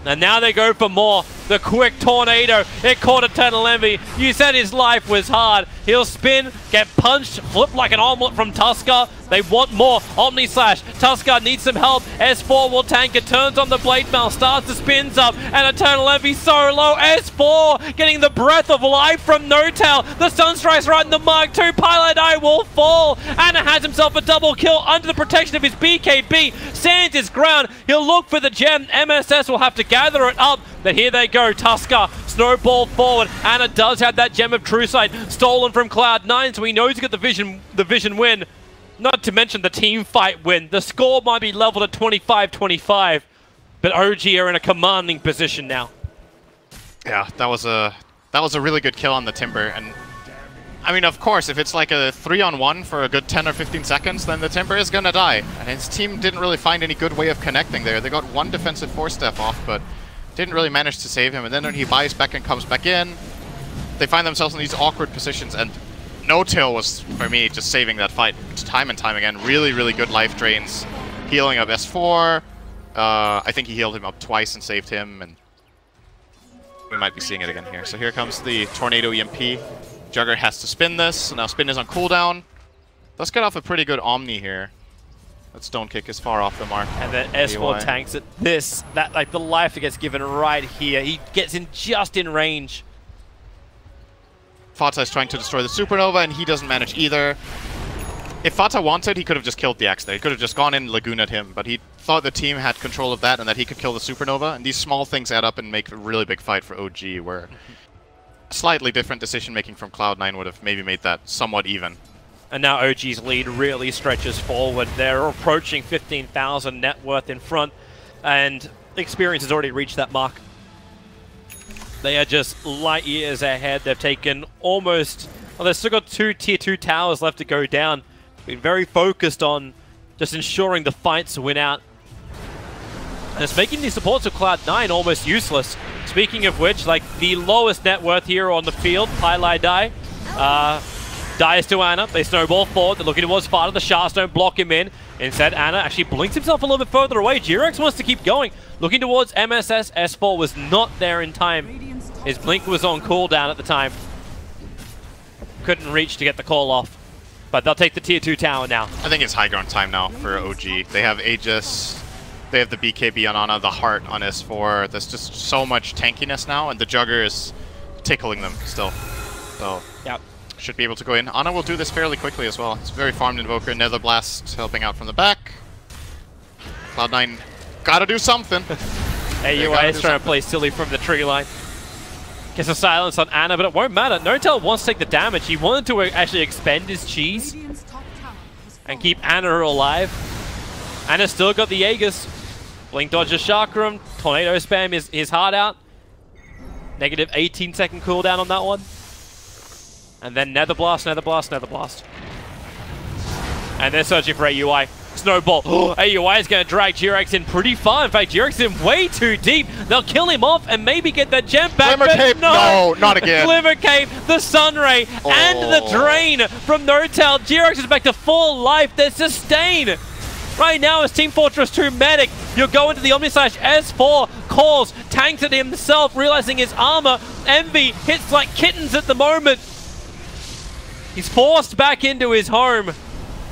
And now they go for more. The quick Tornado. It caught Eternal Envy. You said his life was hard. He'll spin, get punched, flip like an omelet from Tusker. They want more. Omni Slash. Tusker needs some help. S4 will tank it. Turns on the Blade Mail. Starts the spins up. And Eternal Envy so low. S4 getting the breath of life from Notel. The Sunstrike's right in the mark. 2 Pilot Eye will fall. Anna has himself a double kill under the protection of his BKB. Stands his ground. He'll look for the gem. MSS will have to gather it up. But here they go. Tusker, snowball forward. Anna does have that Gem of True Sight stolen from Cloud9, so he knows he's got the vision win. Not to mention the team fight win. The score might be leveled at 25-25, but OG are in a commanding position now. Yeah, that was a really good kill on the Timber, and I mean, of course, if it's like a 3-on-1 for a good 10 or 15 seconds, then the Timber is gonna die. And his team didn't really find any good way of connecting there. They got one defensive 4-step off, but didn't really manage to save him. And then when he buys back and comes back in, they find themselves in these awkward positions. And No-Till was, for me, just saving that fight time and time again. Really, really good life drains. Healing up S4. I think he healed him up twice and saved him. And we might be seeing it again here. So here comes the Tornado EMP. Jugger has to spin this. So now spin is on cooldown. Let's get off a pretty good Omni here. That Stone Kick is far off the mark. And then S4 tanks it. Like the life that gets given right here. He gets in just in range. Fata is trying to destroy the Supernova, and he doesn't manage either. If Fata wanted, he could have just killed the Axe there. He could have just gone in and Lagooned him, but he thought the team had control of that and that he could kill the Supernova. And these small things add up and make a really big fight for OG, where slightly different decision-making from Cloud9 would have maybe made that somewhat even. And now OG's lead really stretches forward. They're approaching 15,000 net worth in front, and Experience has already reached that mark. They are just light years ahead. They've taken almost... Well, they've still got 2 Tier 2 towers left to go down. Been very focused on just ensuring the fights win out. And it's making these supports of Cloud9 almost useless. Speaking of which, like the lowest net worth hero on the field, Pylai Dai, dies to Ana. They snowball forward. They're looking towards Fata. The Shards don't block him in. Instead, Ana actually blinks himself a little bit further away. G-Rex wants to keep going. Looking towards MSS. S4 was not there in time. His blink was on cooldown at the time. Couldn't reach to get the call off. But they'll take the Tier 2 tower now. I think it's high ground time now for OG. They have Aegis. They have the BKB on Ana, the Heart on S4. There's just so much tankiness now, and the Jugger is tickling them still. So, yep. Should be able to go in. Ana will do this fairly quickly as well. It's very farmed Invoker. Nether Blast helping out from the back. Cloud9 gotta do something. AUI is trying to play silly from the tree line. Gets a silence on Ana, but it won't matter. Notel wants to take the damage. He wanted to actually expend his cheese and keep Ana alive. Ana's still got the Aegis. Blink dodges Chakram. Tornado spam his heart out. Negative 18-second cooldown on that one. And then Nether Blast, Nether Blast, Nether Blast. And they're searching for AUI. Snowball. AUI is going to drag G-Rex in pretty far. In fact, G-Rex in way too deep. They'll kill him off and maybe get that gem back. Glimmer Cape. No, not again. Glimmer Cape, the Sunray, and the drain from NoTel. G-Rex is back to full life. There's sustain. Right now, as Team Fortress 2 medic, you're going to the Omnislash. S4 calls, tanks it himself, realizing his armor. Envy hits like kittens at the moment. He's forced back into his home,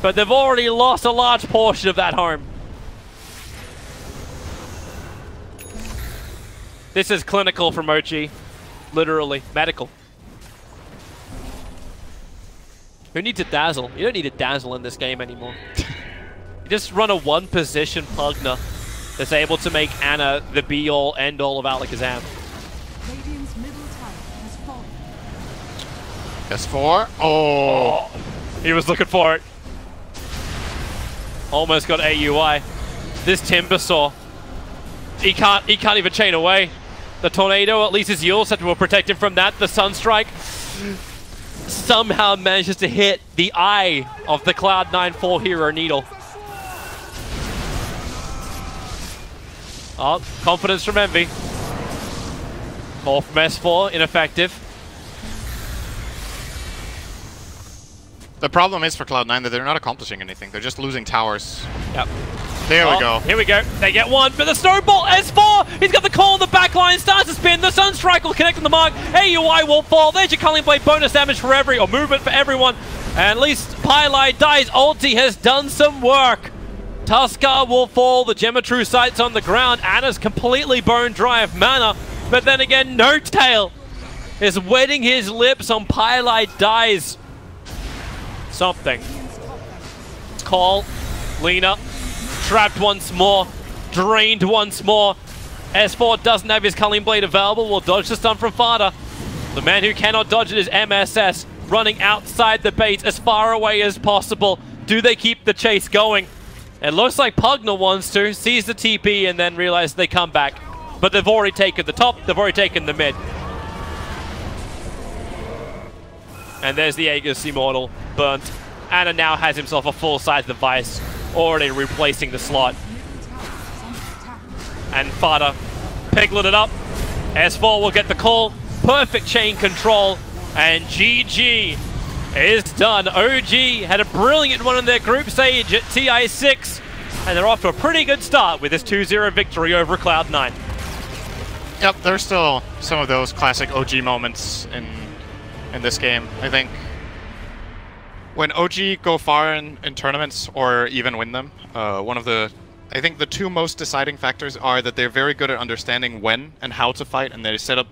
but they've already lost a large portion of that home. This is clinical from OG. Literally. Medical. Who needs a dazzle? You don't need a dazzle in this game anymore. Just run a one-position Pugna that's able to make Ana the be-all, end-all of Alakazam. Radiant's middle tower has fallen. S4. Oh. He was looking for it. Almost got AUI. This Timbersaw. He can't even chain away. The Tornado, at least his Yule set will protect him from that. The Sunstrike somehow manages to hit the eye of the Cloud9 4 hero Needle. Oh, confidence from Envy. Call from S4, ineffective. The problem is for Cloud9 that they're not accomplishing anything. They're just losing towers. Yep. There we go. Here we go. They get one, but the Snowball, S4! He's got the call on the back line, starts to spin. The Sunstrike will connect on the mark. AUI will fall. There's your Culling Blade bonus damage for or movement for everyone. And at least Pylai dies. Ulti has done some work. Tuskar will fall. The Geometry sights on the ground. Ana's completely bone dry of mana. But then again, NoTel is wetting his lips on Pylai dies. Something. Call. Lina. Trapped once more. Drained once more. S4 doesn't have his Culling Blade available. Will dodge the stun from Fada. The man who cannot dodge it is MSS. Running outside the base as far away as possible. Do they keep the chase going? It looks like Pugna wants to, sees the TP, and then realizes they come back. But they've already taken the top, they've already taken the mid. And there's the Aegis Immortal, burnt. Ana now has himself a full-size device, already replacing the slot. And Fada piglet it up. S4 will get the call. Perfect chain control. And GG is done. OG had a brilliant one in their group stage at TI6, and they're off to a pretty good start with this 2-0 victory over Cloud9. Yep, there's still some of those classic OG moments in this game. I think when OG go far in tournaments or even win them, I think the two most deciding factors are that they're very good at understanding when and how to fight, and they set up